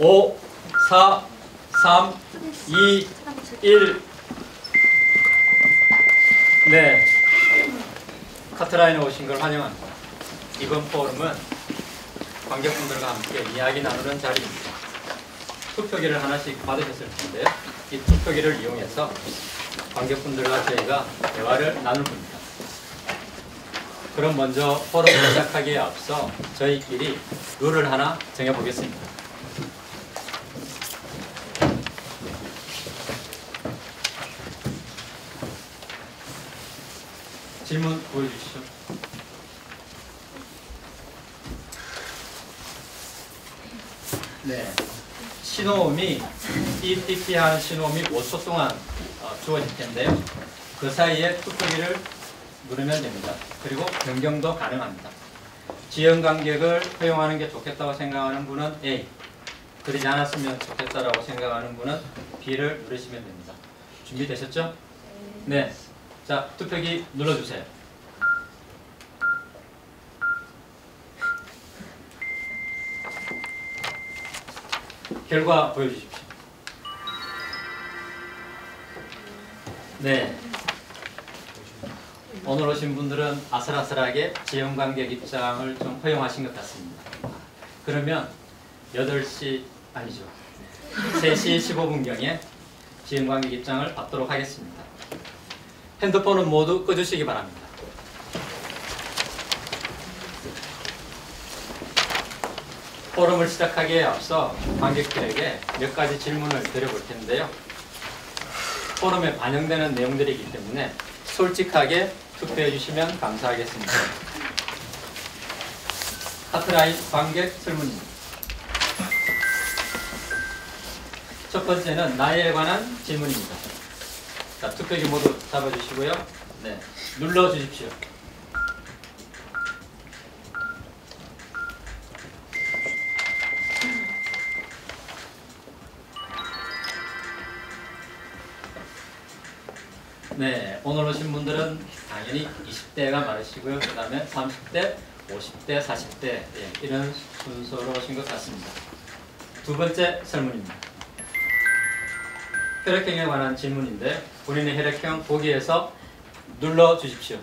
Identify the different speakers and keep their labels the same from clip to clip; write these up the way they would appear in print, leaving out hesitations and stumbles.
Speaker 1: 5, 4, 3, 2, 1. 네. 카트라인에 오신 걸 환영합니다. 이번 포럼은 관객분들과 함께 이야기 나누는 자리입니다. 투표기를 하나씩 받으셨을 텐데요. 이 투표기를 이용해서 관객분들과 저희가 대화를 나눌 겁니다. 그럼 먼저 포럼을 시작하기에 앞서 저희끼리 룰을 하나 정해보겠습니다. 질문 보여주시죠. 네. 신호음이 삐삐삐하는 신호음이 5초 동안 주어질 텐데요. 그 사이에 투표기를 누르면 됩니다. 그리고 변경도 가능합니다. 지연 간격을 허용하는 게 좋겠다고 생각하는 분은 A, 그러지 않았으면 좋겠다라고 생각하는 분은 B를 누르시면 됩니다. 준비되셨죠? 네. 자, 투표기 눌러주세요. 결과 보여주십시오. 네. 오늘 오신 분들은 아슬아슬하게 지연 간격 입장을 좀 허용하신 것 같습니다. 그러면 8시, 아니죠. 3시 15분경에 지연 간격 입장을 받도록 하겠습니다. 핸드폰은 모두 꺼주시기 바랍니다. 포럼을 시작하기에 앞서 관객들에게 몇 가지 질문을 드려볼 텐데요. 포럼에 반영되는 내용들이기 때문에 솔직하게 투표해 주시면 감사하겠습니다. 카트라인 관객 설문입니다. 첫 번째는 나이에 관한 질문입니다. 자, 투표기 모두 잡아주시고요. 네, 눌러주십시오. 네, 오늘 오신 분들은 당연히 20대가 많으시고요. 그 다음에 30대, 50대, 40대 예, 이런 순서로 오신 것 같습니다. 두 번째 설문입니다. 혈액형에 관한 질문인데 본인의 혈액형 보기에서 눌러주십시오.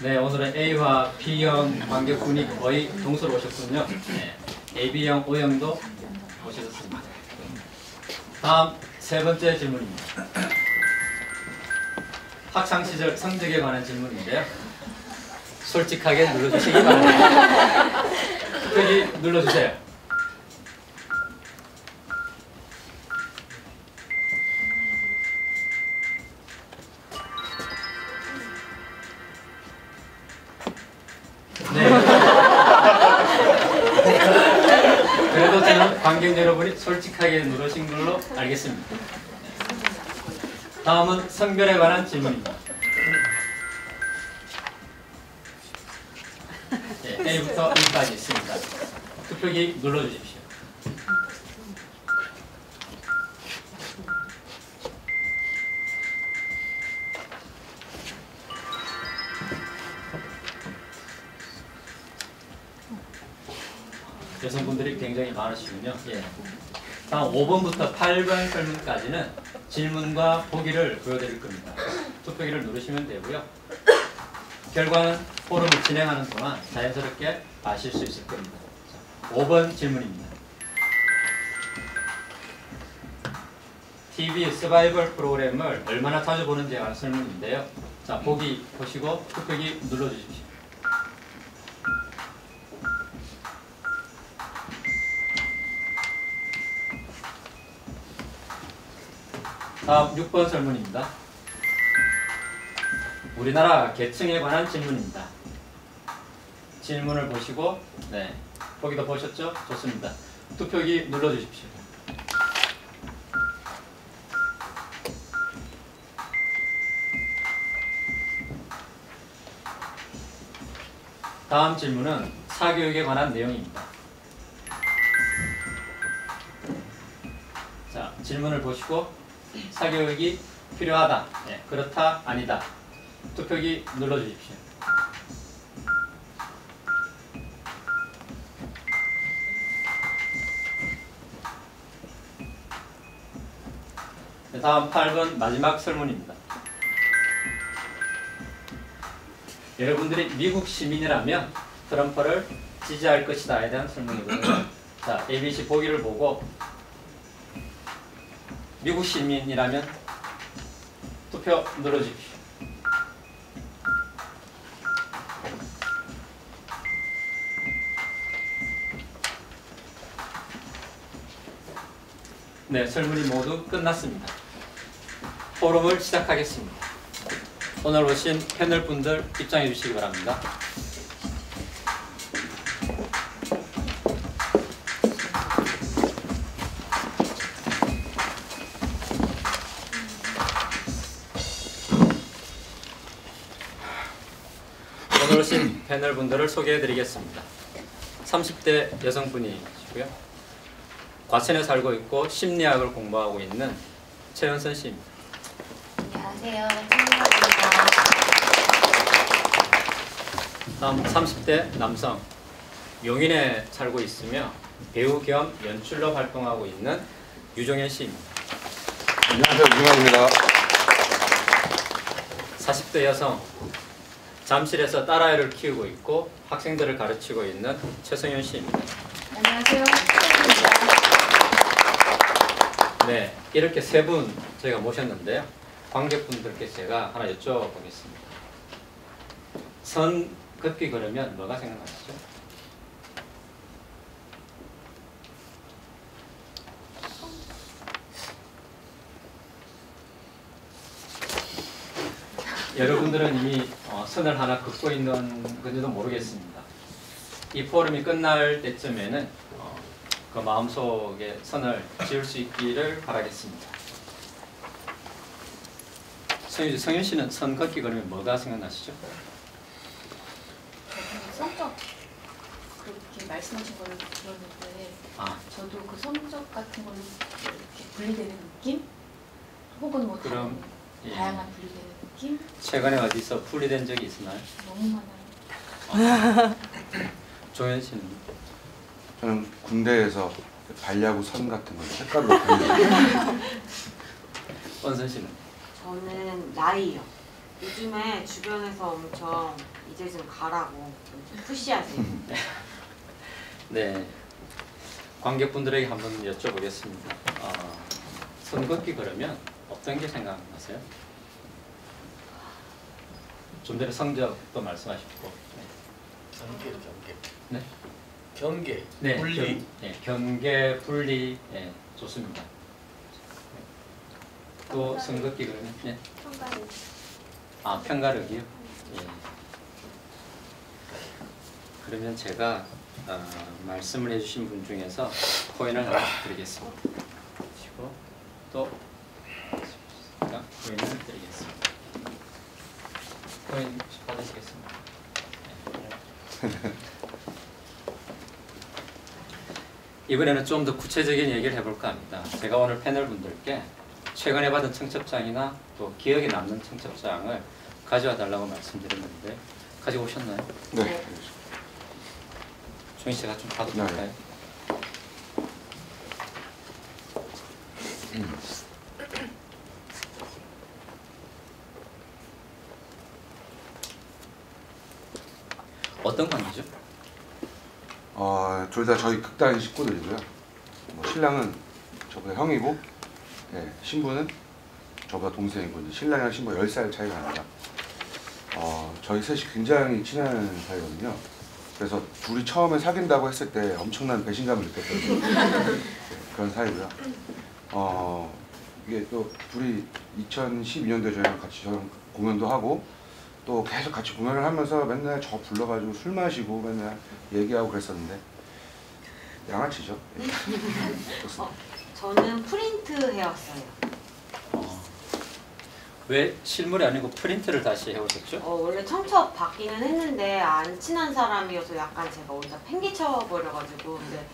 Speaker 1: 네, 오늘은 A와 B형 관객분이 거의 동서로 오셨군요. 네, AB형, O형도 오셨습니다. 다음 세 번째 질문입니다. 학창시절 성적에 관한 질문인데요. 솔직하게 눌러주시기 바랍니다. 투표기 눌러주세요. 네. 그래도 저는 관객 여러분이 솔직하게 누르신 걸로 알겠습니다. 다음은 성별에 관한 질문입니다. 네, A부터 E까지 있습니다. 투표기 눌러주십시오. 여성분들이 굉장히 많으시군요. 예. 다음 5번부터 8번 설문까지는 질문과 보기를 보여드릴 겁니다. 투표기를 누르시면 되고요. 결과는 포럼을 진행하는 동안 자연스럽게 아실 수 있을 겁니다. 자, 5번 질문입니다. TV 서바이벌 프로그램을 얼마나 자주 보는지에 관한 설문인데요. 자, 보기 보시고 투표기 눌러주십시오. 다음 6번 설문입니다. 우리나라 계층에 관한 질문입니다. 질문을 보시고 네, 보기도 보셨죠? 좋습니다. 투표기 눌러주십시오. 다음 질문은 사교육에 관한 내용입니다. 자, 질문을 보시고 사교육이 필요하다. 예, 그렇다. 아니다. 투표기 눌러주십시오. 네, 다음 8번 마지막 설문입니다. 여러분들이 미국 시민이라면 트럼프를 지지할 것이다에 대한 설문이거든요. 자, ABC 보기를 보고 미국 시민이라면 투표 눌러주십시오. 네, 설문이 모두 끝났습니다. 포럼을 시작하겠습니다. 오늘 오신 패널 분들 입장해 주시기 바랍니다. 오늘 오신 패널 분들을 소개해 드리겠습니다. 30대 여성분이시고요. 과천에 살고 있고 심리학을 공부하고 있는 최연선 씨입니다.
Speaker 2: 안녕하세요. 최연선입니다.
Speaker 1: 다음 30대 남성, 용인에 살고 있으며 배우 겸 연출로 활동하고 있는 유종현 씨입니다.
Speaker 3: 안녕하세요. 유종현입니다.
Speaker 1: 40대 여성, 잠실에서 딸아이를 키우고 있고 학생들을 가르치고 있는 최성윤 씨입니다.
Speaker 2: 안녕하세요. 최연선입니다.
Speaker 1: 네, 이렇게 세 분 저희가 모셨는데요. 관객분들께 제가 하나 여쭤보겠습니다. 선 긋기 그러면 뭐가 생각나시죠? 여러분들은 이미 선을 하나 긋고 있는 건지도 모르겠습니다. 이 포럼이 끝날 때쯤에는 그 마음속에 선을 지을 수 있기를 바라겠습니다. 성윤 씨는 선 긋기 그러면 뭐가 생각나시죠?
Speaker 2: 성적 그렇게 말씀하신 걸 들었는데 저도 그 성적 같은 걸로 이렇게 분리되는 느낌? 혹은 뭐
Speaker 1: 그럼,
Speaker 2: 다양한 분리되는 느낌?
Speaker 1: 최근에 어디서 분리된 적이 있나요?
Speaker 2: 너무 많아요.
Speaker 1: 조현 씨는?
Speaker 3: 저는 군대에서 발야구 선 같은 거 색깔로 그리는
Speaker 1: 원선 씨는?
Speaker 4: 저는 나이요. 요즘에 주변에서 엄청 이제 좀 가라고 좀 푸시하세요.
Speaker 1: 네, 관객분들에게 한번 여쭤보겠습니다. 선 긋기 그러면 어떤 게 생각나세요? 좀 전에 성적도 말씀하셨고.
Speaker 5: 경계.
Speaker 1: 네?
Speaker 5: 경계,
Speaker 1: 네,
Speaker 5: 분리.
Speaker 1: 경계, 분리, 좋습니다. 또 선긋기 그러면? 네.
Speaker 2: 평가를.
Speaker 1: 편가르기요? 예. 그러면 제가 말씀을 해주신 분 중에서 코인을 하나 드리겠습니다. 그리고 또 제가 코인을 드리겠습니다. 코인 받으시겠습니다. 네. 이번에는 좀 더 구체적인 얘기를 해볼까 합니다. 제가 오늘 패널 분들께 최근에 받은 청첩장이나 또 기억에 남는 청첩장을 가져와 달라고 말씀드렸는데 가지고 오셨나요?
Speaker 3: 네.
Speaker 1: 종희 씨가 좀 봐도 될까요? 어떤 관계죠?
Speaker 3: 둘 다 저희 극단 식구들이고요. 신랑은 저보다 형이고, 신부는 저보다 동생이고, 이제 신랑이랑 신부가 10살 차이가 납니다. 저희 셋이 굉장히 친한 사이거든요. 그래서 둘이 처음에 사귄다고 했을 때 엄청난 배신감을 느꼈거든요. 그런 사이고요. 이게 또 둘이 2012년도에 저희랑 같이 공연도 하고 또 계속 같이 공연을 하면서 맨날 저 불러가지고 술 마시고 맨날 얘기하고 그랬었는데 양아치죠.
Speaker 4: 저는 프린트 해왔어요.
Speaker 1: 왜 실물이 아니고 프린트를 다시 해오셨죠?
Speaker 4: 원래 청첩 받기는 했는데 안 친한 사람이어서 약간 제가 혼자 팽개쳐 버려가지고 근데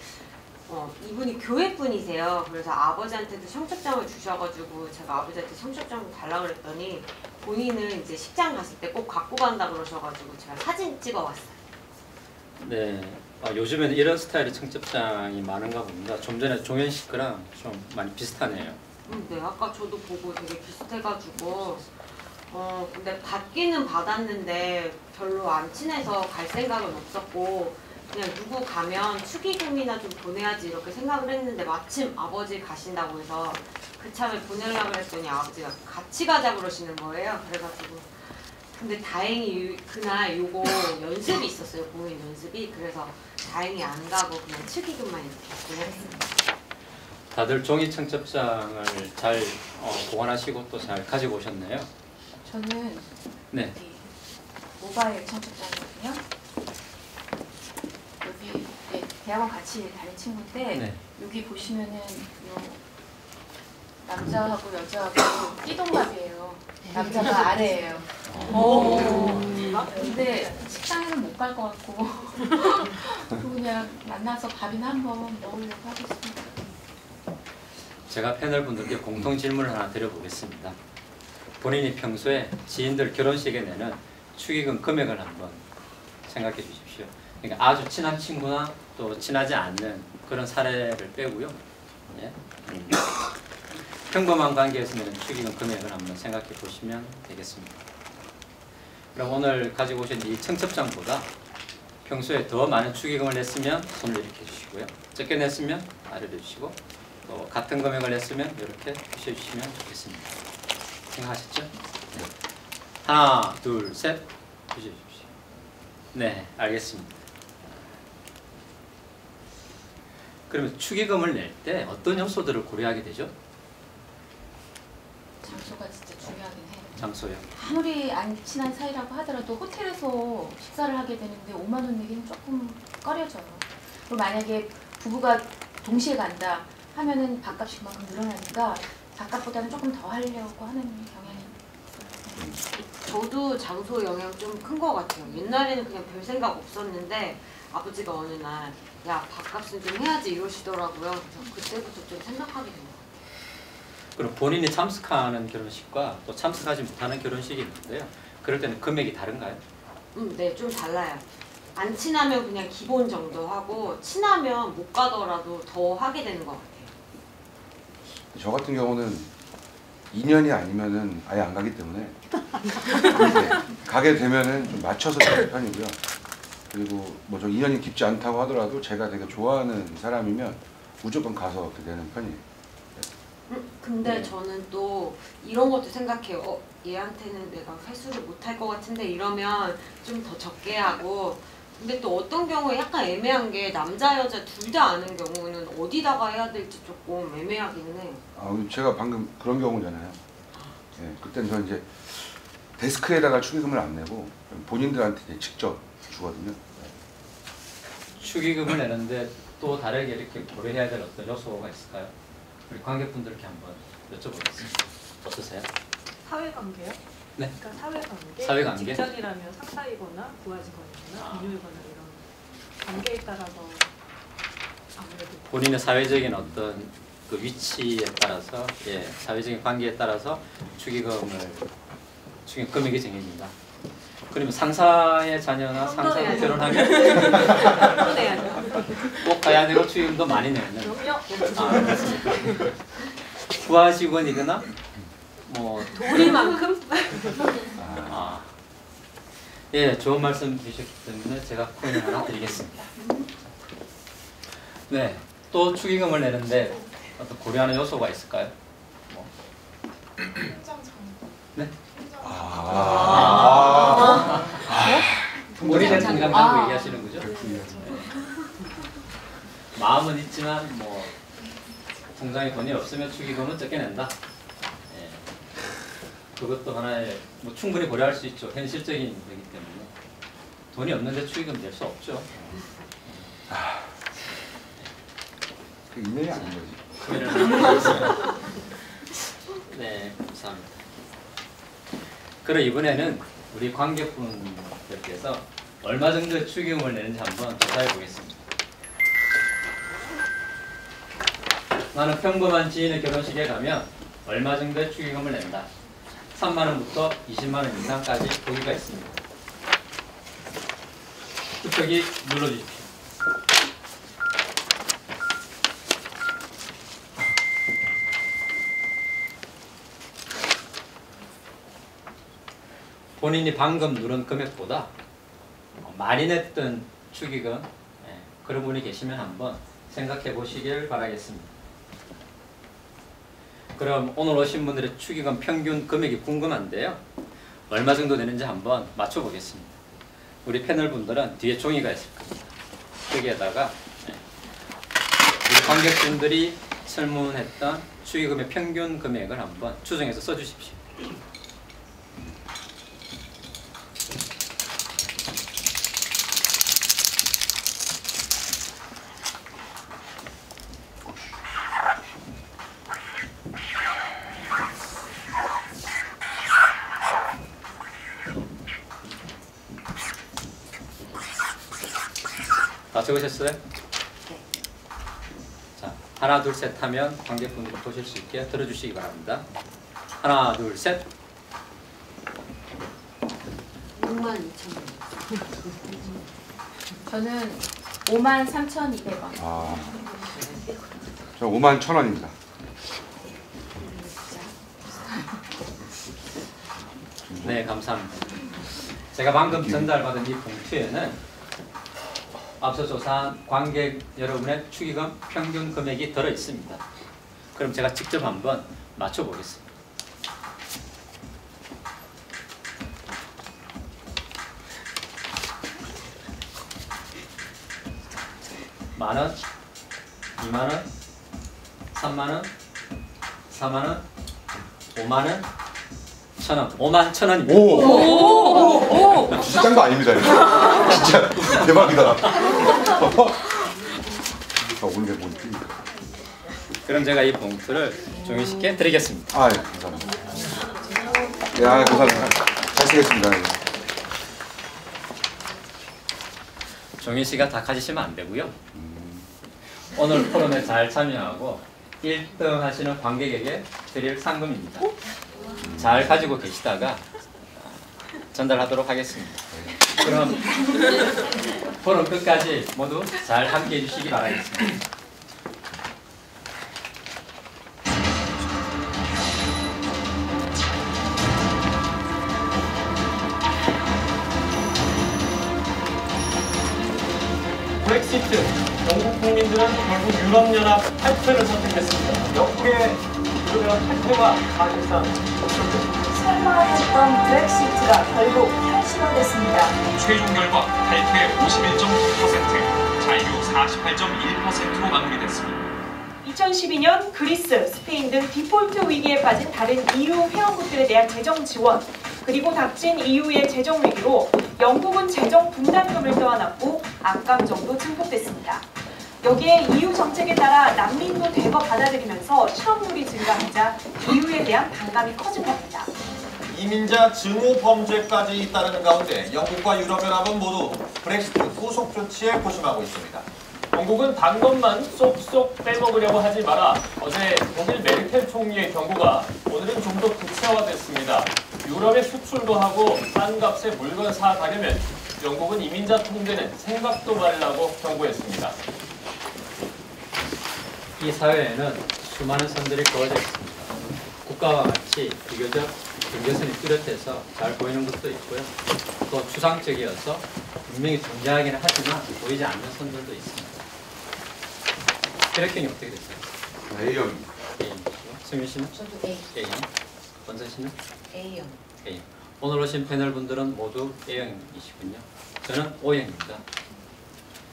Speaker 4: 이분이 교회 분이세요. 그래서 아버지한테도 청첩장을 주셔가지고 제가 아버지한테 청첩장 달라 그랬더니 본인은 이제 식장 갔을 때 꼭 갖고 간다 그러셔가지고 제가 사진 찍어왔어요.
Speaker 1: 네. 요즘에는 이런 스타일의 청첩장이 많은가 봅니다. 좀 전에 종현 씨 거랑 좀 많이 비슷하네요.
Speaker 4: 네, 아까 저도 보고 되게 비슷해가지고 근데 받기는 받았는데 별로 안 친해서 갈 생각은 없었고 그냥 누구 가면 축의금이나 좀 보내야지 이렇게 생각을 했는데 마침 아버지 가신다고 해서 그참에 보내려고 그랬더니 아버지가 같이 가자 그러시는 거예요. 그래가지고 근데 다행히 그날 요거 연습이 있었어요. 공연 연습이. 그래서 다행히 안 가고 그냥 축의금만 이렇게 보냈습니다.
Speaker 1: 다들 종이 청첩장을 잘 보관하시고 또 잘 가지고 오셨네요.
Speaker 2: 저는
Speaker 1: 네.
Speaker 2: 이 모바일 청첩장이거든요. 여기 대학원 같이 다닌 친구인데
Speaker 1: 네.
Speaker 2: 여기 보시면은 요 남자하고 여자하고 띠동갑이에요. 남자가 아래예요. 근데 식당에는 못 갈 것 같고 그냥 만나서 밥이나 한번 먹으려고 하고 있습니다.
Speaker 1: 제가 패널분들께 공통 질문을 하나 드려보겠습니다. 본인이 평소에 지인들 결혼식에 내는 축의금 금액을 한번 생각해 주십시오. 그러니까 아주 친한 친구나 또 친하지 않는 그런 사례를 빼고요. 예? 평범한 관계에서 내는 축의금 금액을 한번 생각해 보시면 되겠습니다. 그럼 오늘 가지고 오신 이 청첩장보다 평소에 더 많은 축의금을 냈으면 손을 이렇게 해주시고요. 적게 냈으면 아래로 해주시고 또 같은 금액을 냈으면 이렇게 표시해 주시면 좋겠습니다. 생각하셨죠? 네. 하나, 둘, 셋 표시해 주십시오. 네, 알겠습니다. 그러면 축의금을 낼 때 어떤 요소들을 고려하게 되죠?
Speaker 2: 장소가 진짜 중요하긴 해요.
Speaker 1: 장소요.
Speaker 2: 아무리 안 친한 사이라고 하더라도 호텔에서 식사를 하게 되는데 5만 원 내기는 조금 꺼려져요. 그리고 만약에 부부가 동시에 간다 하면은 밥값이 그만큼 늘어나니까 밥값보다는 조금 더 하려고 하는 경향이 있어요.
Speaker 4: 저도 장소 영향 좀 큰 것 같아요. 옛날에는 그냥 별 생각 없었는데 아버지가 어느 날 야 밥값은 좀 해야지 이러시더라고요. 그래서 그때부터 좀 생각하게 된 것 같아요.
Speaker 1: 그럼 본인이 참석하는 결혼식과 또 참석하지 못하는 결혼식이 있는데요. 그럴 때는 금액이 다른가요?
Speaker 4: 네, 좀 달라요. 안 친하면 그냥 기본 정도 하고 친하면 못 가더라도 더 하게 되는 것 같아요.
Speaker 3: 저 같은 경우는 2년이 아니면은 아예 안 가기 때문에 네, 가게 되면은 좀 맞춰서 가는 편이고요. 그리고 뭐 저 2년이 깊지 않다고 하더라도 제가 되게 좋아하는 사람이면 무조건 가서 그렇게 되는 편이에요.
Speaker 4: 근데
Speaker 3: 네.
Speaker 4: 저는 또 이런 것도 생각해요. 얘한테는 내가 회수를 못할 것 같은데 이러면 좀 더 적게 하고 근데 또 어떤 경우에 약간 애매한 게 남자 여자 둘 다 아는 경우는 어디다가 해야 될지 조금 애매하기는 해요.
Speaker 3: 제가 방금 그런 경우잖아요. 네, 그때는 저 이제 데스크에다가 축의금을 안 내고 본인들한테 이제 직접 주거든요. 네.
Speaker 1: 축의금을 내는데 또 다르게 이렇게 고려해야 될 어떤 요소가 있을까요? 우리 관객분들께 한번 여쭤보겠습니다. 어떠세요?
Speaker 6: 사회관계요?
Speaker 1: 네.
Speaker 6: 그러니까 사회관계,
Speaker 1: 사회관계?
Speaker 6: 직장이라면 상사이거나 부하직원이거나 비뇨이거나 이런 관계에 따라서 아무래도
Speaker 1: 본인의 사회적인 어떤 그 위치에 따라서 사회적인 관계에 따라서 축의금 금액이 정해집니다. 그러면 상사의 자녀나 상사가 결혼하면 꼭 가야 되고 축의금도 많이 내는.
Speaker 6: 그럼요.
Speaker 1: 그렇습니까? 부하 직원이거나 뭐
Speaker 6: 돈이만큼
Speaker 1: 예, 좋은 말씀 주셨기 때문에 제가 코인 하나 드리겠습니다. 네, 또 축의금을 내는데 어떤 고려하는 요소가 있을까요? 뭐. 네? 머리를 생각하고 얘기하시는 거죠? 네. 마음은 있지만 뭐 통장에 돈이 없으면 축의금은 적게 낸다. 예. 그것도 하나의 뭐 충분히 고려할 수 있죠. 현실적인 문제이기 때문에 돈이 없는데 축의금 낼 수 없죠.
Speaker 3: 그 인연이 아닌 거지.
Speaker 1: 네, 감사합니다. 그럼 이번에는 우리 관객분들께서 얼마 정도의 축의금을 내는지 한번 조사해 보겠습니다. 나는 평범한 지인의 결혼식에 가면 얼마 정도의 축의금을 낸다. 3만 원부터 20만 원 이상까지 보기가 있습니다. 투표기 눌러주십시오. 본인이 방금 누른 금액보다 많이 냈던 축의금, 그런 분이 계시면 한번 생각해 보시길 바라겠습니다. 그럼 오늘 오신 분들의 축의금 평균 금액이 궁금한데요. 얼마 정도 되는지 한번 맞춰보겠습니다. 우리 패널 분들은 뒤에 종이가 있을 겁니다. 여기에다가 우리 관객분들이 설문했던 축의금의 평균 금액을 한번 추정해서 써주십시오. 다 적으셨어요? 자, 하나, 둘, 셋 하면 관객분들 보실 수 있게 들어주시기 바랍니다. 하나, 둘, 셋.
Speaker 4: 62,000원.
Speaker 2: 저는 53,200원.
Speaker 3: 아, 저 51,000원입니다.
Speaker 1: 네, 감사합니다. 제가 방금 전달받은 이 봉투에는 앞서 조사한 관객 여러분의 축의금 평균 금액이 들어 있습니다. 그럼 제가 직접 한번 맞춰보겠습니다. 만원, 2만원, 3만원, 4만원, 5만원, 1,000원. 51,000원입니다.
Speaker 3: 오! 진짜 짠 거 아닙니다. 이거. 진짜 대박이다. 오늘 뭔 팀입니까?
Speaker 1: 그럼 제가 이 봉투를 종이시켜 드리겠습니다.
Speaker 3: 아, 예, 감사합니다. 예, 아, 감사합니다. 잘 쓰겠습니다. 예.
Speaker 1: 종이씨가 다 가지시면 안 되고요. 오늘 포럼에 잘 참여하고 1등 하시는 관객에게 드릴 상금입니다. 잘 가지고 계시다가 전달하도록 하겠습니다. 그럼 포럼 끝까지 모두 잘 함께 해주시기 바라겠습니다.
Speaker 7: 브렉시트, 영국 국민들은 결국 유럽연합 탈퇴를 선택했습니다. 영국의 유럽연합 탈퇴가 사실상
Speaker 8: 설마 했던 브렉시트가 결국 현실화됐습니다.
Speaker 9: 최종 결과 탈퇴 51.9%, 잔류 48.1%로 마무리됐습니다.
Speaker 8: 2012년 그리스, 스페인 등 디폴트 위기에 빠진 다른 EU 회원국들에 대한 재정 지원, 그리고 닥친 EU의 재정 위기로 영국은 재정 분담금을 떠안았고 악감정도 증폭됐습니다. 여기에 EU 정책에 따라 난민도 대거 받아들이면서 실업률이 증가하자 EU에 대한 반감이 커진 겁니다.
Speaker 10: 이민자 증오 범죄까지 잇따르는 가운데 영국과 유럽연합은 모두 브렉시트 후속 조치에 고심하고 있습니다.
Speaker 7: 영국은 단 것만 쏙쏙 빼먹으려고 하지 마라. 어제 독일 메르켈 총리의 경고가 오늘은 좀 더 구체화됐습니다. 유럽에 수출도 하고 싼 값에 물건 사가려면 영국은 이민자 통제는 생각도 말라고 경고했습니다.
Speaker 1: 이 사회에는 수많은 선들이 그어져 있습니다. 국가와 같이 비교적 경계선이 뚜렷해서 잘 보이는 것도 있고요. 또 추상적이어서 분명히 존재하기는 하지만 보이지 않는 선들도 있습니다. 혈액형이 어떻게 됐어요?
Speaker 3: A형입니다.
Speaker 1: A형이시고, 승윤 씨는?
Speaker 4: 저도 A.
Speaker 1: A형. 원선 씨는?
Speaker 4: A형.
Speaker 1: A형. 오늘 오신 패널 분들은 모두 A형이시군요. 저는 O형입니다.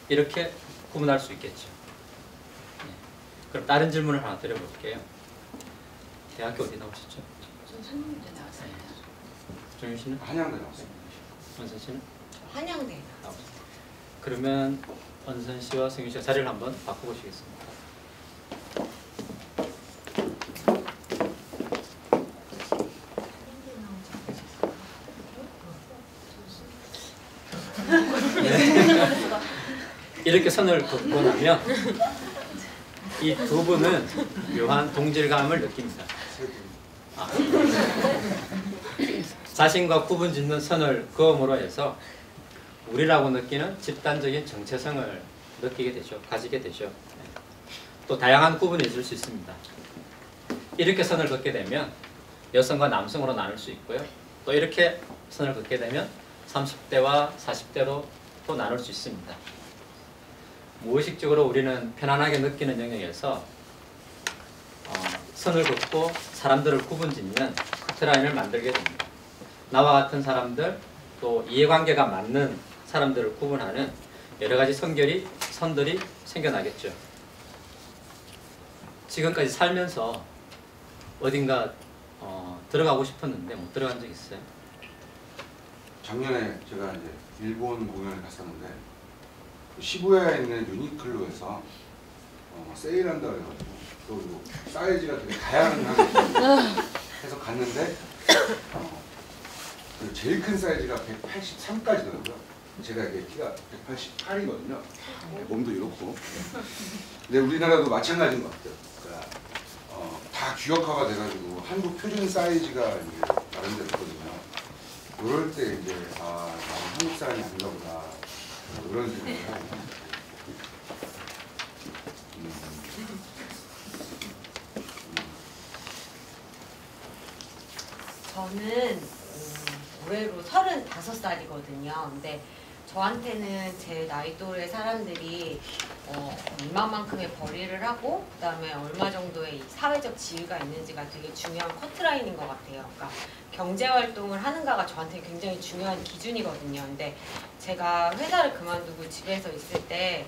Speaker 1: 이렇게 구분할 수 있겠죠. 네. 그럼 다른 질문을 하나 드려볼게요. 대학교 어디 나오셨죠?
Speaker 4: 전 산림대 나왔습니다.
Speaker 1: 정윤 씨는?
Speaker 3: 한양대 나왔습니다.
Speaker 1: 원선 씨는?
Speaker 4: 한양대.
Speaker 1: 나오셨습니다. 그러면 원선 씨와 승윤 씨가 자리를 한번 바꿔보시겠습니다. 네. 이렇게 선을 긋고 나면 이 두 분은 묘한 동질감을 느낍니다. 자신과 구분 짓는 선을 그음으로 해서 우리라고 느끼는 집단적인 정체성을 느끼게 되죠. 가지게 되죠. 또 다양한 구분이 있을 수 있습니다. 이렇게 선을 긋게 되면 여성과 남성으로 나눌 수 있고요. 또 이렇게 선을 긋게 되면 30대와 40대로 또 나눌 수 있습니다. 무의식적으로 우리는 편안하게 느끼는 영역에서 선을 긋고 사람들을 구분짓는 커트라인을 만들게 됩니다. 나와 같은 사람들, 또 이해관계가 맞는 사람들을 구분하는 여러 가지 선들이 생겨나겠죠. 지금까지 살면서 어딘가 들어가고 싶었는데 못 들어간 적 있어요?
Speaker 3: 작년에 제가 이제 일본 공연을 갔었는데 시부야에 있는 유니클로에서 세일한다 그래가지고 또 사이즈가 되게 다양하게 해서 갔는데 그 제일 큰 사이즈가 183까지더라고요. 제가 이게 키가 188이거든요. 몸도 이렇고. 근데 우리나라도 마찬가지인 것 같아요. 그러니까 다 규격화가 돼가지고 한국 표준 사이즈가 이제 나름대로 있거든요. 그럴 때 이제 나는 한국 사람이 아닌가 보다 이런 생각을 하고.
Speaker 4: 저는 올해로 35살이거든요. 근데 저한테는 제 나이 또래 사람들이 얼마만큼의 벌이를 하고 그다음에 얼마 정도의 사회적 지위가 있는지가 되게 중요한 커트라인인 것 같아요. 그러니까 경제활동을 하는가가 저한테 굉장히 중요한 기준이거든요. 근데 제가 회사를 그만두고 집에서 있을 때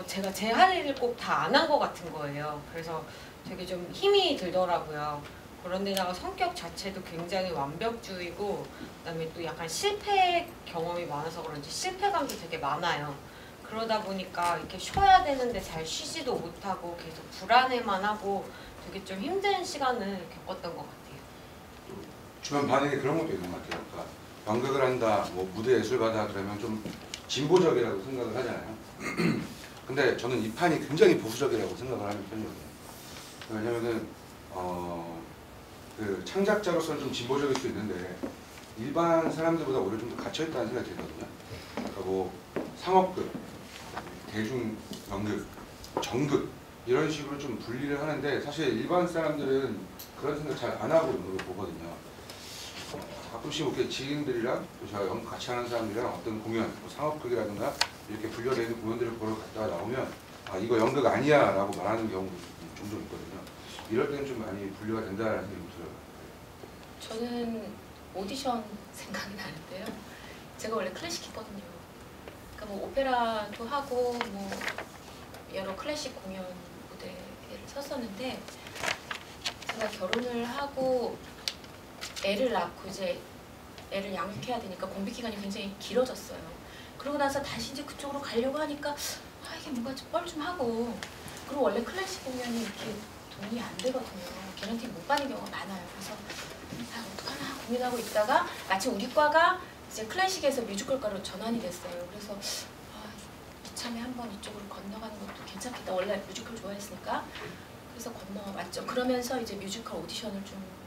Speaker 4: 제가 제 할 일을 꼭 다 안 한 것 같은 거예요. 그래서 되게 좀 힘이 들더라고요. 그런데다가 성격 자체도 굉장히 완벽주의고 그다음에 또 약간 실패 경험이 많아서 그런지 실패감도 되게 많아요. 그러다 보니까 이렇게 쉬어야 되는데 잘 쉬지도 못하고 계속 불안해만 하고 되게 좀 힘든 시간을 겪었던 것 같아요.
Speaker 3: 주변 반응이 그런 것도 있는 것 같아요. 그러니까 연극을 한다, 뭐 무대 예술가다 그러면 좀 진보적이라고 생각을 하잖아요. 근데 저는 이 판이 굉장히 보수적이라고 생각을 하는 편이거든요. 왜냐면은 그 창작자로서는 좀 진보적일 수 있는데 일반 사람들보다 오히려 좀 더 갇혀있다는 생각이 들거든요. 그러니까 뭐 상업극, 대중연극, 정극 이런 식으로 좀 분리를 하는데 사실 일반 사람들은 그런 생각 잘 안 하고 있는 걸 보거든요. 가끔씩 이렇게 지인들이랑 또 제가 연극 같이 하는 사람들이랑 어떤 공연, 뭐 상업극이라든가 이렇게 분류되어 있는 공연들을 보러 갔다가 나오면 이거 연극 아니야 라고 말하는 경우도 종종 있거든요. 이럴 때는 좀 많이 분류가 된다는 생각이 들어요.
Speaker 2: 저는 오디션 생각이 나는데요. 제가 원래 클래식 했거든요. 그러니까 뭐 오페라도 하고 뭐 여러 클래식 공연 무대에 섰었는데 제가 결혼을 하고 애를 낳고 이제 애를 양육해야 되니까 공백 기간이 굉장히 길어졌어요. 그러고 나서 다시 이제 그쪽으로 가려고 하니까 이게 뭔가 뻘 좀 하고 그리고 원래 클래식 공연이 이렇게 돈이 안 되거든요. 개런티 못 받는 경우가 많아요. 그래서 어떡하나 고민하고 있다가 마침 우리 과가 이제 클래식에서 뮤지컬과로 전환이 됐어요. 그래서 이참에 한번 이쪽으로 건너가는 것도 괜찮겠다. 원래 뮤지컬 좋아했으니까. 그래서 건너왔죠. 그러면서 이제 뮤지컬 오디션을 좀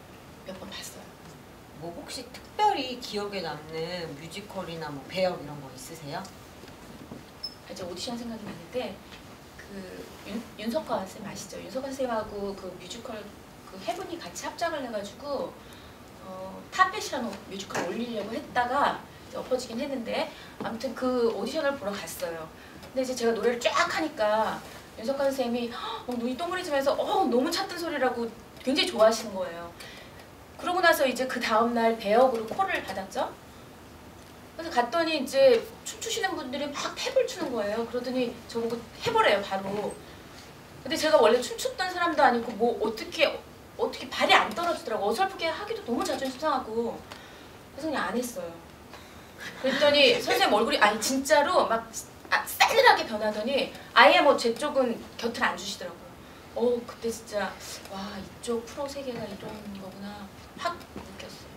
Speaker 2: 몇 번 봤어요.
Speaker 4: 뭐 혹시 특별히 기억에 남는 뮤지컬이나 뭐 배역 이런 거 있으세요?
Speaker 2: 이제 오디션 생각이 나는데 그 윤석화 쌤 아시죠? 윤석화 쌤하고 그 뮤지컬 그 해분이 같이 합작을 해가지고 타펫이라는 뮤지컬 올리려고 했다가 이제 엎어지긴 했는데 아무튼 그 오디션을 보러 갔어요. 근데 이제 제가 노래를 쫙 하니까 윤석화 쌤이 눈이 동그래지면서 너무 찾던 소리라고 굉장히 좋아하시는 거예요. 그러고 나서 이제 그 다음날 배역으로 콜을 받았죠. 그래서 갔더니 이제 춤추시는 분들이 막 탭을 추는 거예요. 그러더니 저보고 해보래요 바로. 근데 제가 원래 춤췄던 사람도 아니고 뭐 어떻게 발이 안 떨어지더라고. 어설프게 하기도 너무 자존심 상하고. 그래서 그냥 안 했어요. 그랬더니 선생님 얼굴이 진짜로 막 싸늘하게 변하더니 아예 뭐 제 쪽은 곁을 안 주시더라고요. 그때 진짜 와 이쪽 프로 세계가 이런 거구나 확 느꼈어요.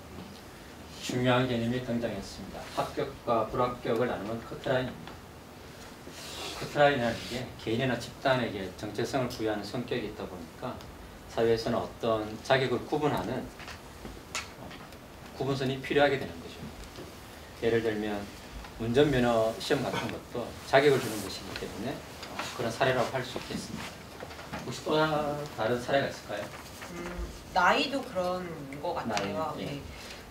Speaker 1: 중요한 개념이 등장했습니다. 합격과 불합격을 나누는 커트라인입니다. 커트라인이라는 게 개인이나 집단에게 정체성을 부여하는 성격이 있다 보니까 사회에서는 어떤 자격을 구분하는 구분선이 필요하게 되는 거죠. 예를 들면 운전면허 시험 같은 것도 자격을 주는 것이기 때문에 그런 사례라고 할 수 있겠습니다. 혹시 또 다른 사례가 있을까요?
Speaker 4: 나이도 그런 거 같아요.
Speaker 1: 나이, 예.
Speaker 4: 네.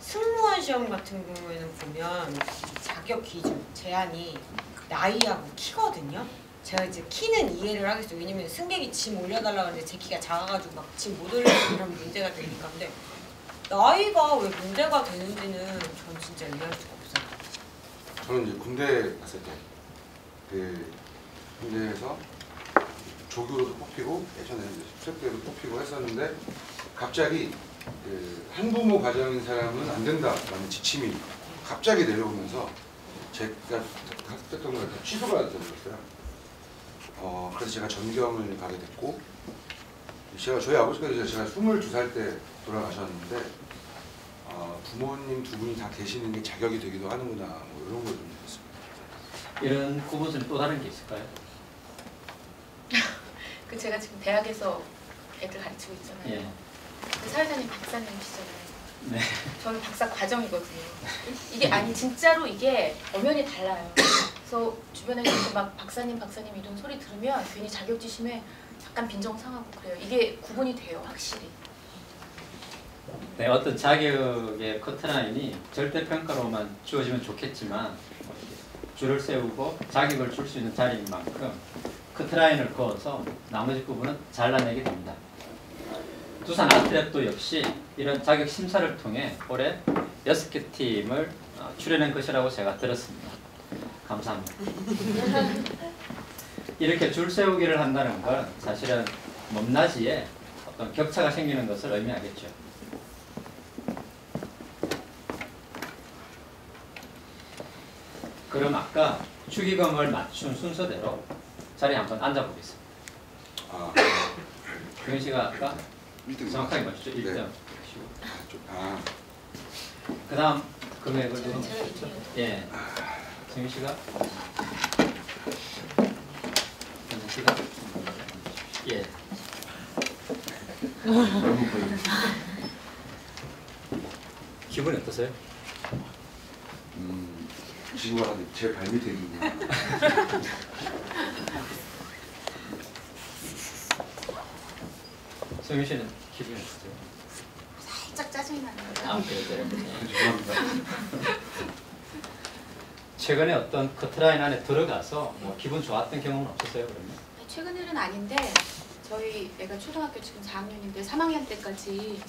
Speaker 4: 승무원 시험 같은 경우에는 보면 자격 기준 제한이 나이하고 키거든요. 제가 이제 키는 이해를 하겠어요. 왜냐면 승객이 짐 올려달라고 하는데 제 키가 작아가지고 막 짐 못 올려서 이러면 문제가 되니까. 근데 나이가 왜 문제가 되는지는 전 진짜 이해할 수가 없어요.
Speaker 3: 저는 이제 군대 갔을 때 그 군대에서 조교로도 뽑히고 예전에는 이제 수색대로 뽑히고 했었는데 갑자기 그 한부모 가정인 사람은 안 된다라는 지침이 갑자기 내려오면서 제가 합격했던 걸 취소가 되었어요. 그래서 제가 전경을 가게 됐고 저희 아버지께서 제가 22살 때 돌아가셨는데 부모님 두 분이 다 계시는 게 자격이 되기도 하는구나 뭐 이런 걸 좀 느꼈습니다.
Speaker 1: 이런 구분선이 또 다른 게 있을까요?
Speaker 2: 그 제가 지금 대학에서 애들 가르치고 있잖아요.
Speaker 1: 예.
Speaker 2: 그 사회자님 박사님이시잖아요.
Speaker 1: 네.
Speaker 2: 저는 박사 과정이거든요. 이게 아니 진짜로 이게 엄연히 달라요. 그래서 주변에 이렇게 막 박사님 이런 소리 들으면 괜히 자격지심에 약간 빈정상하고 그래요. 이게 구분이 돼요, 확실히.
Speaker 1: 네, 어떤 자격의 커트라인이 절대평가로만 주어지면 좋겠지만 줄을 세우고 자격을 줄 수 있는 자리인 만큼 커트라인을 그어서 나머지 부분은 잘라내게 됩니다. 두산 아트랩도 역시 이런 자격 심사를 통해 올해 6개 팀을 출연한 것이라고 제가 들었습니다. 감사합니다. 이렇게 줄 세우기를 한다는 건 사실은 높낮이에 어떤 격차가 생기는 것을 의미하겠죠. 그럼 아까 축의금을 맞춘 순서대로 자리에 한번 앉아보겠습니다. 규현 씨가 아까 정확하게 맞췄죠? 1등.
Speaker 3: 네.
Speaker 1: 그 다음 금액을 누가 맞췄죠? 예. 승윤 씨가? 현진 씨가? 예. 기분이 어떠세요?
Speaker 3: 지구가 제 발밑에 있는
Speaker 1: 승윤 씨는 기분이 어떠세요?
Speaker 2: 살짝 짜증이 나는 거죠.
Speaker 1: 그래요?
Speaker 3: 죄송합니다.
Speaker 1: 최근에 어떤 커트라인 안에 들어가서 뭐 기분 좋았던 경험은 없었어요, 그러면?
Speaker 2: 최근에는 아닌데 저희 애가 초등학교 지금 4학년인데 3학년 때까지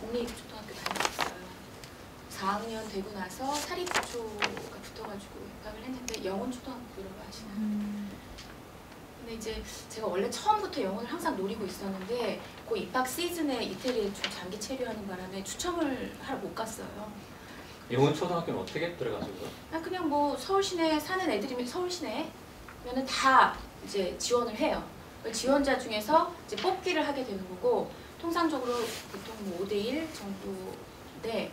Speaker 2: 공립초등학교 다녔어요. 4학년 되고 나서 사립초가 붙어가지고 입학을 했는데 영훈초등학교라고 아시나요? 근데 이제 제가 원래 처음부터 영어를 항상 노리고 있었는데 그 입학 시즌에 이태리에 좀 장기 체류하는 바람에 추첨을 하러 못 갔어요.
Speaker 1: 영훈 초등학교는 어떻게 들어가죠?
Speaker 2: 그냥 뭐 서울시내에 사는 애들이면 서울시내면은 다 이제 지원을 해요. 지원자 중에서 이제 뽑기를 하게 되는 거고 통상적으로 보통 뭐 5대1 정도인데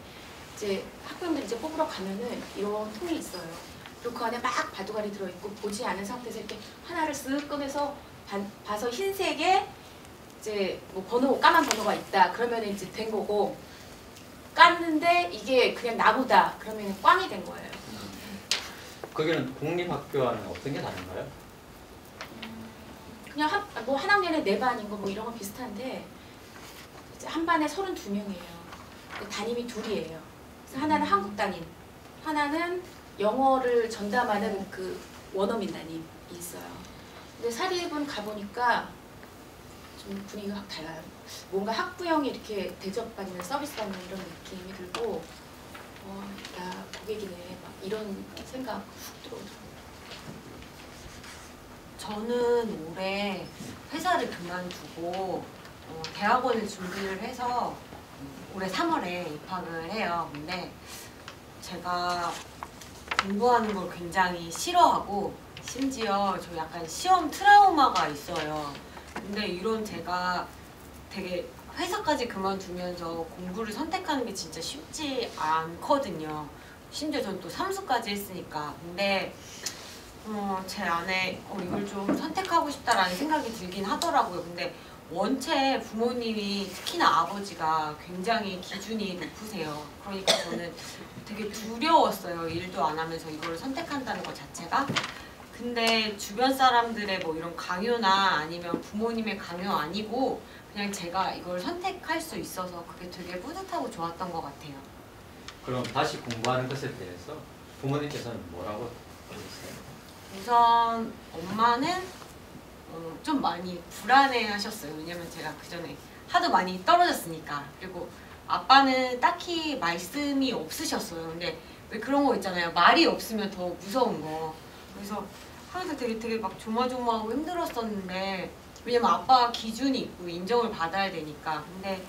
Speaker 2: 이제 학부형들이 이제 뽑으러 가면은 이런 통이 있어요. 그리고 그 안에 막 바둑알이 들어있고 보지 않은 상태에서 이렇게 하나를 쓱 꺼내서 봐서 흰색에 이제 뭐 번호 까만 번호가 있다 그러면 이제 된 거고 깠는데 이게 그냥 나보다 그러면 꽝이 된 거예요.
Speaker 1: 거기는 공립학교와는 어떤 게 다른가요?
Speaker 2: 그냥 한 학년에 4반인 거 뭐 이런 거 비슷한데 이제 한 반에 32명이에요. 담임이 2이에요. 그래서 하나는 한국 담임, 하나는 영어를 전담하는 그 원어민 담임이 있어요. 근데 사립은 가보니까 좀 분위기가 확 달라요. 뭔가 학부형이 이렇게 대접받는 서비스받는 이런 느낌이 들고 나 고객이네 막 이런 생각 훅 들어오더라고요.
Speaker 4: 저는 올해 회사를 그만두고 대학원을 준비를 해서 올해 3월에 입학을 해요. 근데 제가 공부하는 걸 굉장히 싫어하고 심지어 저 약간 시험 트라우마가 있어요. 근데 이런 제가 되게 회사까지 그만두면서 공부를 선택하는 게 진짜 쉽지 않거든요. 심지어 전 또 삼수까지 했으니까. 근데 제 안에 이걸 좀 선택하고 싶다라는 생각이 들긴 하더라고요. 근데 원체 부모님이 특히나 아버지가 굉장히 기준이 높으세요. 그러니까 저는 되게 두려웠어요. 일도 안 하면서 이걸 선택한다는 것 자체가. 근데 주변 사람들의 뭐 이런 강요나 아니면 부모님의 강요 아니고 그냥 제가 이걸 선택할 수 있어서 그게 되게 뿌듯하고 좋았던 것 같아요.
Speaker 1: 그럼 다시 공부하는 것에 대해서 부모님께서는 뭐라고 하셨어요?
Speaker 4: 우선 엄마는 좀 많이 불안해 하셨어요. 왜냐면 제가 그 전에 하도 많이 떨어졌으니까. 그리고 아빠는 딱히 말씀이 없으셨어요. 근데 왜 그런 거 있잖아요. 말이 없으면 더 무서운 거. 그래서 항상 되게 막 조마조마하고 힘들었었는데 왜냐면 아빠가 기준이 있고 인정을 받아야 되니까. 근데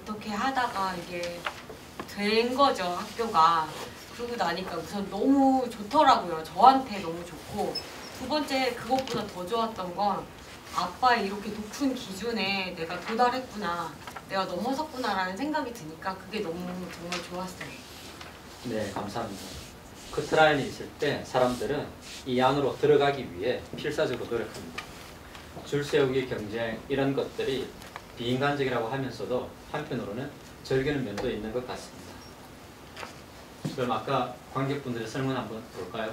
Speaker 4: 어떻게 하다가 이게 된 거죠, 학교가. 그러고 나니까 우선 너무 좋더라고요. 저한테 너무 좋고, 두 번째 그것보다 더 좋았던 건 아빠의 이렇게 높은 기준에 내가 도달했구나, 내가 넘어섰구나라는 생각이 드니까 그게 너무 정말 좋았어요.
Speaker 1: 네, 감사합니다. 커트라인이 있을 때 사람들은 이 안으로 들어가기 위해 필사적으로 노력합니다. 줄 세우기 경쟁 이런 것들이 비인간적이라고 하면서도 한편으로는 즐기는 면도 있는 것 같습니다. 그럼 아까 관객분들의 설문 한번 볼까요?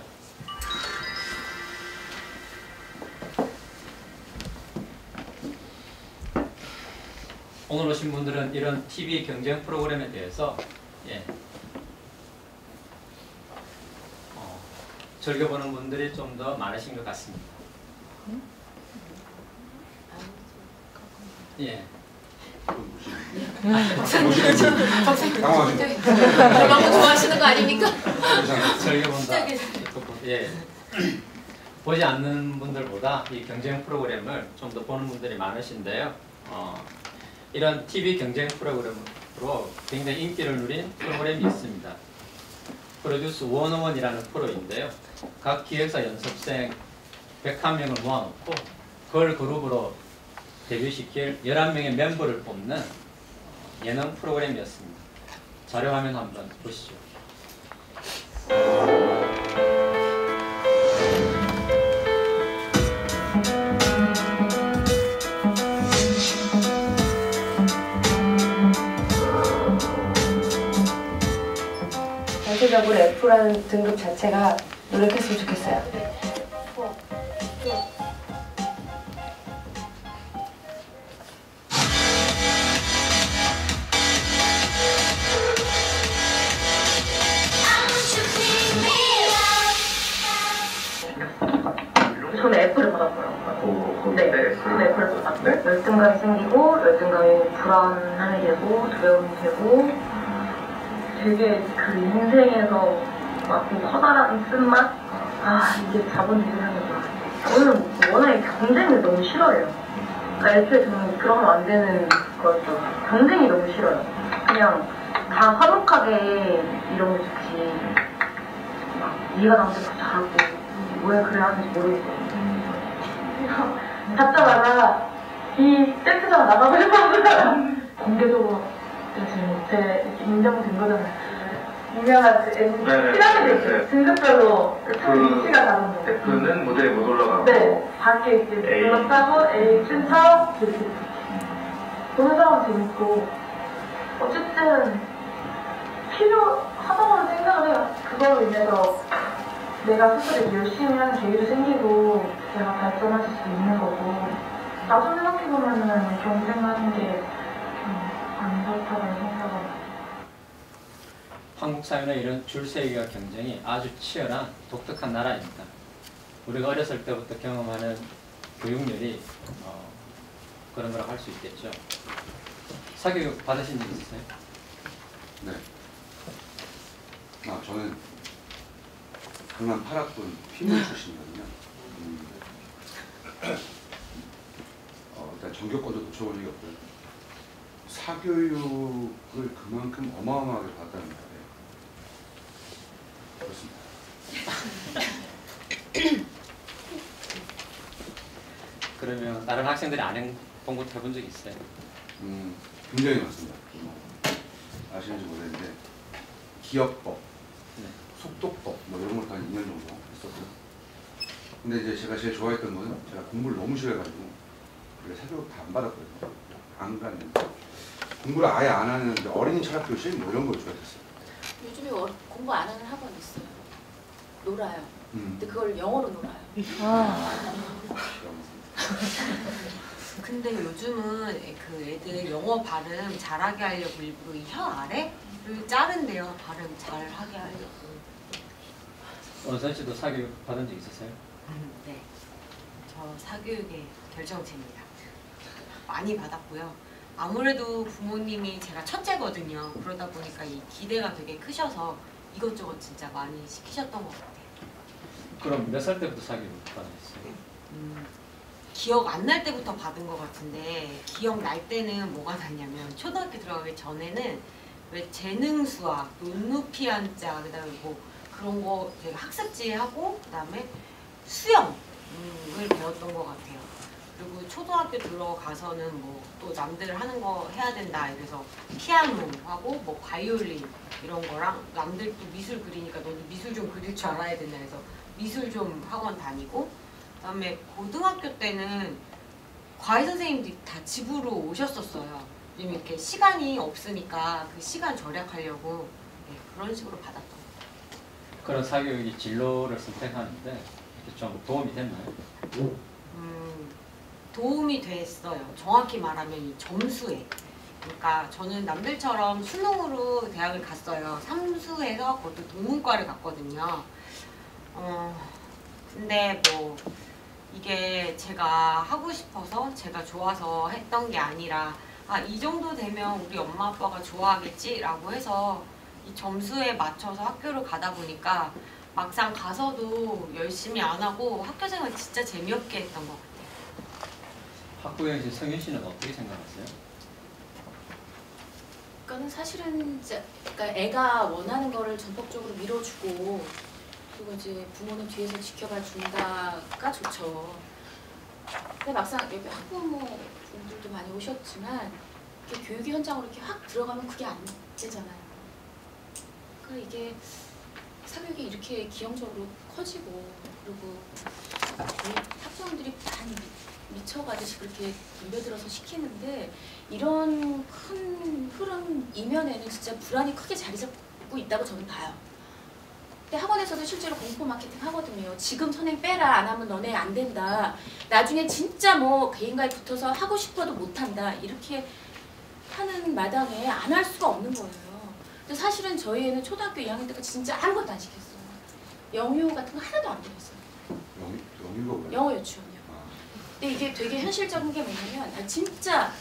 Speaker 1: 오늘 오신 분들은 이런 TV 경쟁 프로그램에 대해서 즐겨보는 분들이 좀 더 많으신 것 같습니다. 예.
Speaker 2: 너무 좋아하시는 거 아닙니까?
Speaker 1: 즐겨본다. 예. 보지 않는 분들보다 이 경쟁 프로그램을 좀 더 보는 분들이 많으신데요. 이런 TV 경쟁 프로그램으로 굉장히 인기를 누린 프로그램이 있습니다. 프로듀스 101이라는 프로인데요. 각 기획사 연습생 101명을 모아놓고 걸 그룹으로 데뷔시킬 11명의 멤버를 뽑는 예능 프로그램이었습니다. 자료 화면 한번 보시죠.
Speaker 11: 전체적으로 F라는 등급 자체가 노력했으면 좋겠어요.
Speaker 12: 저는 F를 받았고요. 네, 저는 F를 받았고 열등감이 생기고 열등감이 불안함이 되고 두려움이 되고 되게 그 인생에서 맡은 커다란 쓴맛? 이게 자본주의라는구나. 저는 워낙에 경쟁을 너무 싫어해요. 그러니까 애초에 저는 그러면 안 되는 거였죠. 경쟁이 너무 싫어요. 그냥 다 화목하게 이런 게 좋지. 막 네가 나한테 더 잘하고 왜 그래 하는지 모르겠어요. 잡자마자 이 세트장 나가고 싶었어요. 공개적으로 지금 제 인정된 거잖아요. 유명한 그 피라미드 있어요. 등급별로 위치가 다른 거.
Speaker 13: F는 무대에 못 올라가고.
Speaker 12: 네, 밖에 이렇게 둘러싸고 A 순서 이렇게 보는 사람 재밌고 어쨌든 필요하다고 생각을 해요. 그걸로 인해서 내가 스스로 열심히 하는 계기도 생기고 제가 발전할 수 있는 거고 나도 생각해보면은 경쟁하는 게 안 좋다고 생각합니다.
Speaker 1: 한국 사회는 이런 줄세기와 경쟁이 아주 치열한 독특한 나라입니다. 우리가 어렸을 때부터 경험하는 교육열이 그런 거라고 할 수 있겠죠. 사교육 받으신 적 있으세요?
Speaker 3: 네. 저는 강남 8학군 피문 출신이거든요. 일단 전교권도 놓쳐본 적이 없고요. 사교육을 그만큼 어마어마하게 받았다는 거예요. 그렇습니다.
Speaker 1: 그러면 다른 학생들이 안 해본 것도 해본 적이 있어요?
Speaker 3: 굉장히 많습니다. 아시는지 모르겠는데 기업법, 속도법 이런 것도 한 2년 정도 했었고 근데 이제 제가 제일 좋아했던 거는 제가 공부를 너무 싫어해가지고 원래 사교육 다 안 받았거든요. 안 갔는데 공부를 아예 안 하는 어린이 철학교실 뭐 이런 걸 좋아했어요.
Speaker 2: 요즘에 공부 안 하는 학원 있어요. 놀아요. 근데 그걸 영어로 놀아요.
Speaker 4: 근데 요즘은 그 애들 영어 발음 잘하게 하려고 일부러 이 혀 아래를 자른대요. 발음 잘하게 하려고.
Speaker 1: 원선 씨도 사교육 받은 적 있으세요?
Speaker 4: 네. 저 사교육의 결정체입니다. 많이 받았고요. 아무래도 부모님이 제가 첫째거든요. 그러다 보니까 이 기대가 되게 크셔서 이것저것 진짜 많이 시키셨던 것 같아요.
Speaker 1: 그럼 몇 살 때부터 사교육 받으셨어요?
Speaker 4: 기억 안 날 때부터 받은 것 같은데 기억 날 때는 뭐가 났냐면 초등학교 들어가기 전에는 왜 재능 수학, 눈높이 한자, 그다음에 뭐 그런 거 제가 학습지 하고 그다음에 수영을 배웠던 것 같아요. 그리고 초등학교 들어가서는 뭐 또 남들 하는 거 해야 된다 이래서 피아노 하고 뭐 바이올린 이런 거랑 남들 또 미술 그리니까 너도 미술 좀 그릴 줄 알아야 된다 해서 미술 좀 학원 다니고 그다음에 고등학교 때는 과외 선생님들이 다 집으로 오셨었어요. 왜냐면 이렇게 시간이 없으니까 그 시간 절약하려고 그런 식으로 받았던 거예요.
Speaker 1: 그런 사교육이 진로를 선택하는데 이렇게 좀 도움이 됐나요?
Speaker 4: 도움이 됐어요. 정확히 말하면 이 점수에. 그러니까 저는 남들처럼 수능으로 대학을 갔어요. 삼수해서 그것도 동문과를 갔거든요. 근데 뭐 이게 제가 하고 싶어서 제가 좋아서 했던 게 아니라 이 정도 되면 우리 엄마 아빠가 좋아하겠지라고 해서 이 점수에 맞춰서 학교를 가다 보니까 막상 가서도 열심히 안 하고 학교생활 진짜 재미없게 했던 것 같아요.
Speaker 1: 학부형이신 성윤 씨는 어떻게 생각하세요?
Speaker 2: 그러니까는 사실은 이제 그러니까 애가 원하는 거를 전폭적으로 밀어주고 그리고 이제 부모는 뒤에서 지켜봐 준다가 좋죠. 근데 막상 여기 학부모분들도 많이 오셨지만 이렇게 교육의 현장으로 이렇게 확 들어가면 그게 안 되잖아요. 그러니까 이게 사교육이 이렇게 기형적으로 커지고 그리고 학부모들이 많이 미쳐가듯이 그렇게 덤벼들어서 시키는데 이런 큰 흐름 이면에는 진짜 불안이 크게 자리 잡고 있다고 저는 봐요. 근데 학원에서도 실제로 공포 마케팅 하거든요. 지금 선행 빼라, 안 하면 너네 안 된다. 나중에 진짜 뭐 개인과에 붙어서 하고 싶어도 못한다. 이렇게 하는 마당에 안 할 수가 없는 거예요. 근데 사실은 저희 애는 초등학교 2학년 때까지 진짜 아무것도 안 시켰어요. 영유 같은 거 하나도 안 배웠어요.
Speaker 3: 영유가 뭐예요?
Speaker 2: 영어 유치원이요. 근데 이게 되게 현실적인 게 뭐냐면 진짜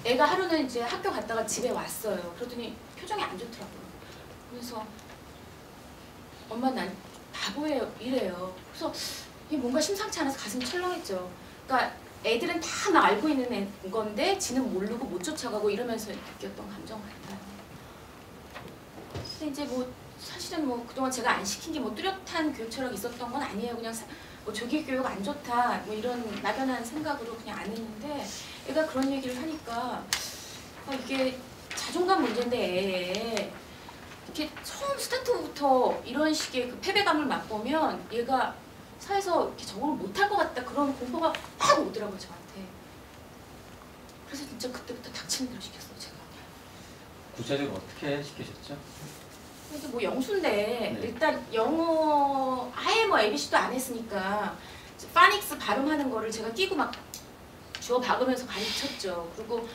Speaker 2: 애가 하루는 이제 학교 갔다가 집에 왔어요. 그러더니 표정이 안 좋더라고요. 그래서 엄마 난 바보예요 이래요. 그래서 이게 뭔가 심상치 않아서 가슴이 철렁했죠. 그러니까 애들은 다 막 알고 있는 건데 지는 모르고 못 쫓아가고 이러면서 느꼈던 감정 같아요. 근데 이제 뭐 사실은 뭐 그동안 제가 안 시킨 게 뭐 뚜렷한 교육 철학이 있었던 건 아니에요. 그냥 뭐 조기 교육 안 좋다 뭐 이런 막연한 생각으로 그냥 안 했는데 애가 그런 얘기를 하니까 이게 자존감 문제인데 애에 이렇게 처음 스타트부터 이런 식의 그 패배감을 맛보면 얘가 사회에서 이렇게 적응을 못할 것 같다 그런 공포가 팍 오더라고요 저한테. 그래서 진짜 그때부터 닥치는 대로 시켰어요 제가.
Speaker 1: 구체적으로 어떻게 시키셨죠?
Speaker 2: 그래서 뭐 영수인데
Speaker 1: 네.
Speaker 2: 일단 영어 아예 뭐 ABC도 안 했으니까 파닉스 발음하는 거를 제가 끼고 막 주워 박으면서 가르쳤죠. 그리고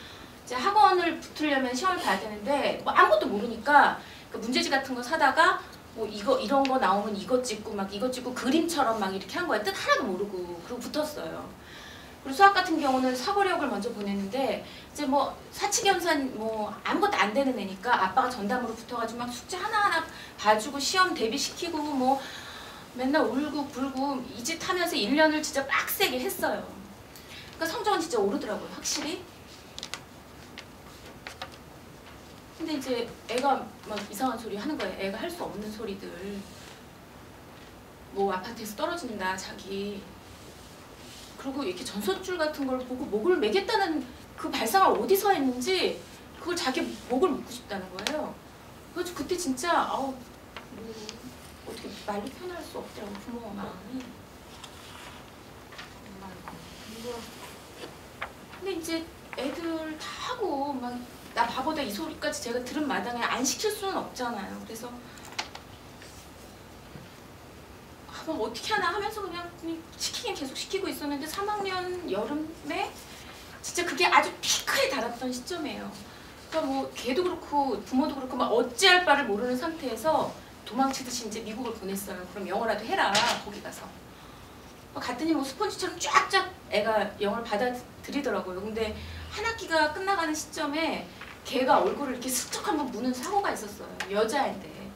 Speaker 2: 이제 학원을 붙으려면 시험을 봐야 되는데 뭐 아무것도 모르니까 그 문제지 같은 거 사다가 뭐 이런 거 나오면 이거 찍고 막 이거 찍고 그림처럼 막 이렇게 한 거예요. 뜻 하나도 모르고 그리고 붙었어요. 그리고 수학 같은 경우는 사고력을 먼저 보냈는데 이제 뭐 사칙연산 뭐 아무것도 안 되는 애니까 아빠가 전담으로 붙어가지고 막 숙제 하나하나 봐주고 시험 대비시키고 뭐 맨날 울고 불고 이 짓 하면서 1년을 진짜 빡세게 했어요. 그러니까 성적은 진짜 오르더라고요 확실히. 근데 이제 애가 막 이상한 소리 하는 거예요. 애가 할 수 없는 소리들. 뭐 아파트에서 떨어진다 자기. 그리고 이렇게 전선줄 같은 걸 보고 목을 매겠다는 그 발상을 어디서 했는지 그걸 자기 목을 묶고 싶다는 거예요. 그래서 그때 진짜 뭐 어떻게 말로 표현할 수 없더라고 부모 마음이. 근데 이제 애들 다 하고 막 나 바보다 이 소리까지 제가 들은 마당에 안 시킬 수는 없잖아요. 그래서 막 어떻게 하나 하면서 그냥 시키긴 계속 시키고 있었는데 3학년 여름에 진짜 그게 아주 피크에 달았던 시점이에요. 그러니까 뭐 걔도 그렇고 부모도 그렇고 막 어찌할 바를 모르는 상태에서 도망치듯이 이제 미국을 보냈어요. 그럼 영어라도 해라 거기 가서. 갔더니 뭐 스펀지처럼 쫙쫙 애가 영어를 받아들이더라고요. 근데 한 학기가 끝나가는 시점에 걔가 얼굴을 이렇게 슬쩍 한번 무는 사고가 있었어요. 여자애인데.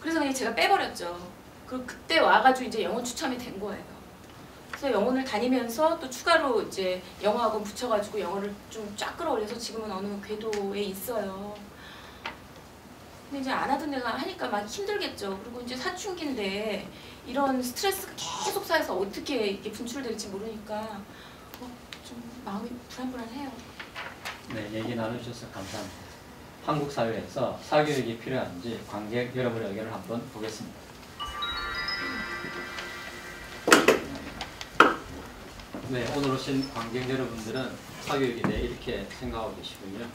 Speaker 2: 그래서 그냥 제가 빼버렸죠. 그리고 그때 와가지고 이제 영어 추첨이 된 거예요. 그래서 영어를 다니면서 또 추가로 이제 영어학원 붙여가지고 영어를 좀 쫙 끌어올려서 지금은 어느 궤도에 있어요. 근데 이제 안 하던 애가 하니까 막 힘들겠죠. 그리고 이제 사춘기인데 이런 스트레스가 계속 쌓여서 어떻게 이게 분출될지 모르니까 좀 마음이 불안불안해요.
Speaker 1: 네, 얘기 나눠주셔서 감사합니다. 한국 사회에서 사교육이 필요한지 관객 여러분의 의견을 한번 보겠습니다. 네, 오늘 오신 관객 여러분들은 사교육에 대해 이렇게 생각하고 계시군요.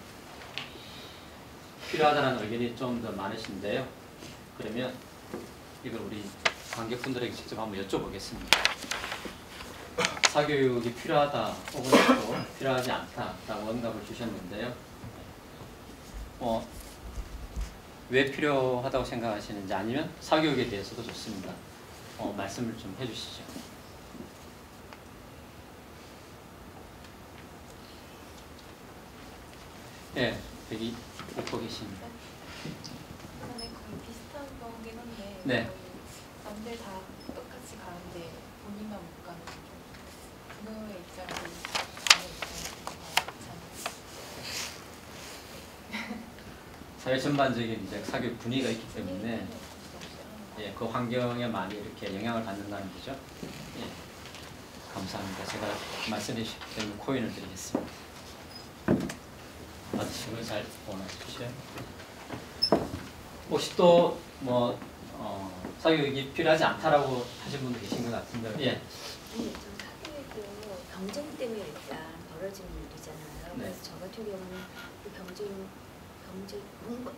Speaker 1: 필요하다는 의견이 좀 더 많으신데요. 그러면 이걸 우리 관객분들에게 직접 한번 여쭤보겠습니다. 사교육이 필요하다 혹은 또 필요하지 않다라고 응답을 주셨는데요. 왜 필요하다고 생각하시는지 아니면 사교육에 대해서도 좋습니다. 말씀을 좀 해주시죠. 네, 여기 읽고 계십니다.
Speaker 13: 거의 비슷한 거긴 한데
Speaker 1: 네.
Speaker 13: 남들 다 똑같이 가는데 본인만 못 가는 좀 부모의 입장에서 자녀 입장에서
Speaker 1: 사회 전반적인 이제 사교육 분위기가 있기 때문에 예, 그 환경에 많이 이렇게 영향을 받는다는 거죠. 예, 감사합니다. 제가 말씀해 주신 때문에 코인을 드리겠습니다. 받으시고 잘 원하십시오. 혹시 또 뭐 사교육이 필요하지 않다라고 하신 분도 계신 것 같은데, 예.
Speaker 14: 아니, 저 사교육도 경쟁 때문에 일단 벌어지는 일이잖아요.
Speaker 1: 네.
Speaker 14: 그래서 저 같은 경우는 그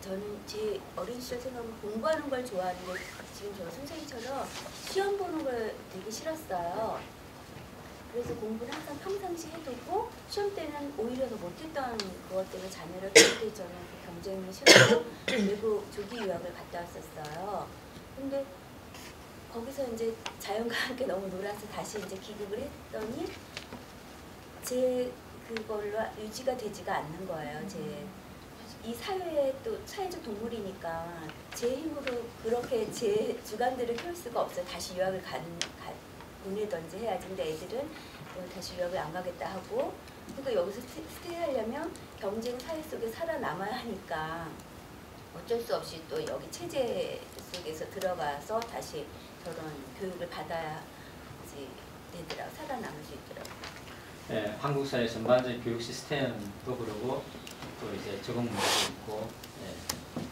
Speaker 14: 저는 제 어린 시절 생각하면 공부하는 걸 좋아하는데 지금 저 선생님처럼 시험 보는 걸 되게 싫었어요. 그래서 공부를 항상 평상시 해두고 시험 때는 오히려 더 못했던 그것 때문에 자녀를 키울 때 저는 그 경쟁을 싫어하고 외국 조기 유학을 갔다 왔었어요. 근데 거기서 이제 자연과 함께 너무 놀아서 다시 이제 귀국을 했더니 제 그걸로 유지가 되지가 않는 거예요. 이 사회에 또 사회적 동물이니까 제 힘으로 그렇게 제 주관들을 키울 수가 없어요. 다시 유학을 보내든지 해야지. 근데 애들은 다시 유학을 안 가겠다 하고, 그러니까 여기서 스테이하려면 경쟁 사회 속에 살아남아야 하니까 어쩔 수 없이 또 여기 체제 속에서 들어가서 다시 저런 교육을 받아야지 되더라고, 살아남을 수 있더라고요.
Speaker 1: 네, 한국 사회 전반적인 교육 시스템도 그러고 또 이제 적응 문제도 있고. 네.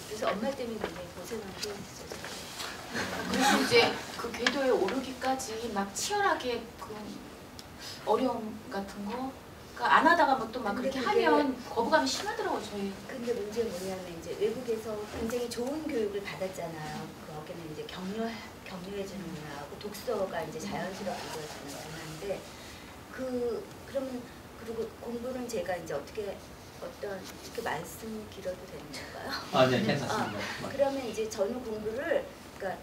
Speaker 14: 그래서 엄마 때문에 굉장히 고생하고 있었어요.
Speaker 2: 그래서 이제 그 궤도에 오르기까지 막 치열하게 그 어려움 같은 거, 그러니까 안 하다가 뭐 또 막 그렇게 하면 거부감이 심하더라고요, 저희.
Speaker 14: 근데 문제는 뭐냐면 이제 외국에서 굉장히 좋은 교육을 받았잖아요. 거기는 이제 격려해주는 문화하고 독서가 이제 자연스럽게 이루어지는 문화인데 그러면 그리고 공부는 제가 이제 어떻게 이렇게 말씀 길어도 되는 건가요?
Speaker 1: 아, 네, 괜찮습니다.
Speaker 14: 그러면 이제 저는 공부를, 그러니까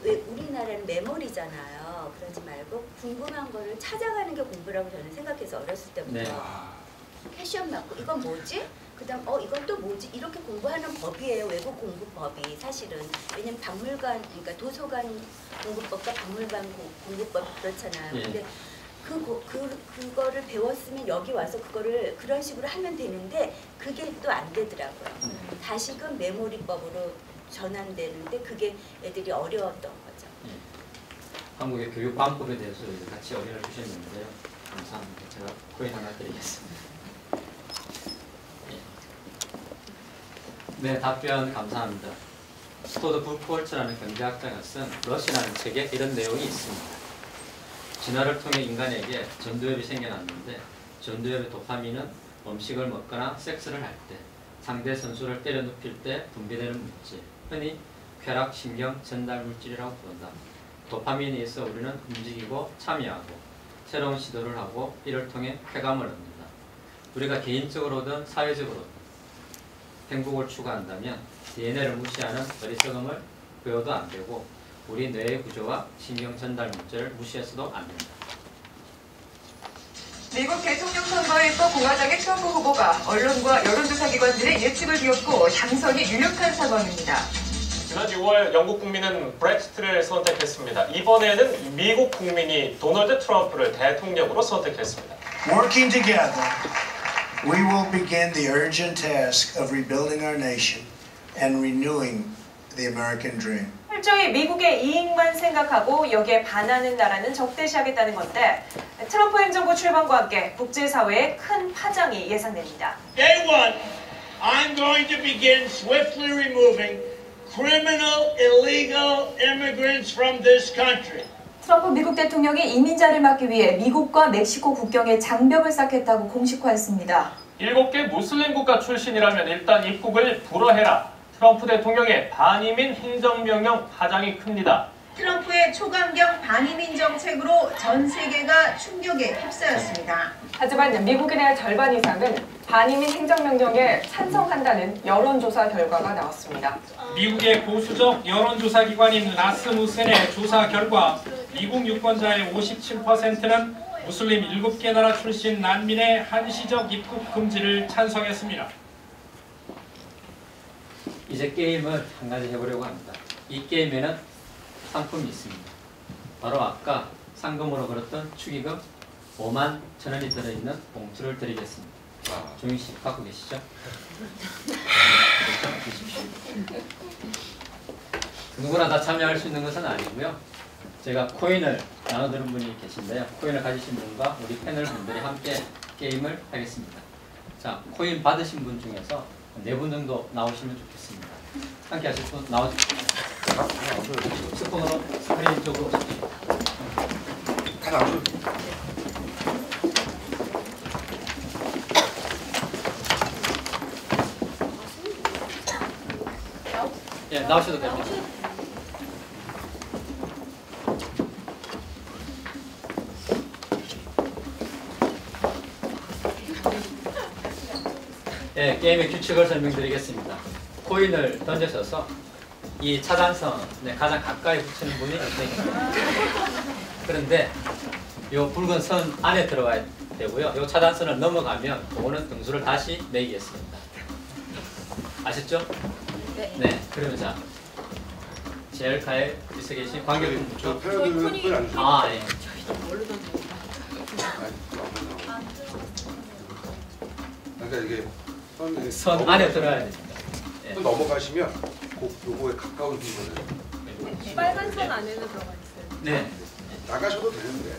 Speaker 14: 왜 우리나라는 메모리잖아요. 그러지 말고 궁금한 거를 찾아가는 게 공부라고 저는 생각해서 어렸을 때부터.
Speaker 1: 네.
Speaker 14: 캐시엄 맞고 이건 뭐지? 그다음 이건 또 뭐지? 이렇게 공부하는 법이에요. 외국 공부법이 사실은. 왜냐면 박물관, 그러니까 도서관 공부법과 박물관 공부법 그렇잖아요.
Speaker 1: 네.
Speaker 14: 근데 그거를 배웠으면 여기 와서 그거를 그런 식으로 하면 되는데 그게 또 안 되더라고요. 다시금 메모리법으로 전환되는데 그게 애들이 어려웠던 거죠.
Speaker 1: 예. 한국의 교육 방법에 대해서 같이 의견을 주셨는데요. 감사합니다. 제가 코인 하나 드리겠습니다. 예. 네, 답변 감사합니다. 스토드 부폴츠라는 경제학자가 쓴 러시라는 책에 이런 내용이 있습니다. 진화를 통해 인간에게 전두엽이 생겨났는데 전두엽의 도파민은 음식을 먹거나 섹스를 할 때, 상대 선수를 때려 눕힐 때 분비되는 물질, 흔히 쾌락 신경 전달 물질이라고 부른다. 도파민이 있어 우리는 움직이고 참여하고 새로운 시도를 하고 이를 통해 쾌감을 얻는다. 우리가 개인적으로든 사회적으로든 행복을 추구한다면 DNA를 무시하는 어리석음을 배워도 안 되고 우리 뇌의 구조와 신경 전달 물질을 무시해서도 안 된다.
Speaker 8: 미국 대통령 선거에서 공화당의 트럼프 후보가 언론과 여론조사 기관들의 예측을 뒤엎고 당선이 유력한 상황입니다.
Speaker 7: 지난 6월 영국 국민은 브렉시트를 선택했습니다. 이번에는 미국 국민이 도널드 트럼프를 대통령으로 선택했습니다.
Speaker 15: Working together, we will begin the urgent task of rebuilding our nation and renewing the American dream.
Speaker 8: 철저히 미국의 이익만 생각하고 여기에 반하는 나라는 적대시하겠다는 건데 트럼프 행정부 출범과 함께 국제사회에 큰 파장이 예상됩니다.
Speaker 16: Day one, I'm going to begin swiftly removing criminal illegal immigrants from this country.
Speaker 8: 트럼프 미국 대통령이 이민자를 막기 위해 미국과 멕시코 국경에 장벽을 쌓겠다고 공식화했습니다.
Speaker 7: 7개 무슬림 국가 출신이라면 일단 입국을 불허해라. 트럼프 대통령의 반이민 행정명령 파장이 큽니다.
Speaker 8: 트럼프의 초강경 반이민 정책으로 전 세계가 충격에 휩싸였습니다. 하지만 미국인의 절반 이상은 반이민 행정명령에 찬성한다는 여론조사 결과가 나왔습니다.
Speaker 17: 미국의 보수적 여론조사 기관인 라스무센의 조사 결과 미국 유권자의 57%는 무슬림 7개 나라 출신 난민의 한시적 입국 금지를 찬성했습니다.
Speaker 1: 이제 게임을 한 가지 해보려고 합니다. 이 게임에는 상품이 있습니다. 바로 아까 상금으로 걸었던 축의금 51,000원이 들어있는 봉투를 드리겠습니다. 종희 씨 갖고 계시죠? 주십시오. 누구나 다 참여할 수 있는 것은 아니고요. 제가 코인을 나눠드는 분이 계신데요. 코인을 가지신 분과 우리 패널 분들이 함께 게임을 하겠습니다. 자, 코인 받으신 분 중에서 4분 정도 나오시면 좋겠습니다. 함께 하실 분 나와주십시오. 스폰으로 스크린 쪽으로 오십시오.
Speaker 3: 다 나오세요.
Speaker 1: 예, 나오셔도 됩니다. 예, 게임의 규칙을 설명드리겠습니다. 코인을 던져서서 이 차단선에 가장 가까이 붙이는 분이 1등입니다. 그런데 이 붉은 선 안에 들어가야 되고요. 이 차단선을 넘어가면 그거는 등수를 다시 매기겠습니다. 아셨죠?
Speaker 2: 네.
Speaker 1: 네. 그러면 자, 제일 가에 있어 계신 관객분부터. 아, 예.
Speaker 3: 그러니까 이게
Speaker 1: 선 안에 들어야 됩니다. 예.
Speaker 3: 또 넘어가시면 꼭 요거에 가까운 부분을
Speaker 6: 빨간 선 안에는 들어가 있어요.
Speaker 1: 네.
Speaker 3: 나가셔도 되는데.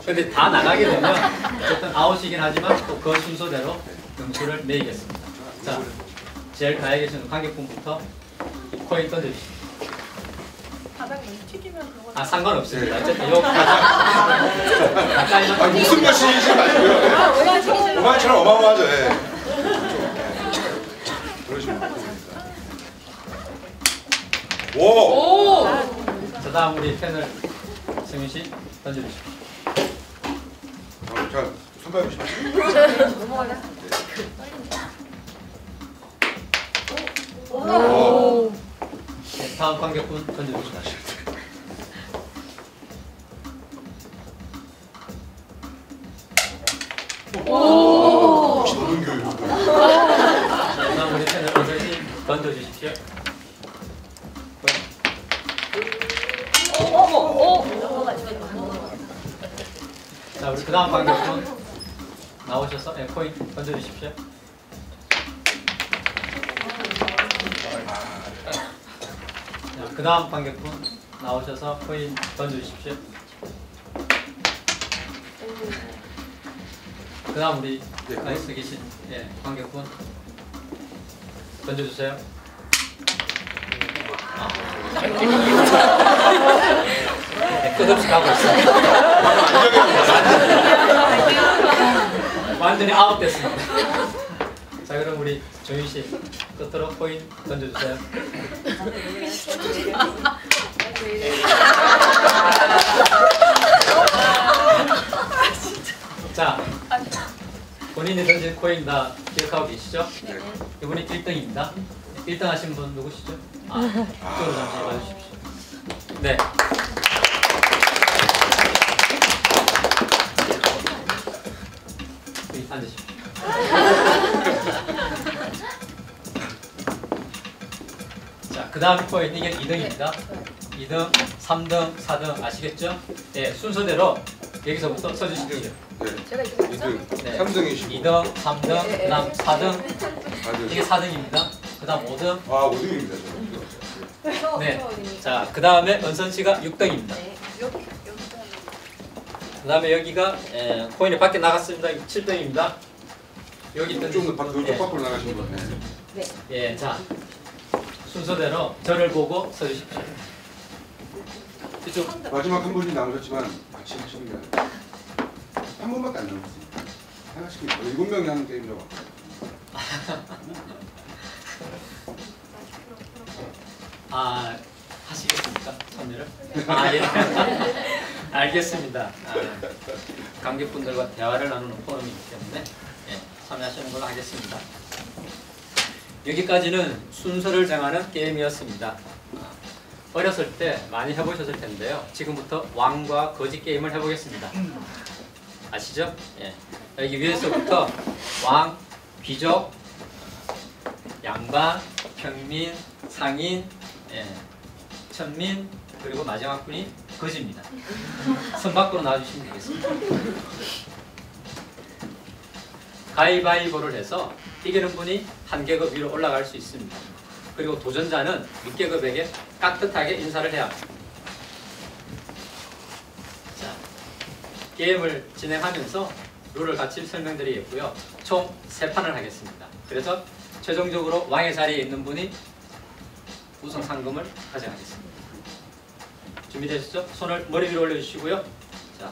Speaker 1: 근데 다 나가게 되면 어쨌든 아웃이긴 하지만 또 그 순서대로 등수를 매기겠습니다. 자, 제일 가에 계시는 관객분부터 코인 던져주십시오.
Speaker 6: 바닥에 튀기면 그거.
Speaker 1: 아, 상관없습니다. 어쨌든 요 가까이만.
Speaker 3: 무슨 것이지 말고요. 오만처럼 어마어마하죠. 예. 그러시면 됩니다. 오!
Speaker 1: 자, 다음 우리 패널 승윤 씨 던져주십시오.
Speaker 3: 자, 손발 보시면.
Speaker 6: 넘어가자.
Speaker 1: 오. 네, 다음 관객분 던져주십시오.
Speaker 3: 오! 혹시 노는 교육.
Speaker 1: 다음 우리 패널 선생님 던져주십시오. 자, 우리 그 다음 관객분 나오셔서 코인 던져주십시오. 그 다음 관객분 나오셔서 코인 던져주십시오. 그 다음 우리 나이스 계신 관객분 던져주세요. 그 끝없이 가고 있어요. 완전히 아웃됐습니다. 자, 그럼 우리 조윤 씨 끝으로 코인 던져주세요. 자, 본인이 던진 코인 다 기억하고 계시죠? 네. 이분이 1등입니다. 1등 하신 분 누구시죠? 이쪽으로 잠시 와주십시오. 네. 앉으십시오. 자, 그 다음 코인 이게 2등입니다. 2등, 3등, 4등 아시겠죠? 네, 순서대로 여기서부터 써주십시오.
Speaker 3: 제가 2등,
Speaker 1: 네.
Speaker 3: 3등이시고
Speaker 1: 2등, 3등, 그 다음 4등, 이게 4등입니다. 그 다음 5등.
Speaker 3: 아, 5등입니다.
Speaker 1: 네. 자, 그 다음에 은선 씨가 6등입니다. 그 다음에 여기가 코인이 밖에 나갔습니다. 7등입니다. 여기 있던
Speaker 3: 좀 밖으로 나가신 분.
Speaker 1: 네. 예, 자 순서대로 저를 보고 써주십시오. 이쪽
Speaker 3: 마지막 한 분이 남으셨지만 같이 하시는 게 아니라 한 분밖에 안 남았습니다. 하나씩 7명이 하는 게임이라고.
Speaker 1: 아, 하시겠습니까? 참여를? 아, 예. 알겠습니다. 관객분들과 대화를 나누는 포럼이기 때문에 예, 참여하시는 걸로 하겠습니다. 여기까지는 순서를 정하는 게임이었습니다. 어렸을 때 많이 해보셨을 텐데요. 지금부터 왕과 거지 게임을 해보겠습니다. 아시죠? 예. 여기 위에서부터 왕, 귀족, 양반, 평민, 상인, 예, 천민, 그리고 마지막 분이 거지입니다. 선 밖으로 나와주시면 되겠습니다. 가위바위보를 해서 이기는 분이 한 계급 위로 올라갈 수 있습니다. 그리고 도전자는 윗계급에게 깍듯하게 인사를 해야 합니다. 자, 게임을 진행하면서 룰을 같이 설명드리겠고요. 총 3판을 하겠습니다. 그래서 최종적으로 왕의 자리에 있는 분이 우승 상금을 가져가겠습니다. 준비되셨죠? 손을 머리 위로 올려주시고요. 자,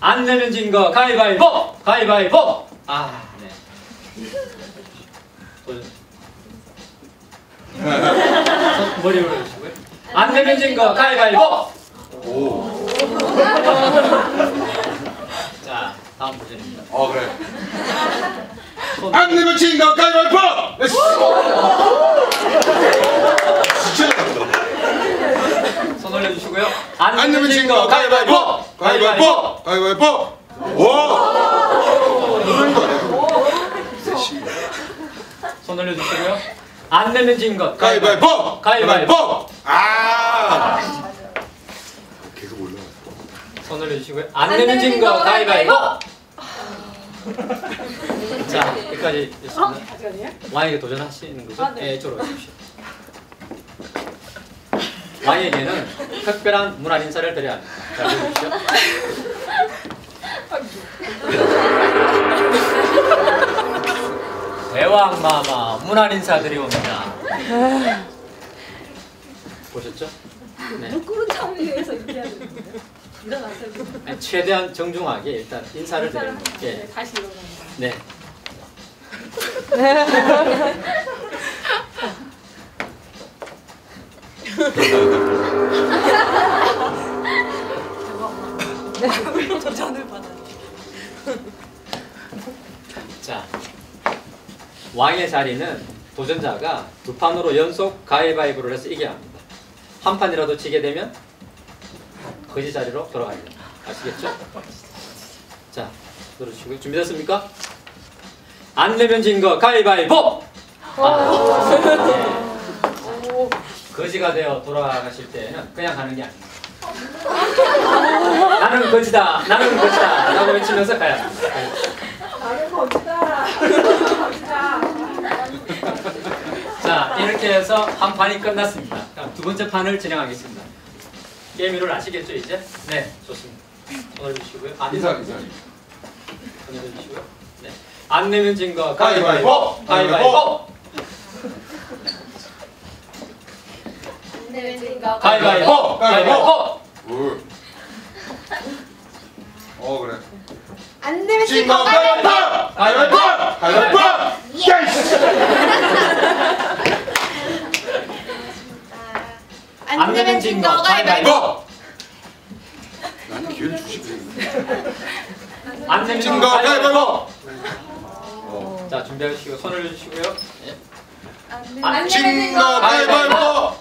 Speaker 1: 안 내면 진 거 가위바위보! 가위바위보! 아, 네. 손 머리 위로 올려주시고요. 안 내면 진 거 가위바위보! 오. 자, 다음 도전입니다.
Speaker 3: 그래. 안 내면 진 거 가위바위보!
Speaker 1: 손 올려주시고요. 안 내면 진 거 가위바위보!
Speaker 3: 가위바위보! 가위바위보!
Speaker 1: 손 올려주시고요. 안 내면 진 것
Speaker 3: 가위바위보!
Speaker 1: 가위바위보!
Speaker 3: 아! 계속 올라갔어.
Speaker 1: 손 올려주시고요. 안 내면 진 거 가위바위보! 자, 여기까지 됐습니다. 왕에게 도전하시는 거죠? 네, 이쪽으로 오십시오. 왕에게는 특별한 문안 인사를 드려야 합니다. 자, 보십시오. 대왕마마 문안 인사드리옵니다. 보셨죠? 네.
Speaker 6: 누구를 참기 위해서 이렇게 해야 되는 거예요? 일어나세요.
Speaker 1: 최대한 정중하게 일단 인사를 드리는 거예요. 예.
Speaker 6: 다시 일어나는
Speaker 1: 네.
Speaker 6: 도전을 받아.
Speaker 1: 자, 왕의 자리는 도전자가 2판으로 연속 가위바위보를 해서 이겨야 합니다. 한 판이라도 지게 되면 거지 자리로 돌아가야 됩니다. 아시겠죠? 자, 들어주시고요. 준비됐습니까? 안 내면 진 거 가위바위보! 거지가 되어 돌아가실 때는 그냥 가는 게 아닙니다. 나는 거지다, 나는 거지다 라고 외치면서 가야 합니다.
Speaker 6: 나는 거지다. 거지다.
Speaker 1: 자, 이렇게 해서 한 판이 끝났습니다. 그럼 두 번째 판을 진행하겠습니다. 게임 룰 아시겠죠, 이제? 네, 좋습니다. 손 올려주시고요.
Speaker 3: 인사.
Speaker 1: 손 올려주시고요. 네. 안 내면 진 거 가위바위보! 가위바위보!
Speaker 6: 안 내면 진 거
Speaker 1: 가위바위보! 가위바위보!
Speaker 3: 그래.
Speaker 6: 안 되면
Speaker 3: 진거 가위바위보! 가위바위보! 가위바위보! 야이씨!
Speaker 6: 안 되면 진거 가위바위보!
Speaker 3: 나한테 기회를 주시고.
Speaker 1: 안 되면
Speaker 3: 진거 가위바위보!
Speaker 1: 자, 준비하시고 손을 올려주시고요. 예.
Speaker 6: 안
Speaker 3: 진거 가위바위보!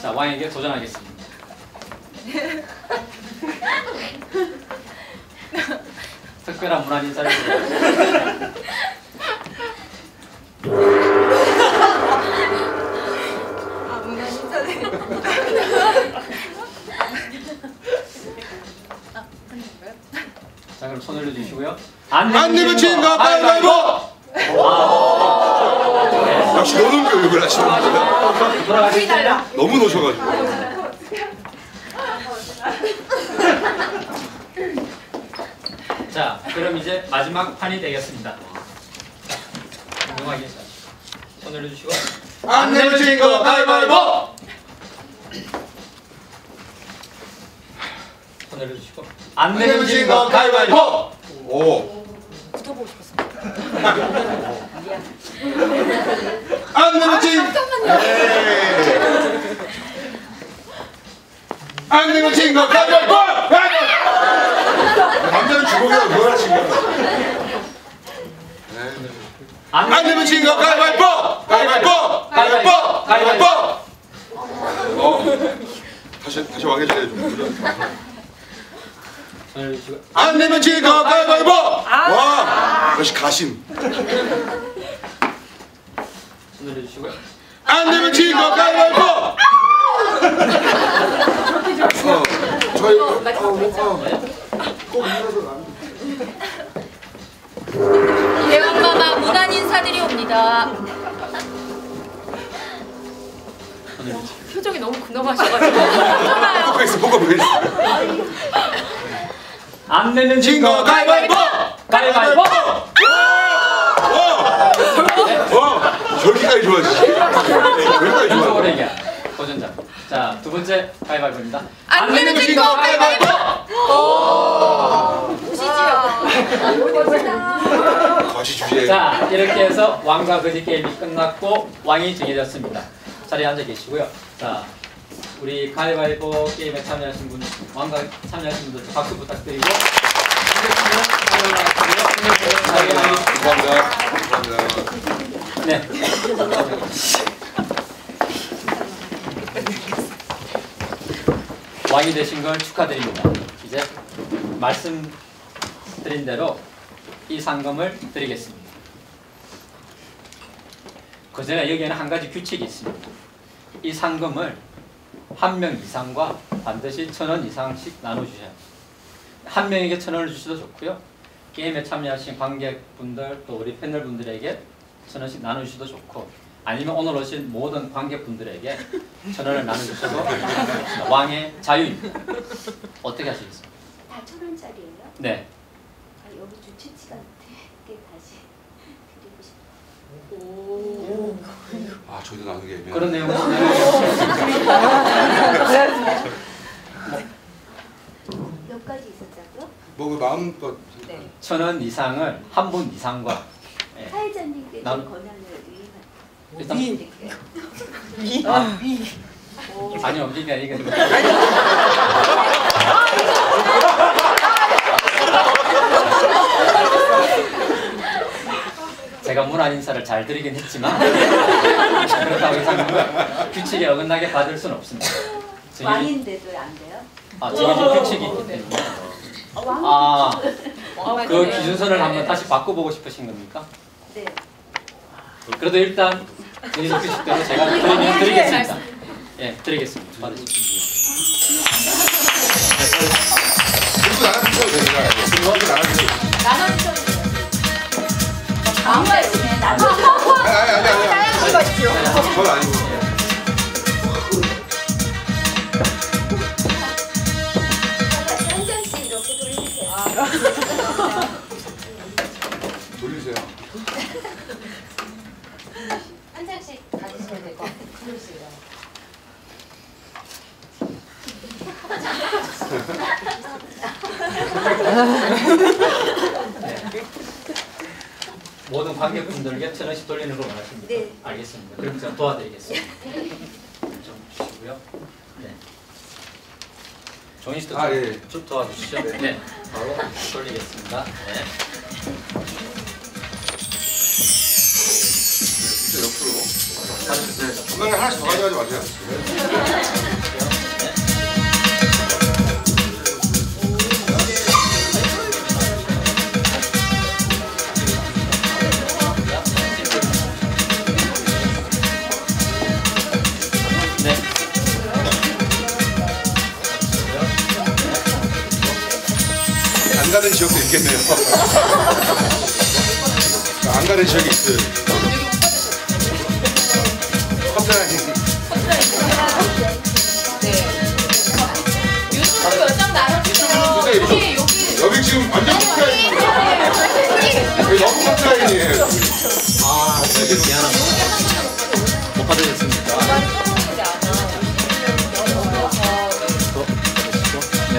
Speaker 1: 자, 왕에게 도전하겠습니다. 특별한 문화 인사를 드려요.
Speaker 6: 문화 인사네.
Speaker 1: 자, 그럼 손 올려주시고요.
Speaker 3: 안 되면 진거 가위바위보! 역시 노는 교육을 하시는 분이다. 너무 노셔가지고.
Speaker 1: 자, 그럼 이제 마지막 판이 되겠습니다. 궁금하게 손 올려주시고.
Speaker 3: 안 되면 진거 가위바위보!
Speaker 1: 손 올려주시고.
Speaker 3: 안 되면 진거 가위바위보! 오.
Speaker 14: 붙어보고 싶었습니다.
Speaker 3: 안 되면 진. 안 되면 진거 가위바위보! 남자는 주먹이라고 뭘 하신 거야? 안 되면 진거 가위바위보! 가위바위보! 가위바위보! 가위바위보! 다시 왕의 자리에 좀. 안 되면 진거 가위바위보! 와, 역시 가심.
Speaker 1: 손 올려주시고요.
Speaker 3: 안 되면 진거 가위바위보! 저희
Speaker 14: 대왕마마 문안 인사들이 옵니다. 표정이 너무 근엄하셔가지고.
Speaker 3: 뭐가 있어, 뭐가 있어.
Speaker 1: 안 내면 진거 가위바위보! 가위바위보!
Speaker 3: 저기까지 좋아하시지. 저기까지
Speaker 1: 좋아하시지. 도전자. 자, 두 번째 가위바위보입니다.
Speaker 6: 안 내면 진거 가위바위보!
Speaker 3: 과시 주제.
Speaker 1: 자, 이렇게 해서 왕과 거지 게임이 끝났고 왕이 정해졌습니다. 자리에 앉아 계시고요. 자, 우리 가위바위보 게임에 참여하신 분, 왕과 참여하신 분들 박수 부탁드리고.
Speaker 3: 감사합니다. 감사합니다.
Speaker 1: 네. 왕이 되신 걸 축하드립니다. 이제 말씀드린 대로 이 상금을 드리겠습니다. 그전에 여기에는 한 가지 규칙이 있습니다. 이 상금을 한 명 이상과 반드시 1,000원 이상씩 나눠주셔야 합니다. 한 명에게 1,000원을 주셔도 좋고요. 게임에 참여하신 관객분들 또 우리 패널분들에게 1,000원씩 나눠주셔도 좋고, 아니면 오늘 오신 모든 관객분들에게 1,000원을 나눠주셔도 좋습니다. 왕의 자유입니다. 어떻게 하시겠습니까?
Speaker 14: 다 1,000원짜리예요?
Speaker 1: 네.
Speaker 14: 아, 여기 좀 채취가 되게 다시 드리고 싶어요.
Speaker 3: 오. 아, 저희도 나누게 애매하네.
Speaker 1: 그런 내용은
Speaker 14: 몇 가지 있었다고요?
Speaker 3: 뭐 그 마음껏.
Speaker 14: 네.
Speaker 1: 1,000원 이상을 한 분 이상과
Speaker 14: 사회자님께
Speaker 1: 남-
Speaker 14: 좀 권한을
Speaker 1: 일단
Speaker 14: 드릴게요.
Speaker 1: 아니요, 그러니까 이게 제가 문안 인사를 잘 드리긴 했지만 그렇다고 해서 규칙에 어긋나게 받을 수는 없습니다.
Speaker 14: 왕인데도 안 돼요?
Speaker 1: 아, 정해진 규칙이 있기 때문에. 아, 그 기준선을 한번 다시 바꿔보고 싶으신 겁니까?
Speaker 14: 네.
Speaker 1: 그래도 일단 정해진 규칙대로 제가 드리겠습니다. 예, 드리겠습니다. 받으십시오.
Speaker 3: 그리고 나눠주셔도 됩니다. 그리고 나눠주셔도 됩니다.
Speaker 14: 나눠주셔도 돼요. 다음 말씀에 나눠.
Speaker 3: 아니.
Speaker 14: 다양히 가십시오.
Speaker 3: 저는 아니고.
Speaker 14: 한 장씩 이렇게 돌리세요.
Speaker 3: 돌리세요.
Speaker 2: 한 장씩 가지셔야 될 것 같아요.
Speaker 1: 모든 관객분들에게 1,000원씩 돌리는 걸 원하십니까?
Speaker 14: 네.
Speaker 1: 알겠습니다. 그럼 제가 도와드리겠습니다. 좀 주시고요. 네. 종이 씨도 좀 도와주시죠. 네. 바로 돌리겠습니다. 네.
Speaker 3: 옆으로. 중간에 하나씩 더 가져가지 마세요. 안 가는 지역도 있겠네요. 안 가는 지역이 있어요. 커트라인.
Speaker 6: 유튜브 몇장 나눠주세요.
Speaker 3: 여기 지금 완전 커트라인이에요. 여기 너무 커트라인이에요.
Speaker 1: 아, 미안합니다. 못 받으셨습니까? 네.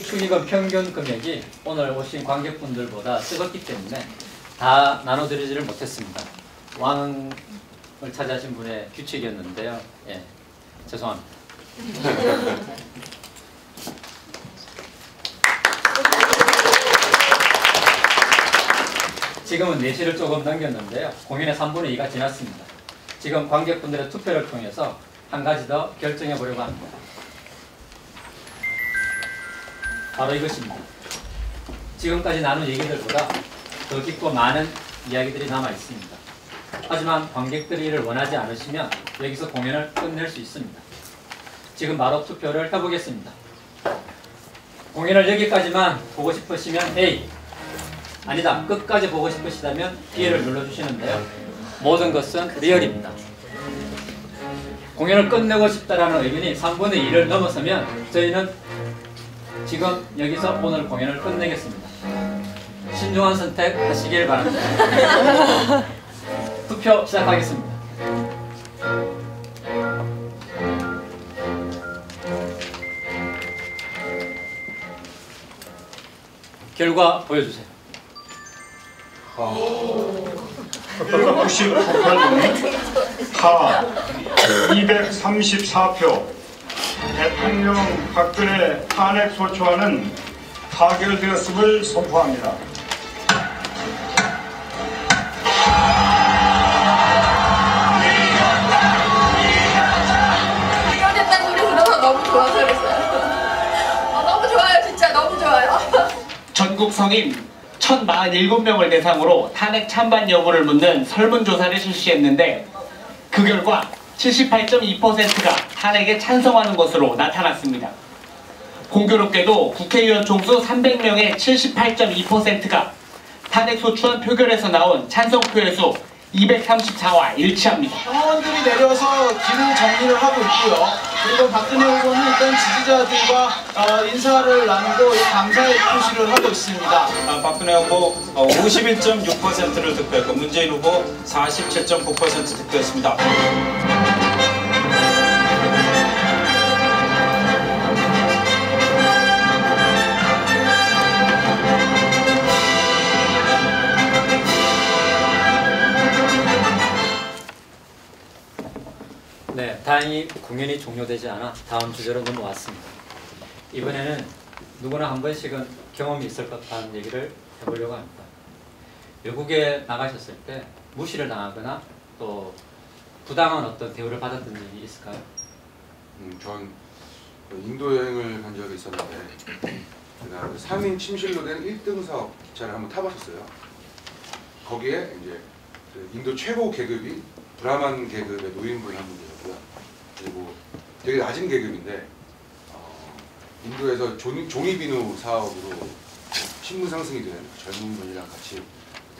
Speaker 1: 축의금 평균 금액이 오늘 오신 관객분들보다 적었기 때문에 다 나눠드리지를 못했습니다. 왕을 차지하신 분의 규칙이었는데요. 예, 죄송합니다. 지금은 4시를 조금 넘겼는데요. 공연의 3분의 2가 지났습니다. 지금 관객분들의 투표를 통해서 한 가지 더 결정해 보려고 합니다. 바로 이것입니다. 지금까지 나눈 얘기들보다 더 깊고 많은 이야기들이 남아 있습니다. 하지만 관객들이 이를 원하지 않으시면 여기서 공연을 끝낼 수 있습니다. 지금 바로 투표를 해보겠습니다. 공연을 여기까지만 보고 싶으시면 A, 아니다, 끝까지 보고 싶으시다면 B를 눌러주시는데요. 모든 것은 리얼입니다. 공연을 끝내고 싶다라는 의견이 3분의 2를 넘어서면 저희는 지금 여기서 오늘 공연을 끝내겠습니다. 신중한 선택 하시길 바랍니다. 투표 시작하겠습니다. 결과 보여주세요.
Speaker 18: 199표, 타 234표. 대통령 박근혜 탄핵 소추안은 타결되었음을 선포합니다.
Speaker 6: 해결됐다는 소리 들어서 너무 좋아서 그랬어요. 너무 좋아요, 진짜 너무 좋아요.
Speaker 19: 전국 성인 1,047명을 대상으로 탄핵 찬반 여부를 묻는 설문조사를 실시했는데 그 결과 78.2%가 탄핵에 찬성하는 것으로 나타났습니다. 공교롭게도 국회의원 총수 300명의 78.2%가 탄핵소추안 표결에서 나온 찬성표의 수 234와 일치합니다.
Speaker 20: 당원들이 내려서 기능 정리를 하고 있고요. 그리고 박근혜 후보는 일단 지지자들과 인사를 나누고 감사의 표시를 하고 있습니다.
Speaker 21: 박근혜 후보 51.6%를 득표했고 문재인 후보 47.9% 득표했습니다.
Speaker 1: 네, 다행히 공연이 종료되지 않아 다음 주제로 넘어왔습니다. 이번에는 누구나 한 번씩은 경험이 있을 것 같다는 얘기를 해보려고 합니다. 외국에 나가셨을 때 무시를 당하거나 또 부당한 어떤 대우를 받았던 적이 있을까요?
Speaker 3: 전 인도 여행을 간 적이 있었는데 제가 3인 침실로 된 1등 사업 기차를 한번 타봤었어요. 거기에 이제 인도 최고 계급인 브라만 계급의 노인분이 한 분 계셨고요. 그리고 되게 낮은 계급인데 인도에서 종이비누 사업으로 신분 상승이 된 젊은 분이랑 같이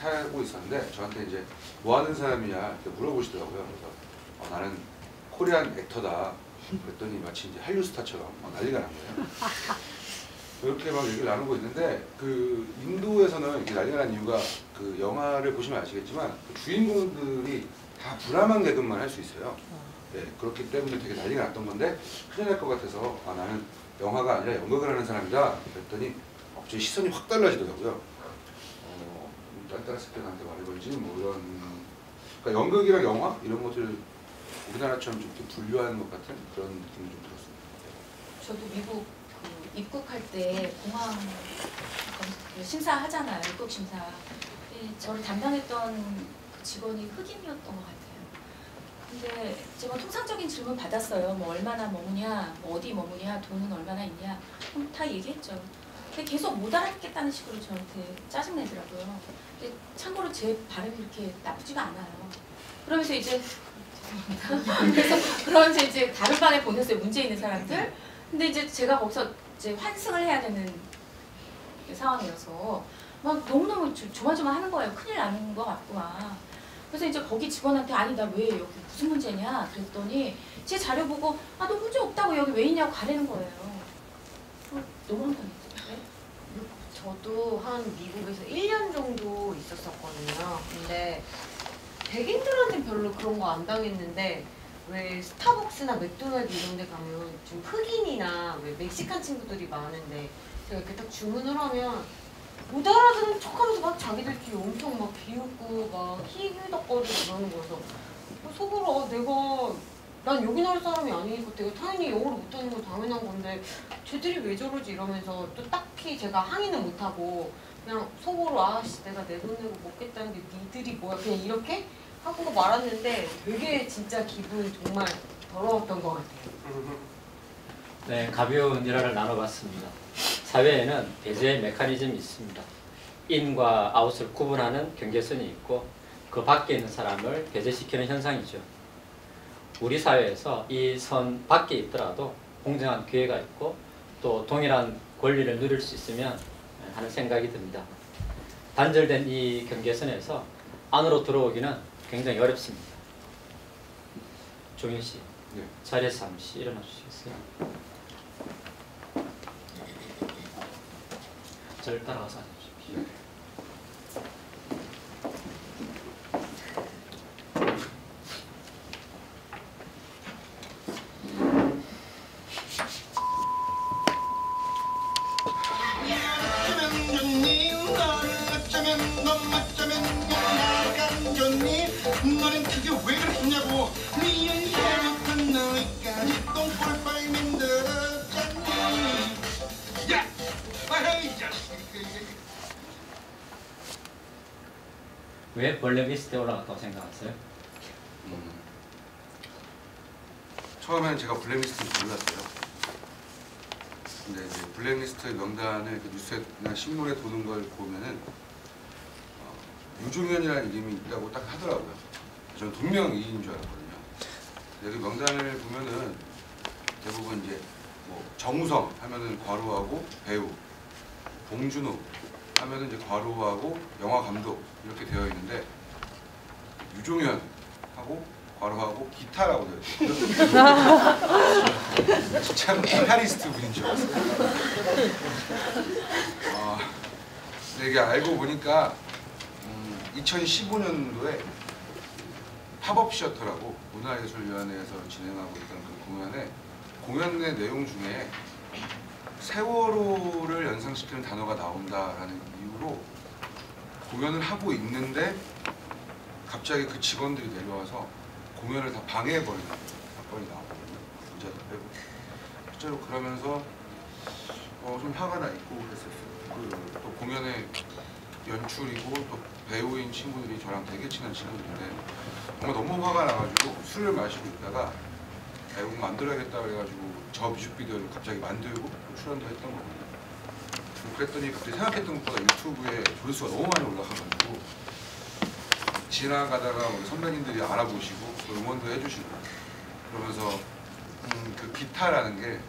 Speaker 3: 타고 있었는데 저한테 이제 뭐 하는 사람이냐 이렇게 물어보시더라고요. 그래서 나는 코리안 액터다. 그랬더니 마치 이제 한류 스타처럼 난리가 난 거예요. 이렇게 막 얘기를 나누고 있는데 그 인도에서는 이렇게 난리가 난 이유가 그 영화를 보시면 아시겠지만 그 주인공들이 다 불안한 개그만 할 수 있어요. 네, 그렇기 때문에 되게 난리가 났던 건데 큰일 날 것 같아서 아, 나는 영화가 아니라 연극을 하는 사람이다 그랬더니 갑자기 시선이 확 달라지더라고요. 딴따랐을 때 나한테 말해볼지 뭐 이런 그러니까 연극이랑 영화 이런 것들 우리나라처럼 좀 이렇게 분류하는 것 같은 그런 느낌이 좀 들었습니다.
Speaker 2: 저도 미국 그 입국할 때 공항 심사하잖아요. 입국 심사. 저를 담당했던 그 직원이 흑인이었던 것 같아요. 근데 제가 통상적인 질문 받았어요. 뭐 얼마나 머무냐, 뭐 어디 머무냐, 돈은 얼마나 있냐. 다 얘기했죠. 근데 계속 못 알아듣겠다는 식으로 저한테 짜증내더라고요. 근데 참고로 제 발음이 그렇게 나쁘지가 않아요. 그러면서 이제 그러면서 이제 다른 반에 보냈어요. 문제 있는 사람들. 근데 이제 제가 거기서 이제 환승을 해야 되는 상황이어서 막 너무너무 조마조마하는 거예요. 큰일 나는 것 같고 막. 그래서 이제 거기 직원한테 아니 나 왜 여기 무슨 문제냐 그랬더니 제 자료 보고 아 너 문제 없다고 여기 왜 있냐고 가래는 거예요. 너무 황당했죠. 네?
Speaker 4: 저도 한 미국에서 1년 정도 있었었거든요. 근데 백인들한테는 별로 그런 거 안 당했는데 왜 스타벅스나 맥도날드 이런 데 가면 좀 흑인이나 왜 멕시칸 친구들이 많은데 제가 이렇게 딱 주문을 하면 못 알아듣는 척하면서 막 자기들끼리 엄청 막 비웃고 막 히히덕거리고 그러는 거여서 속으로 난 여기 나라 사람이 아니고 되게 당연히 영어를 못하는 건 당연한 건데 쟤들이 왜 저러지 이러면서 또 딱히 제가 항의는 못하고 그냥 속으로 아씨 내가 내 돈 내고 먹겠다는데 니들이 뭐야 그냥 이렇게 하고 말았는데 되게 진짜 기분 정말 더러웠던 것 같아요.
Speaker 1: 네, 가벼운 일화를 나눠봤습니다. 사회에는 배제의 메커니즘이 있습니다. 인과 아웃을 구분하는 경계선이 있고 그 밖에 있는 사람을 배제시키는 현상이죠. 우리 사회에서 이 선 밖에 있더라도 공정한 기회가 있고 또 동일한 권리를 누릴 수 있으면 하는 생각이 듭니다. 단절된 이 경계선에서 안으로 들어오기는 굉장히 어렵습니다. 종인 씨,
Speaker 3: 네.
Speaker 1: 자리에서 잠시 일어나 주시겠어요? 저를 따라가서 앉으십시오.
Speaker 3: 네.
Speaker 5: 너는 그게 왜 그랬냐고 네 연애부터 너희까지 똥볼빨 만들었잖니 야! 아휴 이 자식
Speaker 1: 왜 블랙리스트에 올라갔다고 생각하세요?
Speaker 3: 처음에는 제가 블랙리스트를 몰랐어요. 근데 이제 블랙리스트 명단을 뉴스나 신문에 도는 걸 보면은 유종현이라는 이름이 있다고 딱 하더라고요. 저는 동명이인인 줄 알았거든요. 여기 명단을 보면은 대부분 이제 뭐 정우성 하면은 괄호하고 배우, 봉준호 하면은 이제 괄호하고 영화 감독 이렇게 되어 있는데 유종현하고 괄호하고 기타라고 되어 있어요. 진짜 기타리스트 분인 줄 알았어요. 근데 이게 알고 보니까 2015년도에 팝업 셔터라고 문화예술위원회에서 진행하고 있던 그 공연의 내용 중에 세월호를 연상시키는 단어가 나온다라는 이유로 공연을 하고 있는데 갑자기 그 직원들이 내려와서 공연을 다 방해해버리는 사건이 나왔거든요. 문제도 빼고 실제로 그러면서 좀 화가 나 있고 그랬었어요. 또 공연의 연출이고 또 배우인 친구들이 저랑 되게 친한 친구들인데 정말 너무 화가 나가지고 술을 마시고 있다가 곡 만들어야겠다 그래가지고 저 뮤직비디오를 갑자기 만들고 출연도 했던 거거든요. 그랬더니 그때 생각했던 것보다 유튜브에 조회수가 너무 많이 올라가가지고 지나가다가 우리 선배님들이 알아보시고 응원도 해주시고 그러면서 그 기타라는 게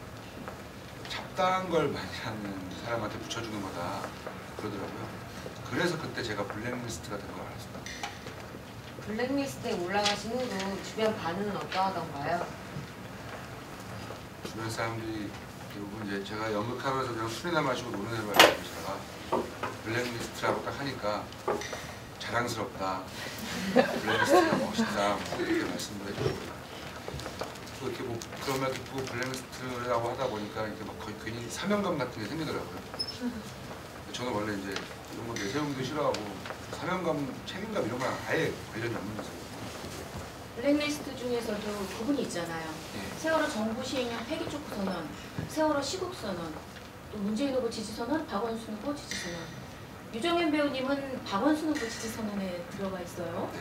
Speaker 3: 잡다한 걸 많이 하는 사람한테 붙여주는 거다 그러더라고요. 그래서 그때 제가 블랙리스트가 된 걸 알았습니다.
Speaker 4: 블랙리스트에 올라가신 후로 주변 반응은 어떠하던가요?
Speaker 3: 주변 사람들이 그리고 이제 제가 연극하면서 그냥 술이나 마시고 노는 애를 말씀드리다가 블랙리스트라고 딱 하니까 자랑스럽다, 블랙리스트가 멋있다 이렇게 말씀을 해주고 또 이렇게 뭐 그런 말 듣고 블랙리스트라고 하다 보니까 이렇게 막 거의 괜히 사명감 같은 게 생기더라고요. 저는 원래 이제 이런 거 내세우기도 싫어하고 사명감, 책임감 이런 건 아예 관련이 없는 거죠.
Speaker 2: 블랙리스트 중에서도 부분이 있잖아요. 세월호 정부 시행령 폐기 촉구 선언, 세월호 시국 선언, 또 문재인 후보 지지 선언, 박원순 후보 지지 선언. 유정현 배우님은 박원순 후보 지지 선언에 들어가 있어요.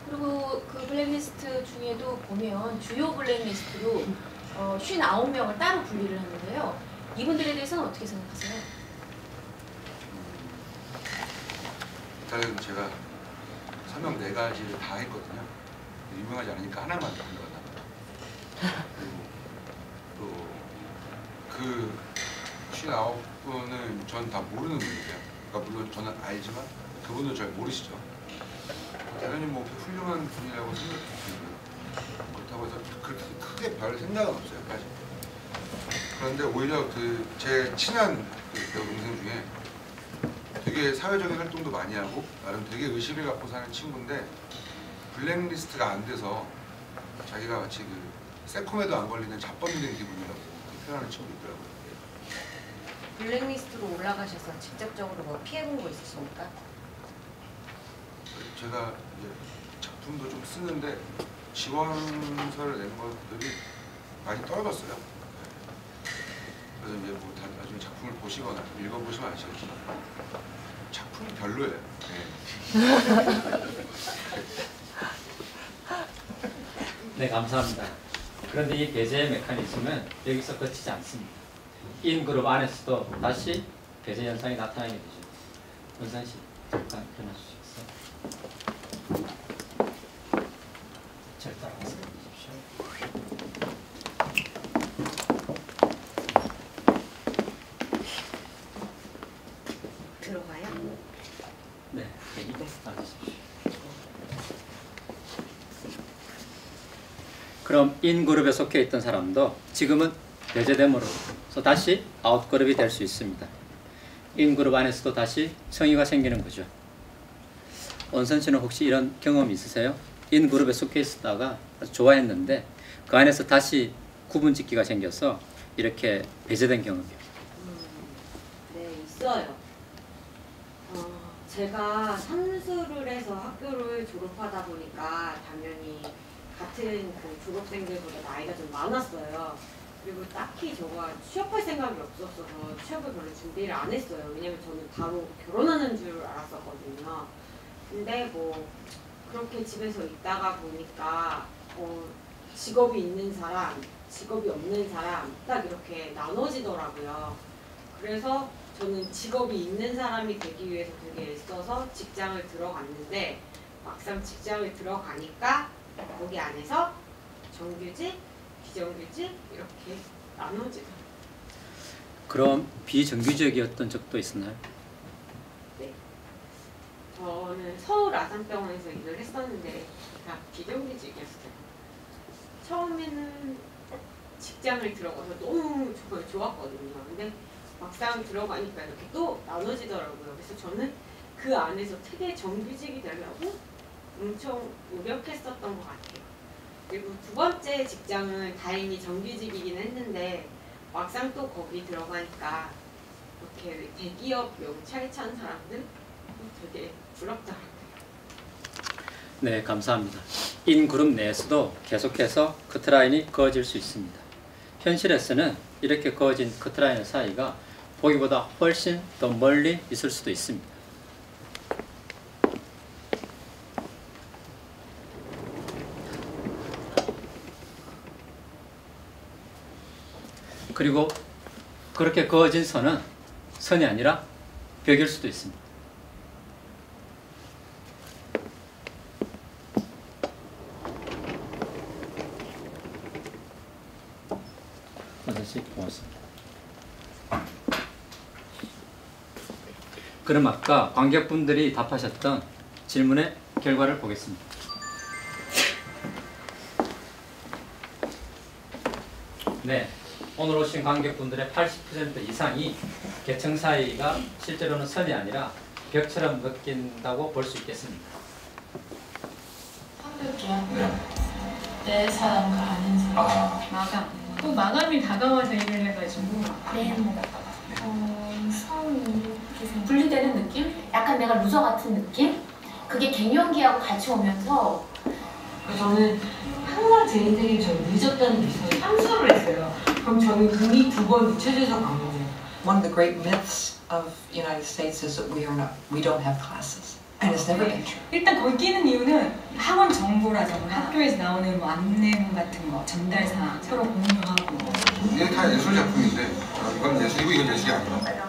Speaker 2: 그리고 그 블랙리스트 중에도 보면 주요 블랙리스트로 59명을 따로 분리를 하는데요. 이분들에 대해서는 어떻게 생각하세요?
Speaker 3: 일단은 제가 설명 4가지를 다 했거든요. 유명하지 않으니까 하나만 더 한거다. 그리고 또 그 59분은 전 다 모르는 분이세요. 그러니까 물론 저는 알지만 그분도 잘 모르시죠. 당연히 뭐 훌륭한 분이라고 생각했거든요. 그렇다고 해서 그렇게 크게 별 생각은 없어요. 사실. 그런데 오히려 그 제 친한 배우 동생 중에 되게 사회적인 활동도 많이 하고 나름 되게 의식을 갖고 사는 친구인데 블랙리스트가 안 돼서 자기가 마치 그 새콤에도 안 걸리는 잡범된 기분이라고 표현하는 친구도 있더라고요.
Speaker 11: 블랙리스트로 올라가셔서 직접적으로 뭐 피해본 거 있으십니까?
Speaker 3: 제가 이제 작품도 좀 쓰는데 지원서를 낸 것들이 많이 떨어졌어요. 그래서 이제 뭐 다 나중에 작품을 보시거나 읽어보시면 아시겠지만 작품이 별로예요.
Speaker 1: 네, 감사합니다. 그런데 이 배제 메커니즘은 여기서 그치지 않습니다. 인그룹 안에서도 다시 배제 현상이 나타나게 되죠. 원산 씨, 잠깐 일어나 주시겠어요? 절 따라가서 해주십시오.
Speaker 11: 들어가요?
Speaker 1: 네, 여기 나가십시오. 그럼 인그룹에 속해 있던 사람도 지금은 배제됨으로써 다시 아웃그룹이 될 수 있습니다. 인그룹 안에서도 다시 성의가 생기는 거죠. 원선 씨는 혹시 이런 경험이 있으세요? 인그룹에 속해 있었다가 아주 좋아했는데 그 안에서 다시 구분짓기가 생겨서 이렇게 배제된 경험이요.
Speaker 4: 네, 있어요. 제가 삼수를 해서 학교를 졸업하다 보니까 당연히 같은 그 졸업생들보다 나이가 좀 많았어요. 그리고 딱히 저가 취업할 생각이 없었어서 취업을 별로 준비를 안 했어요. 왜냐면 저는 바로 결혼하는 줄 알았었거든요. 근데 뭐 그렇게 집에서 있다가 보니까 직업이 있는 사람, 직업이 없는 사람 딱 이렇게 나눠지더라고요. 그래서 저는 직업이 있는 사람이 되기 위해서 되게 애써서 직장을 들어갔는데 막상 직장을 들어가니까 거기 안에서 정규직, 비정규직 이렇게 나눠지더라고요.
Speaker 1: 그럼 비정규직이었던 적도 있었나요?
Speaker 4: 네. 저는 서울 아산병원에서 일을 했었는데 다 비정규직이었어요. 처음에는 직장을 들어가서 너무 좋았거든요. 근데 막상 들어가니까 이렇게 또 나눠지더라고요. 그래서 저는 그 안에서 되게 정규직이 되려고 엄청 노력했었던 것 같아요. 그리고 두 번째 직장은 다행히 정규직이긴 했는데 막상 또 거기 들어가니까 이렇게 대기업 명찰 찬 사람들 되게 부럽더라고요.
Speaker 1: 네, 감사합니다. 인그룹 내에서도 계속해서 커트라인이 그어질 수 있습니다. 현실에서는 이렇게 그어진 커트라인 사이가 보기보다 훨씬 더 멀리 있을 수도 있습니다. 그리고 그렇게 그어진 선은 선이 아니라 벽일 수도 있습니다. 원선씨 고맙습니다. 그럼 아까 관객분들이 답하셨던 질문의 결과를 보겠습니다. 네, 오늘 오신 관객분들의 80% 이상이 계층 사이가 실제로는 선이 아니라 벽처럼 느낀다고 볼 수 있겠습니다.
Speaker 13: 내 사람과 아는 사람.
Speaker 6: 마감. 또 마감이 다가와서 일을 해가지고.
Speaker 2: 네. 성이 이렇게 분리되는 느낌? 약간 내가 루저 같은 느낌? 그게 갱년기하고 같이 오면서
Speaker 4: 저는 항상 쟤네들이 저 늦었다는 기사에 함수를 했어요. 그럼 저는 이미 2번 늦춰져서 간 거예요.
Speaker 11: One of the great myths of the United States is that we don't have classes, and it's never been true.
Speaker 6: 일단 거기 끼는 이유는 학원 정보라던가 학교에서 나오는 뭐 안내문 같은 거, 전달사항 서로 공유하고.
Speaker 3: 이게 다 예술 작품인데 이건 예술이고 이건 예술이 아니야.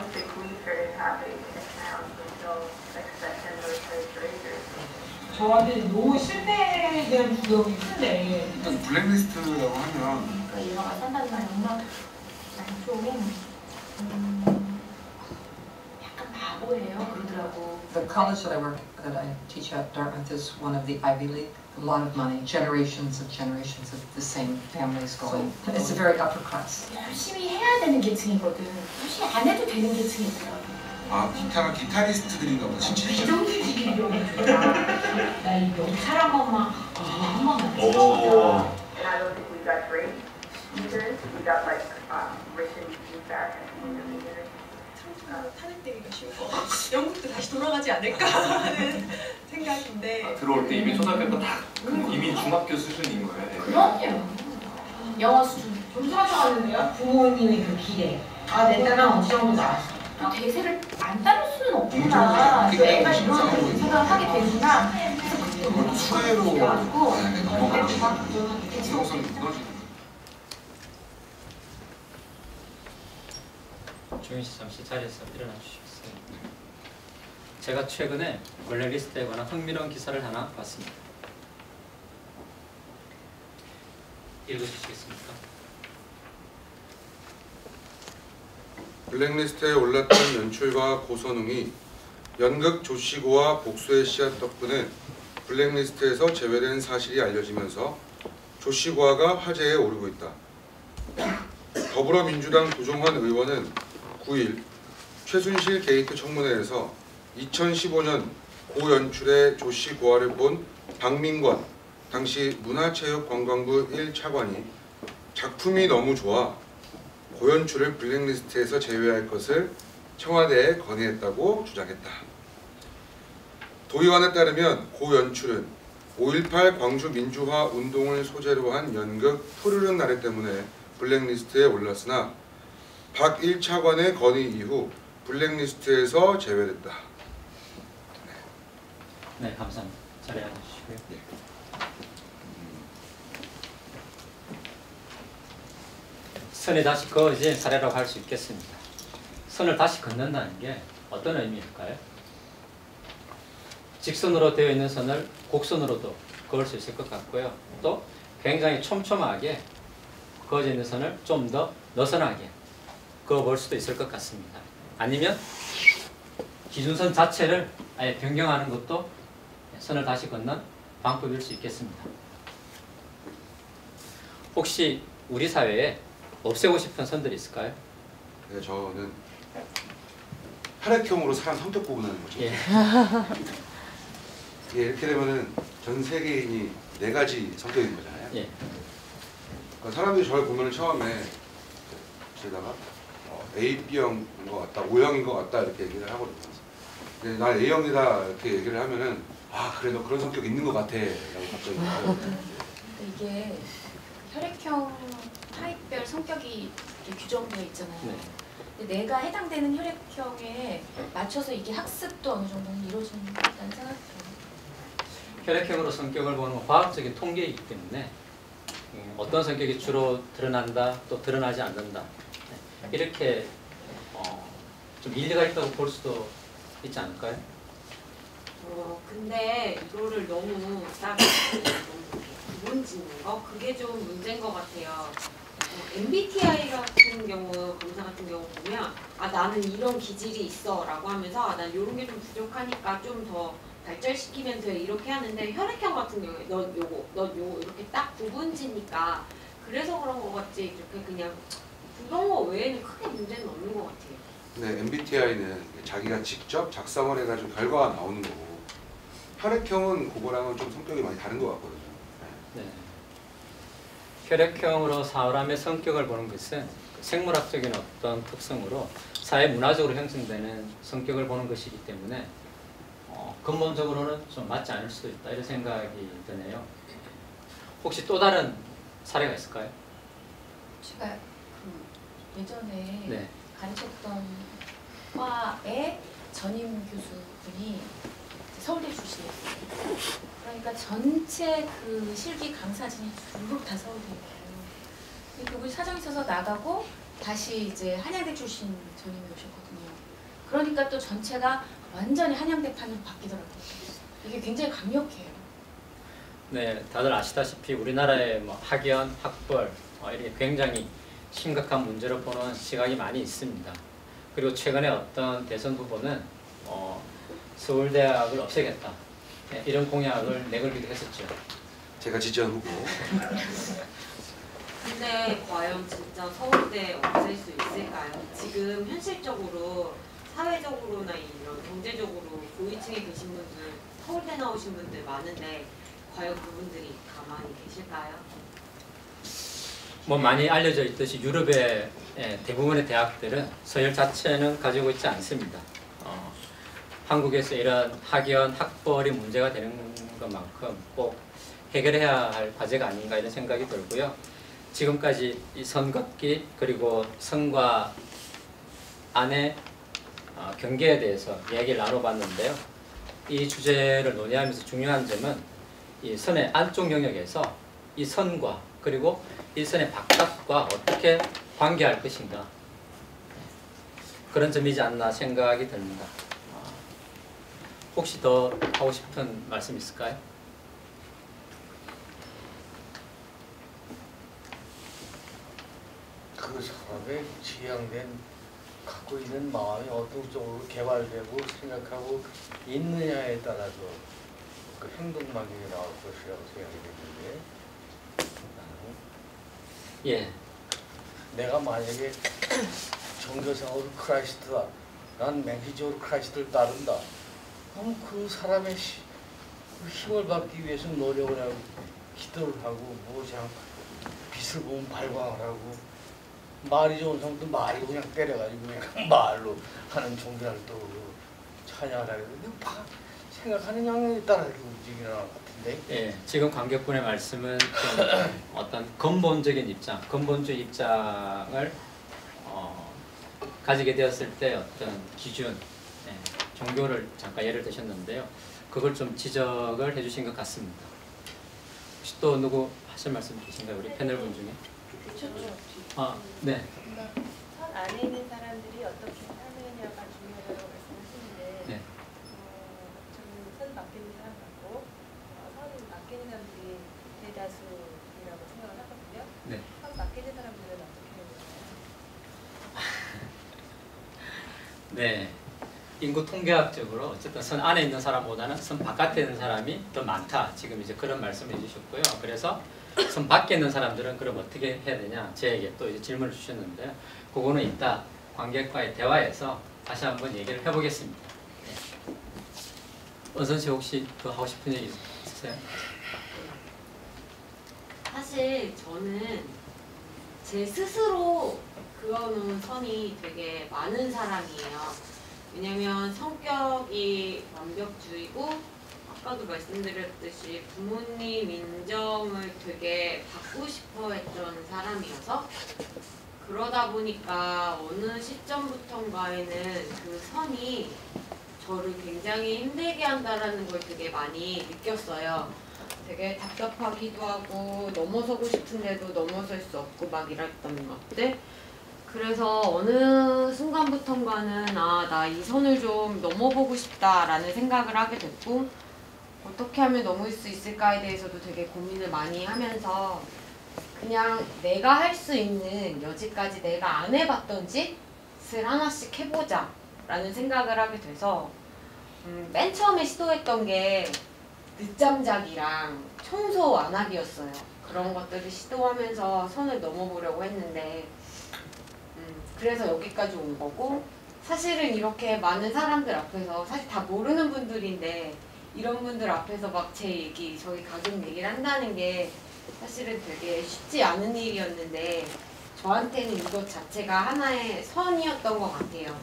Speaker 4: 저한테 너무 실패에 대한 부담이 큰데.
Speaker 3: 일단 블랙리스트라고 하면
Speaker 2: 얘가 산다는 말이 엄마 좀 약간 바보예요 그러더라고.
Speaker 11: The college that I teach at Dartmouth is one of the Ivy League. A lot of money, generations of the same families going. It's a very upper class.
Speaker 2: 열심히 해야 되는 계층이거든. 열심히 안 해도 되는 계층이 있더라고.
Speaker 3: 아 기타리스트들인가 보다 진짜.
Speaker 4: 비정규직이 나이 명찰한 것만 한 번만.
Speaker 3: 오.
Speaker 12: And I don't think we got great users. We got like written feedback at the end of the year.
Speaker 6: 탄핵되기가 쉬울 것 같아. 영국도 다시 돌아가지 않을까 하는 생각인데.
Speaker 9: 들어올 때 이미 초등학교 다 이미 중학교 수준인 거예요.
Speaker 2: 그럼요. 영어 수준.
Speaker 4: 점수 맞춰갔는데요? 부모님이 그 기대. 아, 내 딸은 어느 정도 나왔어.
Speaker 2: 또 대세를 안 따를 수는 없구나. 또 애가 이런 생각을 하게 되구나.
Speaker 3: 그것도 수혜로 넘어가고 진정성이 무너지는
Speaker 1: 조윤 씨 잠시 자리에서 일어나 주시겠어요? 제가 최근에 블랙리스트에 관한 흥미로운 기사를 하나 봤습니다. 읽어주시겠습니까?
Speaker 3: 블랙리스트에 올랐던 연출가 고선웅이 연극 조시고와 복수의 씨앗 덕분에 블랙리스트에서 제외된 사실이 알려지면서 조시고화가 화제에 오르고 있다. 더불어민주당 도종환 의원은 9일 최순실 게이트 청문회에서 2015년 고연출의 조시고화를 본 박민권 당시 문화체육관광부 1차관이 작품이 너무 좋아 고연출을 블랙리스트에서 제외할 것을 청와대에 건의했다고 주장했다. 도의원에 따르면 고연출은 5.18 광주 민주화 운동을 소재로 한 연극 푸르른 나래 때문에 블랙리스트에 올랐으나 박 1차관의 건의 이후 블랙리스트에서 제외됐다.
Speaker 1: 네, 감사합니다. 자리에 앉으시고요.
Speaker 3: 네.
Speaker 1: 선이 다시 그어진 사례라고 할 수 있겠습니다. 선을 다시 긋는다는 게 어떤 의미일까요? 직선으로 되어 있는 선을 곡선으로도 그을 수 있을 것 같고요. 또 굉장히 촘촘하게 그어져 있는 선을 좀 더 느슨하게 그어볼 수도 있을 것 같습니다. 아니면 기준선 자체를 아예 변경하는 것도 선을 다시 긋는 방법일 수 있겠습니다. 혹시 우리 사회에 없애고 싶은 선들이 있을까요?
Speaker 3: 네, 저는 혈액형으로 사람 성격 구분하는 거죠.
Speaker 1: 예.
Speaker 3: 예, 이렇게 되면은 전 세계인이 4가지 성격인 거잖아요.
Speaker 1: 예.
Speaker 3: 그러니까 사람들이 저를 보면은 처음에 제가 A, B형인 것 같다, O형인 것 같다 이렇게 얘기를 하거든요. 근데 난 A형이다 이렇게 얘기를 하면은 아 그래 너 그런 성격 있는 것 같아 라고 갑자기
Speaker 2: 이게 혈액형 타입별 성격이 이렇게 규정되어 있잖아요.
Speaker 1: 네.
Speaker 2: 근데 내가 해당되는 혈액형에 맞춰서 이게 학습도 어느 정도는 이루어진다는 생각이 들어요.
Speaker 1: 혈액형으로 성격을 보는 건 과학적인 통계이기 때문에 어떤 성격이 주로 드러난다, 또 드러나지 않는다. 이렇게 좀 일리가 있다고 볼 수도 있지 않을까요?
Speaker 4: 근데 이거를 너무 딱 구분 짓는 거? 그게 좀 문제인 것 같아요. MBTI 같은 경우, 검사 같은 경우 보면 아 나는 이런 기질이 있어 라고 하면서 아, 난 이런 게 좀 부족하니까 좀 더 발전시키면 돼 이렇게 하는데 혈액형 같은 경우에 넌 요거 이렇게 딱 구분 짓니까 그래서 그런 거 같지 이렇게 그냥 그런 거 외에는 크게 문제는 없는 것 같아요.
Speaker 3: 네, MBTI는 자기가 직접 작성을 해가지고 결과가 나오는 거고 혈액형은 그거랑은 좀 성격이 많이 다른 것 같거든요.
Speaker 1: 네. 혈액형으로 사람의 성격을 보는 것은 생물학적인 어떤 특성으로 사회 문화적으로 형성되는 성격을 보는 것이기 때문에 근본적으로는 좀 맞지 않을 수도 있다 이런 생각이 드네요. 혹시 또 다른 사례가 있을까요?
Speaker 2: 제가 예전에
Speaker 1: 네.
Speaker 2: 가르쳤던 과의 전임 교수분이 서울대 출신이었어요. 그러니까 전체 그 실기 강사진이 줄곧 다 서울대예요. 그분이 사정이 있어서 나가고 다시 이제 한양대 출신 전임이 오셨거든요. 그러니까 또 전체가 완전히 한양대판으로 바뀌더라고요. 이게 굉장히 강력해요.
Speaker 1: 네, 다들 아시다시피 우리나라의 뭐 학연, 학벌 이렇게 굉장히 심각한 문제로 보는 시각이 많이 있습니다. 그리고 최근에 어떤 대선 후보는 서울대학을 없애겠다 이런 공약을 내걸기도 했었죠.
Speaker 3: 제가 지지한 후보.
Speaker 4: 근데 과연 진짜 서울대 없앨 수 있을까요? 지금 현실적으로 사회적으로나 이런 경제적으로 고위층에 계신 분들, 서울대 나오신 분들 많은데 과연 그분들이 가만히 계실까요?
Speaker 1: 뭐 많이 알려져 있듯이 유럽의 대부분의 대학들은 서열 자체는 가지고 있지 않습니다. 한국에서 이런 학연, 학벌이 문제가 되는 것만큼 꼭 해결해야 할 과제가 아닌가 이런 생각이 들고요. 지금까지 이 선긋기 그리고 선과 안의 경계에 대해서 이야기를 나눠봤는데요. 이 주제를 논의하면서 중요한 점은 이 선의 안쪽 영역에서 이 선과 그리고 이 선의 바깥과 어떻게 관계할 것인가 그런 점이지 않나 생각이 듭니다. 혹시 더 하고 싶은 말씀 있을까요?
Speaker 10: 그 사람의 지향된 갖고 있는 마음이 어떤 쪽으로 개발되고 생각하고 있느냐에 따라서 그 행동만이 나올 것이라고 생각이 되는데
Speaker 1: 예.
Speaker 10: 내가 만약에 종교상으로 크라이스트다, 난 맹기적으로 크라이스트를 따른다, 그럼 그 사람의 힘을 받기 위해서 노력을 하고 기도를 하고 그냥 빛을 보면 발광을 하고 말이 좋은 사람도 말이 그냥 때려가지고 그냥 말로 하는 종교활동으로 찬양을 하게 되는데 생각하는 영역에 따라 이렇게 움직이는 것 같은데.
Speaker 1: 예, 지금 관객분의 말씀은 좀 어떤 근본적인 입장, 근본주의 입장을 가지게 되었을 때 어떤 기준, 종교를 잠깐 예를 드셨는데요. 그걸 좀 지적을 해주신 것 같습니다. 혹시 또 누구 하실 말씀 계신가요? 우리 패널분 중에? 네.
Speaker 13: 선 안에 있는 사람들이 어떻게 사느냐가 중요하다고 말씀하시는데
Speaker 1: 네.
Speaker 13: 저는 선 밖에 있는 사람 같고 선 밖에 있는 사람들이 대다수라고 생각을 하거든요.
Speaker 1: 네.
Speaker 13: 선 밖에 있는 사람들은 어떻게 되나요?
Speaker 1: 네. 인구 통계학적으로 어쨌든 선 안에 있는 사람보다는 선 바깥에 있는 사람이 더 많다. 지금 이제 그런 말씀을 해주셨고요. 그래서 선 밖에 있는 사람들은 그럼 어떻게 해야 되냐? 저에게 또 이제 질문을 주셨는데요. 그거는 이따 관객과의 대화에서 다시 한번 얘기를 해보겠습니다. 네. 은선 씨 혹시 더 하고 싶은 얘기 있으세요?
Speaker 4: 사실 저는 제 스스로 그어놓은 선이 되게 많은 사람이에요. 왜냐면 성격이 완벽주의고 아까도 말씀드렸듯이 부모님 인정을 되게 받고 싶어 했던 사람이어서 그러다 보니까 어느 시점부터인가에는 그 선이 저를 굉장히 힘들게 한다라는 걸 되게 많이 느꼈어요. 되게 답답하기도 하고 넘어서고 싶은데도 넘어설 수 없고 막 이랬던 것들. 그래서 어느 순간부터인가는 나 이 선을 좀 넘어보고 싶다라는 생각을 하게 됐고 어떻게 하면 넘을 수 있을까에 대해서도 되게 고민을 많이 하면서 그냥 내가 할 수 있는 여지까지 내가 안 해봤던 짓을 하나씩 해보자 라는 생각을 하게 돼서 맨 처음에 시도했던 게 늦잠 자기랑 청소 안 하기였어요. 그런 것들을 시도하면서 선을 넘어보려고 했는데 그래서 여기까지 온 거고, 사실은 이렇게 많은 사람들 앞에서 사실 다 모르는 분들인데 이런 분들 앞에서 막 제 얘기, 저희 가족 얘기를 한다는 게 사실은 되게 쉽지 않은 일이었는데 저한테는 이것 자체가 하나의 선이었던 것 같아요.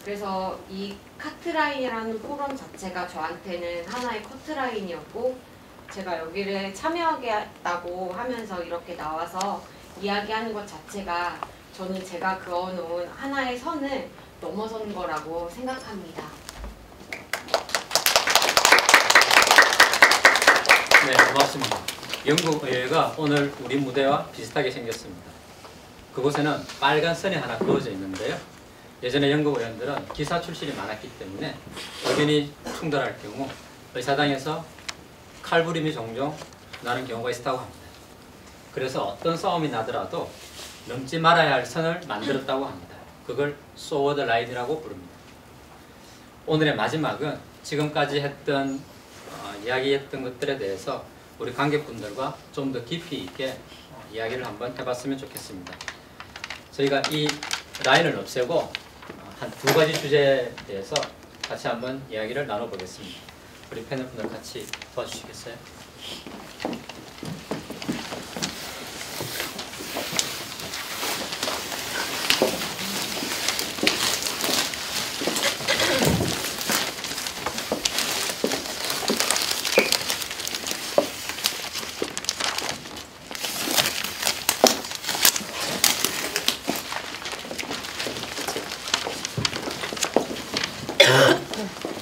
Speaker 4: 그래서 이 카트라인이라는 포럼 자체가 저한테는 하나의 커트라인이었고, 제가 여기를 참여하겠다고 하면서 이렇게 나와서 이야기하는 것 자체가 저는 제가 그어놓은 하나의 선을 넘어선 거라고 생각합니다.
Speaker 1: 네, 고맙습니다. 영국의회가 오늘 우리 무대와 비슷하게 생겼습니다. 그곳에는 빨간 선이 하나 그어져 있는데요. 예전에 영국 의원들은 기사 출신이 많았기 때문에 의견이 충돌할 경우 의사당에서 칼부림이 종종 나는 경우가 있었다고 합니다. 그래서 어떤 싸움이 나더라도 넘지 말아야 할 선을 만들었다고 합니다. 그걸 소워드 라인이라고 부릅니다. 오늘의 마지막은 지금까지 했던 이야기했던 것들에 대해서 우리 관객분들과 좀 더 깊이 있게 이야기를 한번 해봤으면 좋겠습니다. 저희가 이 라인을 없애고 한 두 가지 주제에 대해서 같이 한번 이야기를 나눠보겠습니다. 우리 패널분들 같이 도와주시겠어요?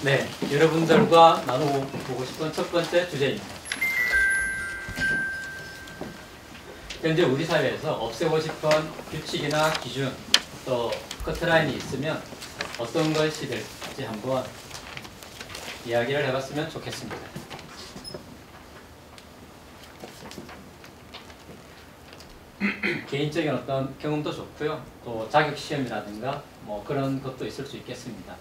Speaker 1: 네, 여러분들과 나눠보고 싶은 첫 번째 주제입니다. 현재 우리 사회에서 없애고 싶은 규칙이나 기준, 또 커트라인이 있으면 어떤 것이 될지 한번 이야기를 해봤으면 좋겠습니다. 개인적인 어떤 경험도 좋고요. 또 자격시험이라든가 뭐 그런 것도 있을 수 있겠습니다.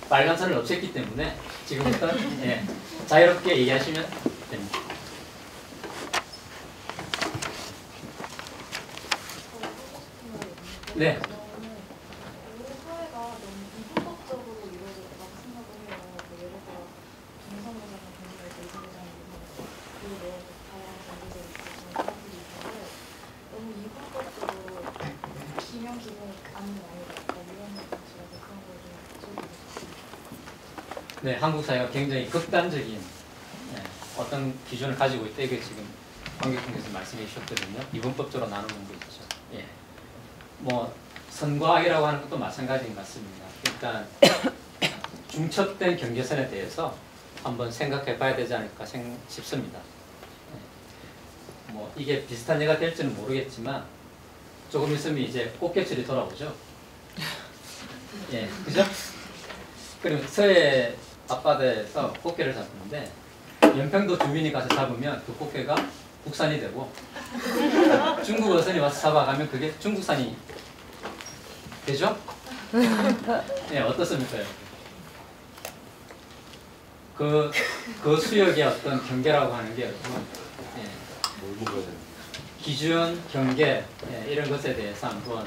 Speaker 1: 빨간 선을 없앴기 때문에 지금부터 자유롭게 얘기하시면 됩니다. 네.
Speaker 13: 우리 사회가 너무 이분법적으로 이루어졌다고 생각을 해요. 예를 들어 동성애자나 동성애 이성애자나 그 내에 다양한 관계들이 있으시는 사람들이 있는데 너무 이분법적으로 기면 기분이 아닌 아니다. 이런 식으로 그런 걸 좀 가지고
Speaker 1: 네, 한국 사회가 굉장히 극단적인 어떤 기준을 가지고 있다. 이게 지금 관객분께서 말씀해 주셨거든요. 이분법적으로 나누는 거 있죠. 예. 뭐 선과 악이라고 하는 것도 마찬가지인 것 같습니다. 일단 중첩된 경계선에 대해서 한번 생각해 봐야 되지 않을까 싶습니다. 뭐 이게 비슷한 예가 될지는 모르겠지만 조금 있으면 이제 꽃게철이 돌아오죠. 예, 그죠? 그리고 서해 앞바다에서 꽃게를 잡는데 연평도 주민이 가서 잡으면 그 꽃게가 국산이 되고 중국 어선이 와서 잡아가면 그게 중국산이 되죠? 네, 어떻습니까? 그 수역의 어떤 경계라고 하는 게 기준, 경계 이런 것에 대해서 한번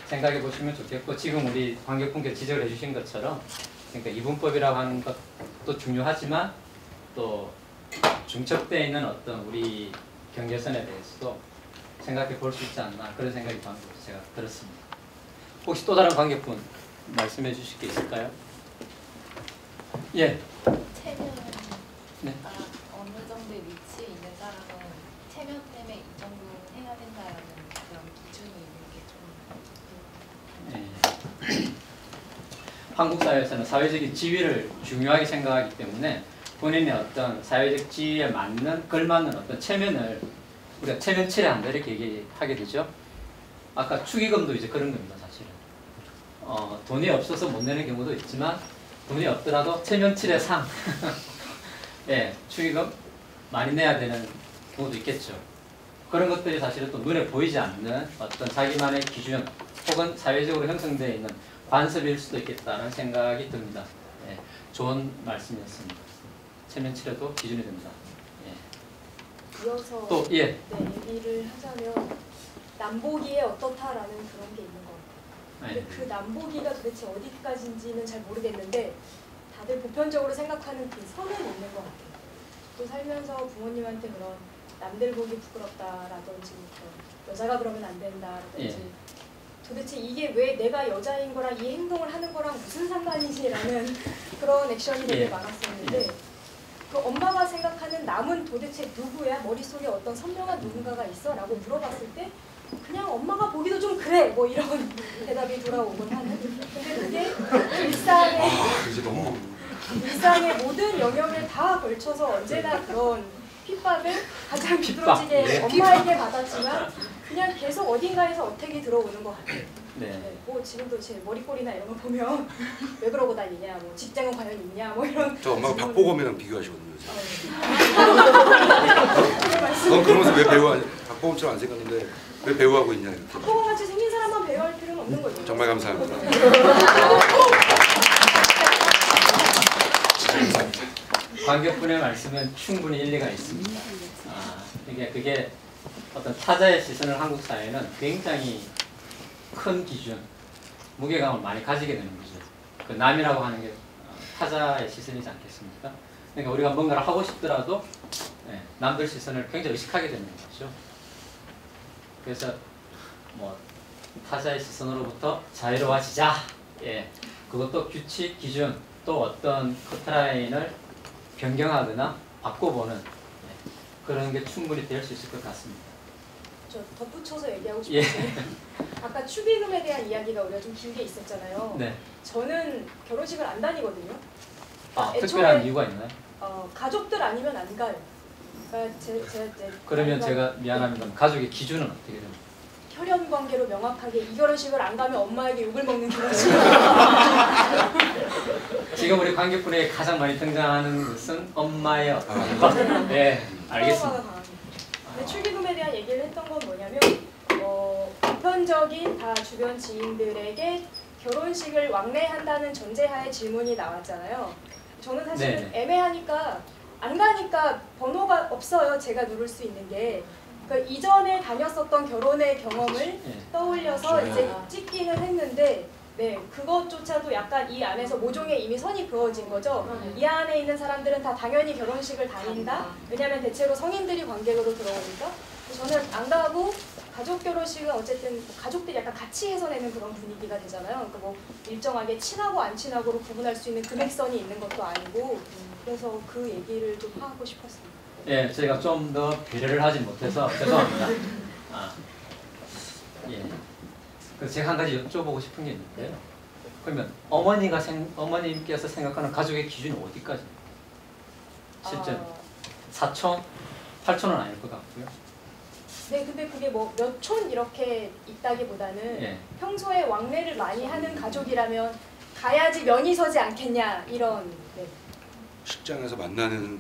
Speaker 1: 생각해 보시면 좋겠고, 지금 우리 관객분께 지적을 해주신 것처럼 그러니까 이분법이라고 하는 것도 중요하지만 또 중첩되어 있는 어떤 우리 경계선에 대해서도 생각해 볼 수 있지 않나, 그런 생각이 방금 제가 들었습니다. 혹시 또 다른 관객분 말씀해 주실 게 있을까요? 예.
Speaker 13: 체면,
Speaker 1: 네.
Speaker 13: 어느 정도의 위치에 있는 사람은 체면 때문에 이 정도는 해야 된다라는 그런 기준이 있는 게 좀
Speaker 1: 한국 사회에서는 사회적인 지위를 중요하게 생각하기 때문에 본인의 어떤 사회적 지위에 맞는, 걸맞는 어떤 체면을 우리가 체면 칠해한다 이렇게 얘기하게 되죠. 아까 축의금도 이제 그런 겁니다, 사실은. 돈이 없어서 못 내는 경우도 있지만 돈이 없더라도 체면 칠의 상. 예, 축의금 많이 내야 되는 경우도 있겠죠. 그런 것들이 사실은 또 눈에 보이지 않는 어떤 자기만의 기준 혹은 사회적으로 형성되어 있는 관습일 수도 있겠다는 생각이 듭니다. 예, 좋은 말씀이었습니다. 체면 칠해도 기준이 됩니다. 예.
Speaker 13: 이어서
Speaker 1: 또, 예.
Speaker 13: 네, 얘기를 하자면 남보기에 어떻다라는 그런 게 있는 것 같아요. 근데
Speaker 1: 네.
Speaker 13: 그 남보기가 도대체 어디까지인지는 잘 모르겠는데 다들 보편적으로 생각하는 그 선은 있는 것 같아요. 또 살면서 부모님한테 그런 남들 보기 부끄럽다라든지 여자가 그러면 안 된다라든지 도대체 이게 왜 내가 여자인 거랑 이 행동을 하는 거랑 무슨 상관이지라는 그런 액션이 되게 많았었는데 그 엄마가 생각하는 남은 도대체 누구야? 머릿속에 어떤 선명한 누군가가 있어? 라고 물어봤을 때 그냥 엄마가 보기도 좀 그래! 뭐 이런 대답이 돌아오곤 하는. 근데 그게 일상의 모든 영역에 다 걸쳐서 언제나 그런 핍박을 가장 비뚤어지게 엄마에게 받았지만 그냥 계속 어딘가에서 어택이 들어오는 것 같아요. 네. 뭐 지금도 제 머리꼬리나 이런 거 보면 왜 그러고 다니냐, 뭐 직장은 과연 있냐, 뭐 이런.
Speaker 3: 저 엄마가 박보검이랑 비교하시거든요. 넌 그러면서 왜 배우하냐? 박보검처럼 안 생겼는데 왜 배우하고 있냐 이렇게.
Speaker 13: 박보검 같이 생긴 사람만 배우할 필요는 없는 거죠.
Speaker 3: 정말 감사합니다.
Speaker 1: 관객분의 말씀은 충분히 일리가 있습니다. 그게 어떤 타자의 시선을 한국 사회는 굉장히 큰 기준, 무게감을 많이 가지게 되는 거죠. 그 남이라고 하는 게 타자의 시선이지 않겠습니까? 그러니까 우리가 뭔가를 하고 싶더라도 남들 시선을 굉장히 의식하게 되는 거죠. 그래서 뭐 타자의 시선으로부터 자유로워지자. 그것도 규칙, 기준, 또 어떤 커트라인을 변경하거나 바꿔보는 그런 게 충분히 될 수 있을 것 같습니다.
Speaker 13: 저 덧붙여서 얘기하고 싶은 게 아까 축의금에 대한 이야기가 우리가 좀 길게 있었잖아요.
Speaker 1: 네.
Speaker 13: 저는 결혼식을 안 다니거든요.
Speaker 1: 특별한 이유가 있나요?
Speaker 13: 가족들 아니면 안 가요. 그러니까
Speaker 1: 그러면 제가 미안합니다. 가족의 기준은 어떻게 됩니까?
Speaker 13: 혈연 관계로 명확하게 이 결혼식을 안 가면 엄마에게 욕을 먹는 결혼식.
Speaker 1: 지금 우리 관객분에게 가장 많이 등장하는 것은 엄마의 어떤 네, 알겠습니다.
Speaker 13: 근데 축의금에 대한 얘기를 했던 건 뭐냐면 보편적인 다 주변 지인들에게 결혼식을 왕래한다는 전제하에 질문이 나왔잖아요. 저는 사실은 애매하니까 안 가니까 번호가 없어요. 제가 누를 수 있는 게. 그러니까 이전에 다녔었던 결혼의 경험을 떠올려서 이제 찍기는 했는데 그것조차도 약간 이 안에서 모종의 이미 선이 그어진 거죠. 이 안에 있는 사람들은 다 당연히 결혼식을 다닌다. 왜냐하면 대체로 성인들이 관객으로 들어오니까. 저는 안 가고 가족 결혼식은 어쨌든 가족들이 약간 같이 해서 내는 그런 분위기가 되잖아요. 그러니까 뭐 일정하게 친하고 안 친하고로 구분할 수 있는 금액선이 있는 것도 아니고 그래서 그 얘기를 좀 하고 싶었습니다.
Speaker 1: 예, 저희가 좀 더 배려를 하지 못해서 죄송합니다. 그래서 제가 한 가지 여쭤보고 싶은 게 있는데요. 그러면 어머님께서 생각하는 가족의 기준이 어디까지입니까? 실제로 4촌, 8촌은 아닐 것 같고요.
Speaker 13: 네, 근데 그게 뭐 몇 촌 이렇게 있다기보다는 평소에 왕래를 많이 하는 가족이라면 가야지 면이 서지 않겠냐 이런.
Speaker 3: 식장에서 만나는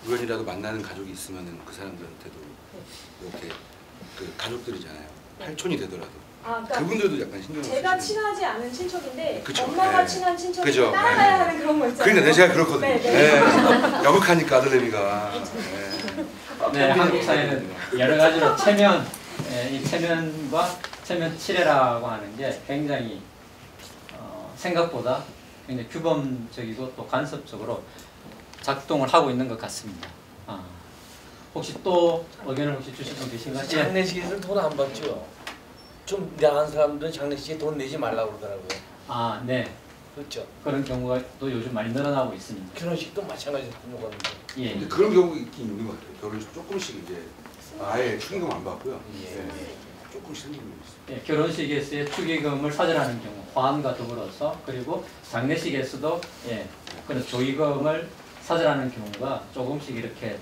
Speaker 3: 우연이라도 만나는 가족이 있으면은 그 사람들한테도 이렇게 그 가족들이잖아요. 8촌이 되더라도.
Speaker 13: 그러니까
Speaker 3: 그분들도 약간 신경 쓰시는.
Speaker 13: 제가 친하지 않은 친척인데
Speaker 3: 그쵸.
Speaker 13: 엄마가 친한 친척이
Speaker 3: 그죠.
Speaker 13: 따라가야 하는 그런 거 있잖아요.
Speaker 3: 그러니까 제가 그렇거든요. 야박하니까 아들내미가.
Speaker 1: 네, 한국 사회는 여러 가지로 체면, 이 체면과 체면 칠해라고 하는 게 굉장히 생각보다 굉장히 규범적이고 또 간섭적으로 작동을 하고 있는 것 같습니다. 혹시 또 의견을 주실 분 계신가요?
Speaker 10: 장례식에서 돈 안 받죠? 좀 야한 사람들은 장례식에 돈 내지 말라고 그러더라고요.
Speaker 1: 네.
Speaker 10: 그렇죠.
Speaker 1: 그런 경우가 또 요즘 많이 늘어나고 있습니다.
Speaker 10: 결혼식도 마찬가지로 요구하는데.
Speaker 3: 근데 그런 경우가 있긴 있는 것 같아요. 결혼식 조금씩 이제 아예 축의금 안 받고요. 조금씩 생기는 게 있어요.
Speaker 1: 결혼식에서의 축의금을 사절하는 경우, 화환과 더불어서 그리고 장례식에서도 그런 조의금을 사절하는 경우가 조금씩 이렇게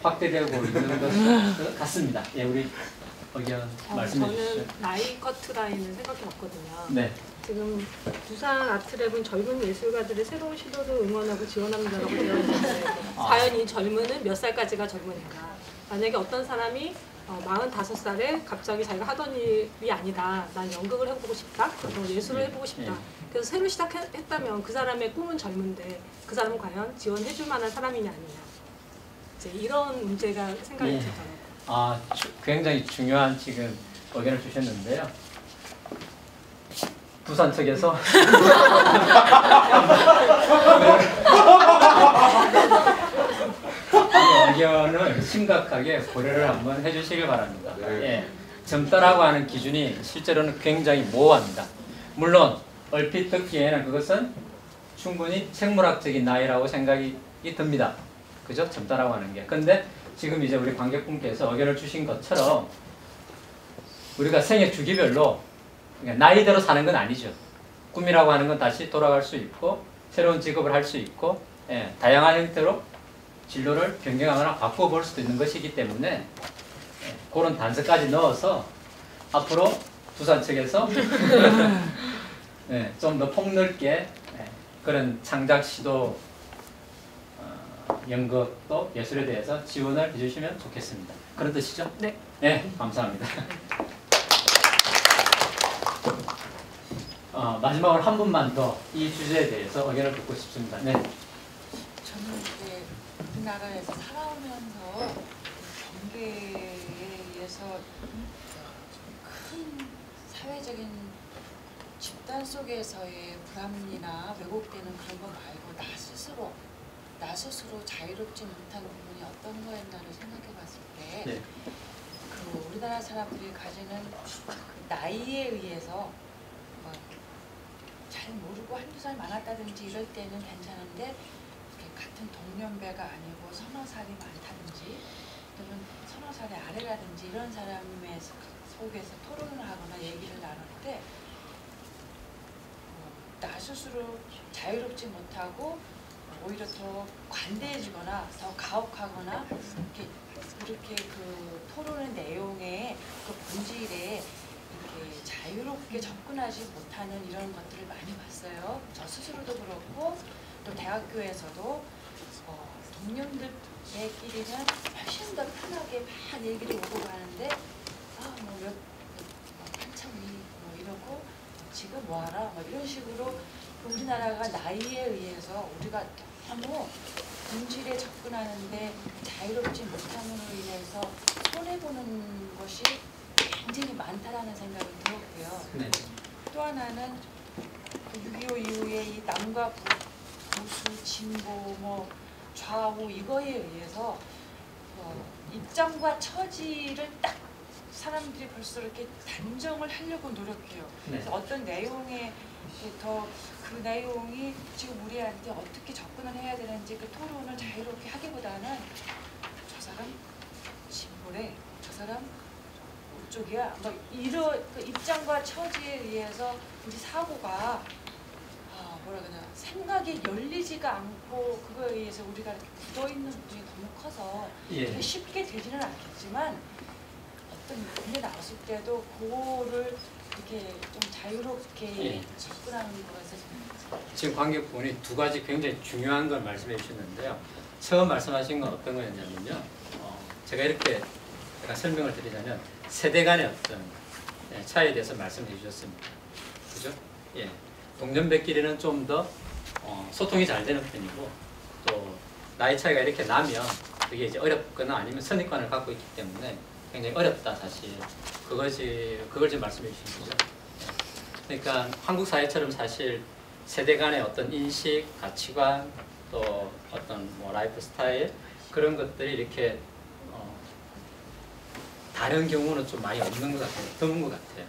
Speaker 1: 확대되고 있는 것 같습니다. 우리 의견 말씀해 주시죠.
Speaker 15: 저는 나이 커트라인을 생각해봤거든요.
Speaker 1: 네.
Speaker 15: 지금 부산 아트랩은 젊은 예술가들의 새로운 시도를 응원하고 지원합니다라고 되어 있는데 과연 이 젊은은 몇 살까지가 젊은인가? 만약에 어떤 사람이 45살에 갑자기 자기가 하던 일이 아니다. 난 연극을 해보고 싶다. 예술을 해보고 싶다. 그래서 새로 시작했다면 그 사람의 꿈은 젊은데 그 사람은 과연 지원해줄 만한 사람이냐 아니냐. 이제 이런 문제가 생각이
Speaker 1: 예.
Speaker 15: 들더라고요.
Speaker 1: 굉장히 중요한 지금 의견을 주셨는데요. 부산 측에서 이 의견을 심각하게 고려를 한번 해주시길 바랍니다. 예. 젊다라고 하는 기준이 실제로는 굉장히 모호합니다. 물론 얼핏 듣기에는 그것은 충분히 생물학적인 나이라고 생각이 듭니다. 그죠? 젊다라고 하는 게. 근데 지금 이제 우리 관객분께서 의견을 주신 것처럼 우리가 생애 주기별로 그러니까 나이대로 사는 건 아니죠. 꿈이라고 하는 건 다시 돌아갈 수 있고 새로운 직업을 할 수 있고 다양한 형태로 진로를 변경하거나 바꿔볼 수도 있는 것이기 때문에 그런 단서까지 넣어서 앞으로 부산 측에서 좀 더 폭넓게 그런 창작 시도 연극도 예술에 대해서 지원을 해주시면 좋겠습니다. 그런 뜻이죠?
Speaker 15: 네.
Speaker 1: 네, 감사합니다. 마지막으로 한 분만 더 이 주제에 대해서 의견을 듣고 싶습니다. 네.
Speaker 16: 저는 이제 우리나라에서 살아오면서 경계에 의해서 큰 사회적인 집단 속에서의 불합리나 왜곡되는 그런 거 말고 나 스스로 자유롭지 못한 부분이 어떤 거였나를 생각해 봤을 때
Speaker 1: 네.
Speaker 16: 그 우리나라 사람들이 가지는 그 나이에 의해서 잘 모르고 한두 살 많았다든지 이럴 때는 괜찮은데 같은 동년배가 아니고 서너 살이 많다든지 또는 서너 살의 아래라든지 이런 사람의 속에서 토론을 하거나 얘기를 나눌 때 나 스스로 자유롭지 못하고 오히려 더 관대해지거나 더 가혹하거나 이렇게 그 토론의 내용에 그 본질에 이렇게 자유롭게 접근하지 못하는 이런 것들을 많이 봤어요. 저 스스로도 그렇고 또 대학교에서도 동년들끼리는 훨씬 더 편하게 막 얘기를 오고 가는데 한참 이러고 지금 뭐하라 이런 식으로 우리나라가 나이에 의해서 우리가 너무 본질에 접근하는데 자유롭지 못함으로 인해서 손해보는 것이 굉장히 많다라는 생각이 들었고요.
Speaker 1: 네.
Speaker 16: 또 하나는 6.25 이후에 이 남과 보수, 진보, 좌우 이거에 의해서 입장과 처지를 딱 사람들이 벌써 이렇게 단정을 하려고 노력해요.
Speaker 1: 네.
Speaker 16: 그래서 어떤 내용에 그 내용이 지금 우리한테 어떻게 접근을 해야 되는지 그 토론을 자유롭게 하기보다는 저 사람 진보래, 저 사람 우쪽이야, 이런 그 입장과 처지에 의해서 우리 사고가 생각이 열리지가 않고 그거에 의해서 우리가 이렇게 굳어있는 부분이 너무 커서 쉽게 되지는 않겠지만 어떤 문제 나왔을 때도 그거를 이렇게 좀 자유롭게 접근하는 것을
Speaker 1: 지금 관객분이 두 가지 굉장히 중요한 걸 말씀해 주셨는데요. 처음 말씀하신 건 어떤 거였냐면요. 제가 이렇게 약간 설명을 드리자면 세대 간의 어떤 차이에 대해서 말씀해 주셨습니다. 그죠? 예. 동년배끼리는 좀 더 소통이 잘 되는 편이고 또 나이 차이가 이렇게 나면 그게 이제 어렵거나 아니면 선입관을 갖고 있기 때문에 굉장히 어렵다 사실. 그걸 지금 말씀해 주신 거죠. 그러니까 한국 사회처럼 사실 세대 간의 어떤 인식, 가치관 또 어떤 라이프 스타일 그런 것들이 이렇게 다른 경우는 좀 많이 없는 것 같아요. 드문 것 같아요.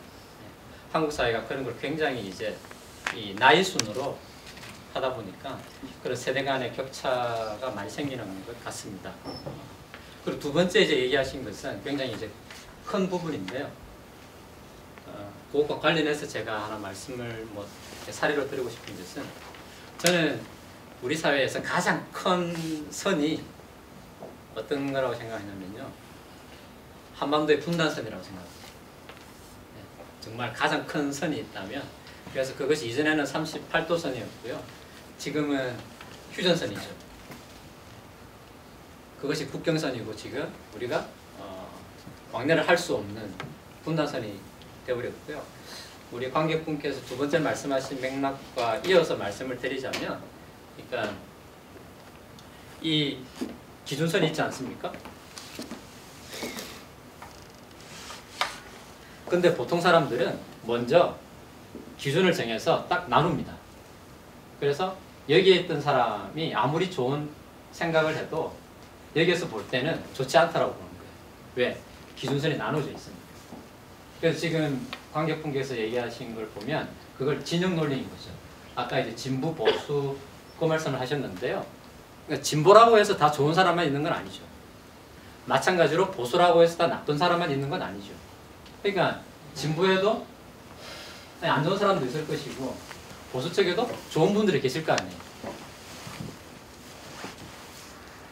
Speaker 1: 한국 사회가 그런 걸 굉장히 이제 이 나이 순으로 하다 보니까 그런 세대 간의 격차가 많이 생기는 것 같습니다. 그리고 두 번째 이제 얘기하신 것은 굉장히 이제 큰 부분인데요. 그것과 관련해서 제가 하나 말씀을 사례로 드리고 싶은 것은 저는 우리 사회에서 가장 큰 선이 어떤 거라고 생각하냐면요. 한반도의 분단선이라고 생각합니다. 정말 가장 큰 선이 있다면 그래서 그것이 이전에는 38도선이었고요. 지금은 휴전선이죠. 그것이 국경선이고 지금 우리가 왕래를 할 수 없는 분단선이 되어버렸고요. 우리 관객분께서 두 번째 말씀하신 맥락과 이어서 말씀을 드리자면 그러니까 이 기준선이 있지 않습니까? 근데 보통 사람들은 먼저 기준을 정해서 딱 나눕니다. 그래서 여기에 있던 사람이 아무리 좋은 생각을 해도 여기에서 볼 때는 좋지 않다라고 보는 거예요. 왜? 기준선이 나눠져 있으니까. 그래서 지금 광격분께서 얘기하신 걸 보면 그걸 진영 논리인 거죠. 아까 이제 진보 보수 그 말씀을 하셨는데요. 그러니까 진보라고 해서 다 좋은 사람만 있는 건 아니죠. 마찬가지로 보수라고 해서 다 나쁜 사람만 있는 건 아니죠. 그러니까 진보에도 안 좋은 사람도 있을 것이고 보수 쪽에도 좋은 분들이 계실 거 아니에요.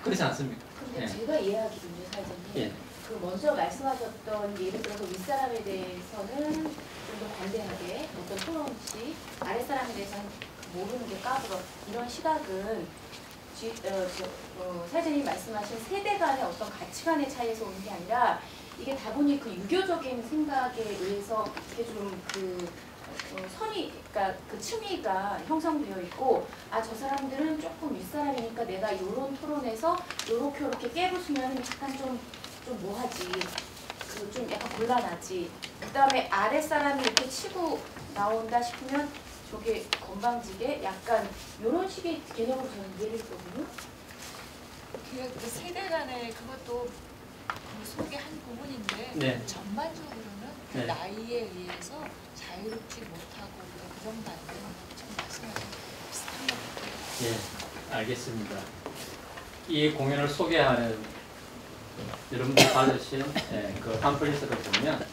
Speaker 1: 그렇지 않습니까?
Speaker 2: 근데
Speaker 1: 예.
Speaker 2: 제가 이해하기로는요, 사장님.
Speaker 1: 예.
Speaker 2: 그 먼저 말씀하셨던 예를 들어서 윗사람에 대해서는 좀 더 관대하게 어떤 토론 없이 아랫사람에 대해서는 모르는 게 까불어 이런 시각은 사장님이 말씀하신 세대 간의 어떤 가치관의 차이에서 오는 게 아니라 이게 다분히 그 유교적인 생각에 의해서 이게 좀 선이, 그러니까 그 층위가 형성되어 있고, 아, 저 사람들은 조금 윗사람이니까 내가 이런 토론에서 요렇게 깨부수면 약간 좀 뭐하지, 좀 약간 곤란하지. 그 다음에 아랫사람이 이렇게 치고 나온다 싶으면 저게 건방지게 약간 이런 식의 개념으로 저는 이해를 했거든요.
Speaker 16: 그 세대 간의 그것도 그 속의 한 부분인데
Speaker 1: 네.
Speaker 16: 전반적으로는 그
Speaker 1: 네.
Speaker 16: 나이에 의해서 자유롭지 못하고 그런 거 안 되는 거좀 말씀하신 비슷한 것 같아요.
Speaker 1: 예, 알겠습니다. 이 공연을 소개하는 여러분들이 받으신 그 팜플릿을 보면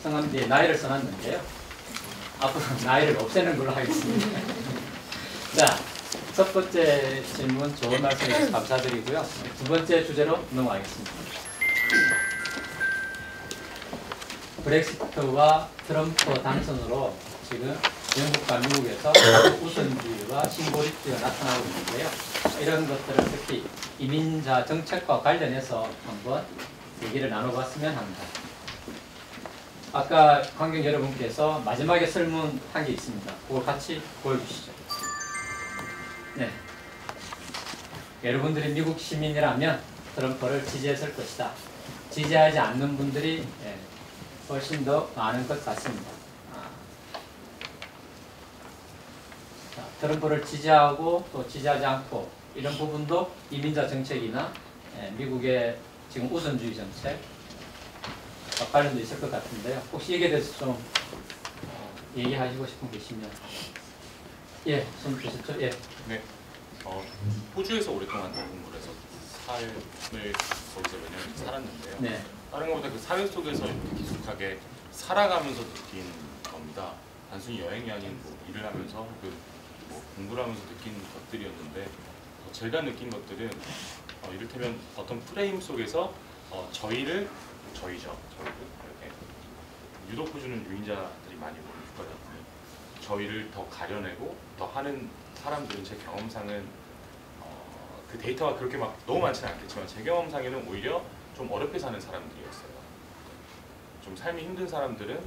Speaker 1: 성함뒤에 나이를 써놨는데요. 앞으로 나이를 없애는 걸로 하겠습니다. 자, 첫 번째 질문 좋은 말씀 해주셔서 감사드리고요. 두 번째 주제로 넘어가겠습니다. 브렉시트와 트럼프 당선으로 지금 영국과 미국에서 우선주의와 신고립주의가 나타나고 있는데요. 이런 것들을 특히 이민자 정책과 관련해서 한번 얘기를 나눠봤으면 합니다. 아까 관객 여러분께서 마지막에 설문한 게 있습니다. 그걸 같이 보여주시죠. 네. 여러분들이 미국 시민이라면 트럼프를 지지했을 것이다. 지지하지 않는 분들이 훨씬 더 많은 것 같습니다. 자, 트럼프를 지지하고 또 지지하지 않고 이런 부분도 이민자 정책이나 미국의 지금 우선주의 정책 관련도 있을 것 같은데요. 혹시 이게 대해서 좀 얘기하시고 싶은 게 계시면 예, 손 드셨죠? 예.
Speaker 7: 네. 호주에서 오랫동안 공부를 해서 삶을 거기서 몇 년 살았는데요.
Speaker 1: 네.
Speaker 7: 다른 것보다 그 사회 속에서 이렇게 깊숙하게 살아가면서 느낀 겁니다. 단순히 여행이 아닌 뭐 일을 하면서 혹은 뭐 공부를 하면서 느낀 것들이었는데 제가 느낀 것들은 이를테면 어떤 프레임 속에서 저희죠. 저희를 이렇게 유독 호주는 유인자들이 많이 오는 국가잖아요. 저희를 더 가려내고 더 하는 사람들은 제 경험상은 그 데이터가 그렇게 막 너무 많지는 않겠지만 제 경험상에는 오히려 좀 어렵게 사는 사람들이었어요. 좀 삶이 힘든 사람들은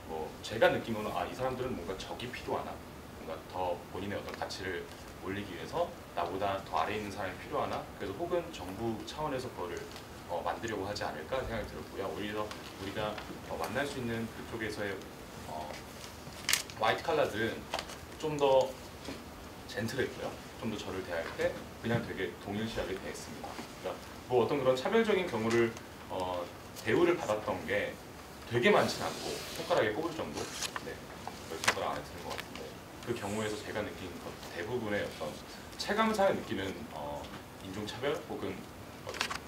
Speaker 7: 뭐 제가 느낀 거는 이 사람들은 뭔가 적이 필요하나, 뭔가 더 본인의 어떤 가치를 올리기 위해서 나보다 더 아래에 있는 사람이 필요하나, 그래서 혹은 정부 차원에서 그거를 만들려고 하지 않을까 생각이 들었고요. 오히려 우리가 만날 수 있는 그쪽에서의 화이트 칼라들은 좀 더 젠틀했고요. 좀 더 저를 대할 때 그냥 되게 동일시하게 대했습니다. 그러니까 뭐 어떤 그런 차별적인 경우를 대우를 받았던 게 되게 많지는 않고 손가락에 꼽을 정도, 네, 손가락 안에 드는 것 같은데 그 경우에서 제가 느낀 것 대부분의 어떤 체감상에 느끼는 인종차별 혹은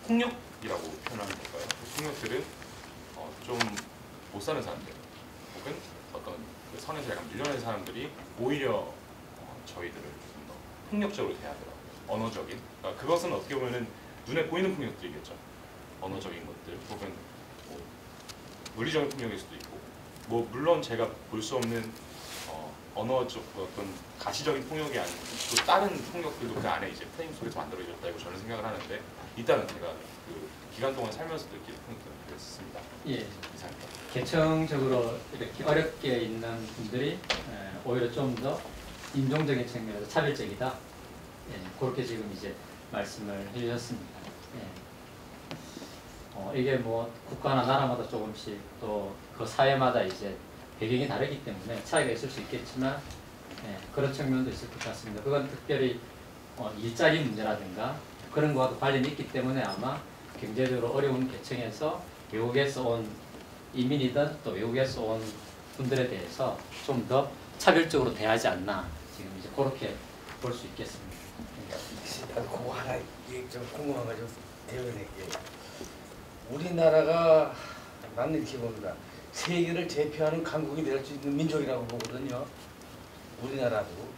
Speaker 7: 폭력이라고 표현하면 될까요? 그 폭력들은 좀 못 사는 사람들 혹은 어떤 그 선에서 약간 밀려난 사람들이 오히려 저희들을 좀 더 폭력적으로 대하더라고요. 언어적인, 그러니까 그것은 어떻게 보면은 눈에 보이는 폭력들이겠죠. 언어적인 것들 혹은 뭐 물리적인 폭력일 수도 있고, 뭐 물론 제가 볼 수 없는 언어적 어떤 가시적인 폭력이 아닌 또 다른 폭력들도 그 안에 이제 프레임 속에서 만들어졌다고 저는 생각을 하는데, 일단은 제가 그 기간 동안 살면서 느낀 폭력들은 그랬습니다.
Speaker 1: 예.
Speaker 7: 이상입니다.
Speaker 1: 계층적으로 이렇게 어렵게 있는 분들이 오히려 좀 더 인종적인 측면에서 차별적이다. 예, 그렇게 지금 이제 말씀을 해주셨습니다. 이게 뭐 국가나 나라마다 조금씩 또 그 사회마다 이제 배경이 다르기 때문에 차이가 있을 수 있겠지만 그런 측면도 있을 것 같습니다. 그건 특별히 일자리 문제라든가 그런 것과도 관련이 있기 때문에 아마 경제적으로 어려운 계층에서 외국에서 온 이민이든 또 외국에서 온 분들에 대해서 좀 더 차별적으로 대하지 않나 지금 이제 그렇게 볼 수 있겠습니다.
Speaker 10: 나도 그거 하나 좀 궁금한 거 좀 대변할게. 우리나라가 나는 이렇게 봅니다. 세계를 제패하는 강국이 될 수 있는 민족이라고 보거든요. 우리나라도.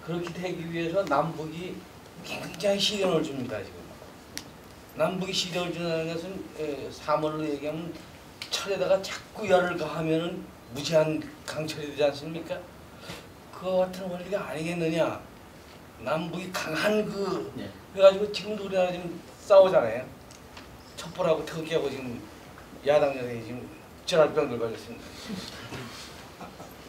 Speaker 10: 그렇게 되기 위해서 남북이 굉장히 시련을 줍니다. 지금. 남북이 시련을 주는 것은 사물로 얘기하면 철에다가 자꾸 열을 가하면은 무제한 강철이 되지 않습니까? 그거 같은 원리가 아니겠느냐. 남북이 강한 그래가지고 지금도 우리나라 지금 싸우잖아요. 첩보라고 터키하고 지금 야당 여당이 지금 전화병들 걸렸습니다.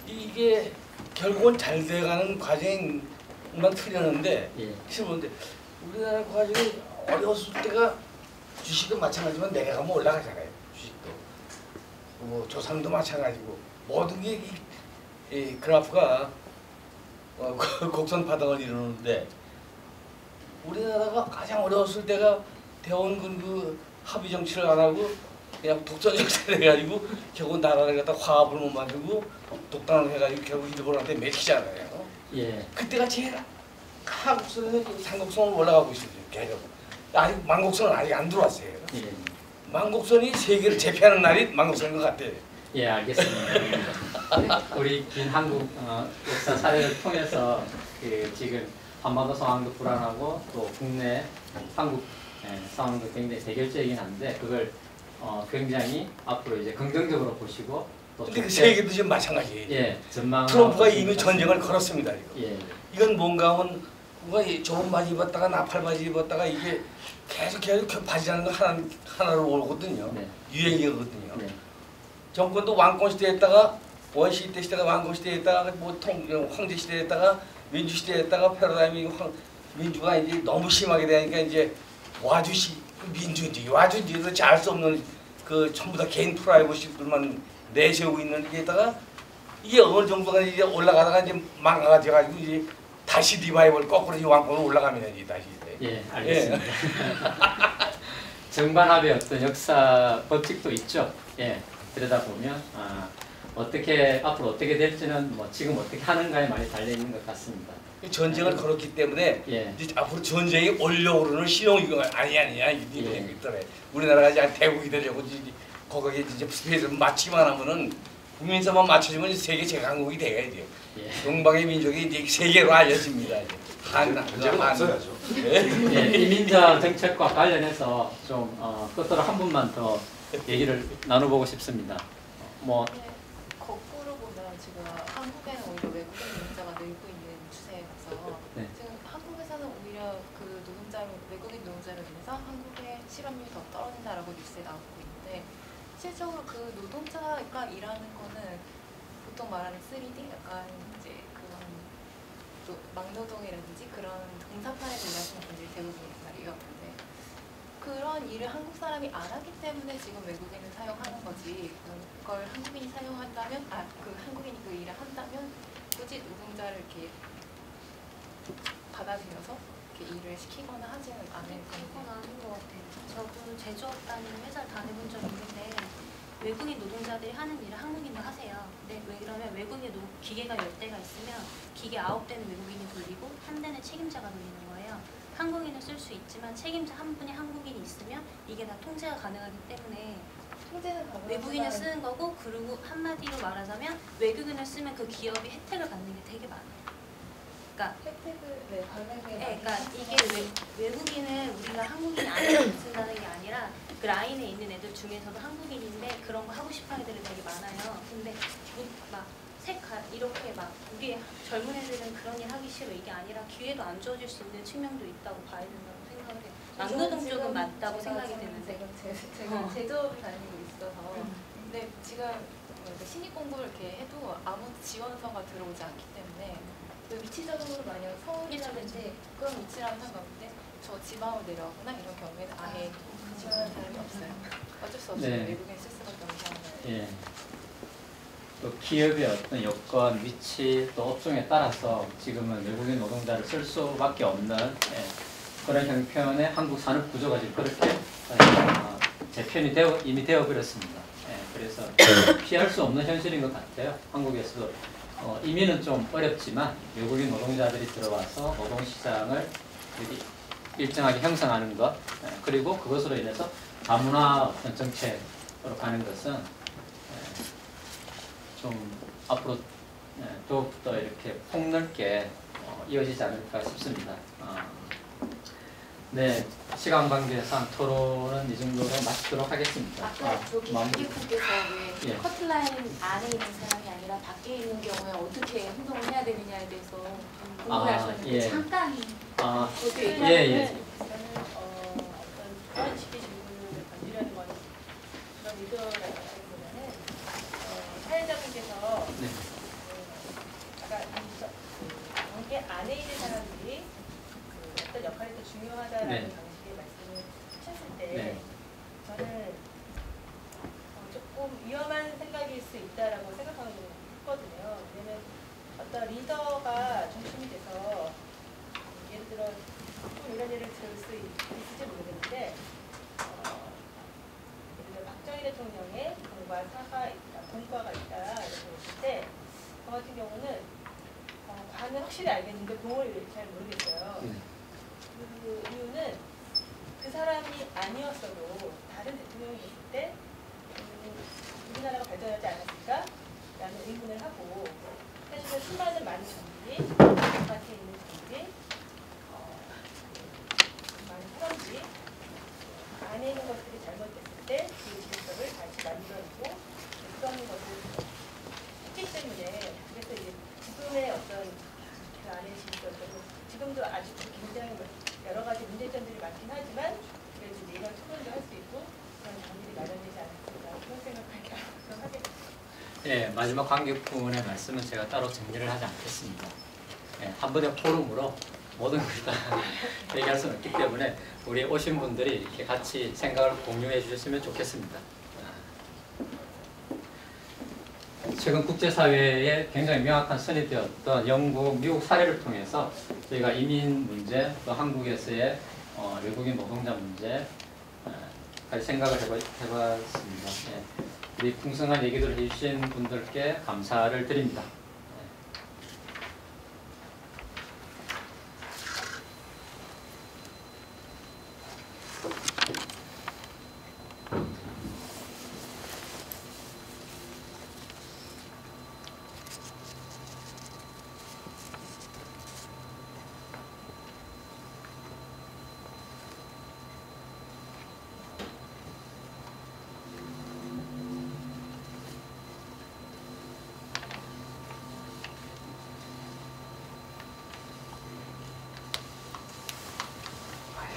Speaker 10: 이게 결국은 잘 돼가는 과정만 틀렸는데 싶은데 우리나라 과정이 어려웠을 때가 주식은 마찬가지지만 내가 뭐 올라가잖아요. 주식도 뭐 조상도 마찬가지고 모든 게 이 그래프가 곡선 파동을 이루는데 우리나라가 가장 어려웠을 때가 대원군 그 합의 정치를 안 하고 그냥 독선 정치를 해가지고 결국 나라를 갖다 화합을 못 만들고 독단을 해가지고 결국 일본한테 맥히잖아요. 그때가 제일 한국선에서 삼국선으로 올라가고 있어요. 계속. 아직 만국선은 아직 안 들어왔어요. 만국선이 세계를 제패하는 날이 만국선인 것 같아요.
Speaker 1: 예, 알겠습니다. 우리 긴 한국 역사 사례를 통해서 지금 한반도 상황도 불안하고 또 국내 한국 상황도 굉장히 대결적이긴 한데 그걸 굉장히 앞으로 이제 긍정적으로 보시고 또
Speaker 10: 근데 그 세계도 지금 마찬가지예요. 트럼프가 이미 전쟁을 걸었습니다. 이건 뭔가 하면 누가 좁은 바지 입었다가 나팔 바지 입었다가 이게 계속 바지라는 거 하나로 오거든요. 유행이거든요. 정권도 왕권 시대에 있다가 원시대 시대가 왕권 시대에 있다가 뭐 황제 시대에 있다가 민주 시대에 있다가 패러다임이 민주가 이제 너무 심하게 되니까 이제 민주주의 와주주의도 잘 수 없는 그 전부 다 개인 프라이버시들만 내세우고 있는 게다가 이게 어느 정도가 이제 올라가다가 이제 망가져가지고 이제 다시 리바이벌 거꾸로 이 왕권으로 올라가면 이제 다시.
Speaker 1: 예, 알겠습니다. 정반합의 어떤 역사 법칙도 있죠. 들여다보면 어떻게 앞으로 어떻게 될지는 뭐 지금 어떻게 하는가에 많이 달려 있는 것 같습니다.
Speaker 10: 전쟁을 걸었기 때문에 이제 앞으로 전쟁이 올려오르는 신용이가 아니야 이런 게 있더래. 우리나라가 이제 대국이 되려고 거기에 이제 스페이스를 맞추기만 하면은 국민사만 맞춰주면 세계 제강국이 돼야죠. 동방의 민족이 이제 세계로 알려집니다.
Speaker 3: 문제는 없어야죠.
Speaker 1: 이민자 정책과 관련해서 좀 끝으로 한 분만 더 얘기를 나눠보고 싶습니다.
Speaker 13: 거꾸로 보면 지금 한국에는 오히려 외국인 노동자가 늘고 있는 추세라서 지금 한국에서는 오히려 그 외국인 노동자로 인해서 한국의 실업률이 더 떨어진다라고 뉴스에 나오고 있는데 실질적으로 그 노동자가 일하는 거는 보통 말하는 3D 약간 이제 그런 막노동이라든지 그런 공사판에서 일하시는 분들이 대부분이란 말이에요. 그런 일을 한국 사람이 안 하기 때문에 지금 외국인을 사용하는 거지. 그걸 한국인이 사용한다면, 그 한국인이 그 일을 한다면 굳이 노동자를 이렇게 받아들여서 이렇게 일을 시키거나 하지는 않을
Speaker 14: 그건 아닌 것 같아요. 저도 제조업 다니는 회사를 다녀본 적이 있는데 외국인 노동자들이 하는 일을 한국인도 하세요. 근데 왜 그러면 외국인 기계가 10대가 있으면 기계 9대는 외국인이 돌리고 한 대는 책임자가 돌리는 거예요. 한국인을 쓸 수 있지만 책임자 한 분이 한국인이 있으면 이게 다 통제가 가능하기 때문에 외국인을 쓰는 거고, 그리고 한마디로 말하자면 외국인을 쓰면 그 기업이 혜택을 받는 게 되게 많아요. 그러니까 그러니까 이게 외국인을 우리가 한국인이 아니라고 쓴다는 게 아니라 그 라인에 있는 애들 중에서도 한국인인데 그런 거 하고 싶어 하는 애들이 되게 많아요. 근데 막 이렇게 막 우리 젊은 애들은 그런 일 하기 싫어 이게 아니라 기회도 안 주어질 수 있는 측면도 있다고 봐야 된다고 생각을 해요. 막노동 쪽은 맞다고 생각이 드는데
Speaker 13: 제가 제조업을 다니고 있어서 근데 지금 신입 공부를 이렇게 해도 아무 지원서가 들어오지 않기 때문에 위치적으로 만약 서울이라든지 그런 위치라면 상관없는데 저 지방으로 내려가거나 이런 경우에는 아예 지원 사람이 없어요. 어쩔 수 없이
Speaker 1: 네.
Speaker 13: 외국인 쓸 수밖에 없는 상황이에요.
Speaker 1: 예. 또 기업의 어떤 여건, 위치, 또 업종에 따라서 지금은 외국인 노동자를 쓸 수밖에 없는 그런 형편의 한국 산업 구조가 지금 그렇게 재편이 이미 되어버렸습니다. 그래서 피할 수 없는 현실인 것 같아요. 한국에서도 이민은 좀 어렵지만 외국인 노동자들이 들어와서 노동시장을 일정하게 형성하는 것, 그리고 그것으로 인해서 다문화 어떤 정책으로 가는 것은 좀 앞으로 더욱더 이렇게 폭넓게 이어지지 않을까 싶습니다. 네, 시간 관계상 토론은 이 정도로 마치도록 하겠습니다.
Speaker 2: 아까 저기 관계국에서 왜
Speaker 1: 예.
Speaker 2: 커트라인 안에 있는 사람이 아니라 밖에 있는 경우에 어떻게 행동을 해야 되느냐에 대해서 궁금해하셨는데
Speaker 1: 예.
Speaker 2: 잠깐 그것도
Speaker 1: 예,
Speaker 2: 얘기하면
Speaker 1: 예.
Speaker 8: 어떤 그런 식의 질문을 던지려는 건 그런 의도라기보다는 사회자분께서
Speaker 1: 네.
Speaker 8: 아까 관계 안에 있는 사람들이 어떤 역할이 더 중요하다라는
Speaker 1: 네.
Speaker 8: 방식의 말씀을 하셨을 때
Speaker 1: 네.
Speaker 8: 저는 조금 위험한 생각일 수 있다라고 생각하거든요. 왜냐면 어떤 리더가 중심이 돼서 예를 들어 좀 이런 예를 들 수 있을지 모르겠는데 예를 들어 박정희 대통령의 공과 사가 있다, 공과가 있다 이렇게 했을 때 저 같은 경우는 과는 확실히 알겠는데 공을 잘 모르겠어요. 그 이유는 그 사람이 아니었어도 다른 대통령이 있을 때 우리나라가 발전하지 않았을까? 라는 의문을 하고 사실은 수많은 많은 정들이 바깥에 있는 정들이 많은 사람들이 안에 있는 것들이 잘못됐을 때 그 질서를 다시 만들어내고 그런 것을 했기 때문에 그래서 이제 지금의 어떤 그 안에 질서도 지금도 아직 굉장히 여러 가지 문제점들이 많긴 하지만 그래도 이제 이런 토론도 할 수 있고 그런 장비들이 마련되지 않았을까 그런 생각을 하게 됐습니다.
Speaker 1: 예, 마지막 관객분의 말씀은 제가 따로 정리를 하지 않겠습니다. 한 번의 포럼으로 모든 걸 다 얘기할 수는 없기 때문에 우리 오신 분들이 이렇게 같이 생각을 공유해 주셨으면 좋겠습니다. 최근 국제사회에 굉장히 명확한 선이 되었던 영국, 미국 사례를 통해서 저희가 이민 문제, 또 한국에서의 외국인 노동자 문제 까지 생각을 해봤습니다. 우리 풍성한 얘기들을 해주신 분들께 감사를 드립니다.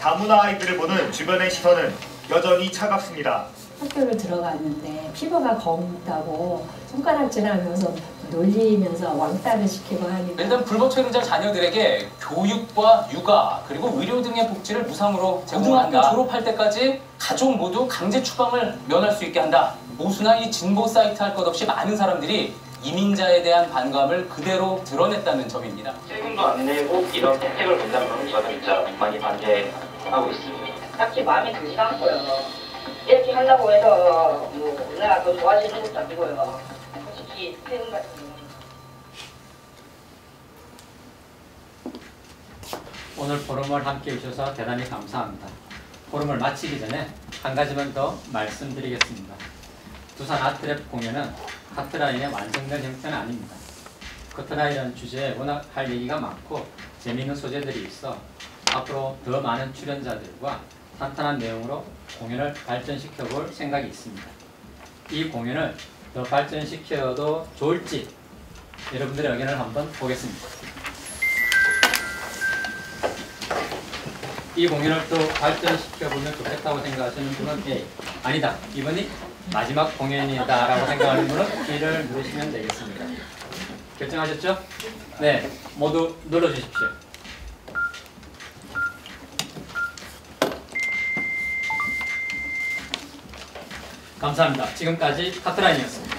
Speaker 22: 다문화 아이들을 보는 주변의 시선은 여전히 차갑습니다.
Speaker 23: 학교를 들어갔는데 피부가 검다고 손가락질하면서 놀리면서 왕따를 시키고 하니까
Speaker 24: 일단 불법 체류자 자녀들에게 교육과 육아 그리고 의료 등의 복지를 무상으로 제공한다. 고등학교 졸업할 때까지 가족 모두 강제 추방을 면할 수 있게 한다. 보수나 이 진보 사이트 할 것 없이 많은 사람들이 이민자에 대한 반감을 그대로 드러냈다는 점입니다.
Speaker 25: 세금도 안 내고 이런 혜택을 본다는 건 저는 진짜 많이 반대하고 있습니다.
Speaker 26: 딱히 마음에 들지도 않고요. 이렇게 한다고 해서 뭐 우리나라 더 좋아지는 것도 아니고요. 솔직히 세금 같은 경우는
Speaker 1: 오늘 포럼을 함께 해주셔서 대단히 감사합니다. 포럼을 마치기 전에 한 가지만 더 말씀드리겠습니다. 두산 아트랩 공연은 커트라인의 완성된 형태는 아닙니다. 커트라인이라는 주제에 워낙 할 얘기가 많고 재미있는 소재들이 있어 앞으로 더 많은 출연자들과 탄탄한 내용으로 공연을 발전시켜 볼 생각이 있습니다. 이 공연을 더 발전시켜도 좋을지 여러분들의 의견을 한번 보겠습니다. 이 공연을 또 발전시켜보면 좋겠다고 생각하시는 분은 A, 아니다, 이번이 마지막 공연이다 라고 생각하는 분은 B를 누르시면 되겠습니다. 결정하셨죠? 네, 모두 눌러주십시오. 감사합니다. 지금까지 카트라인이었습니다.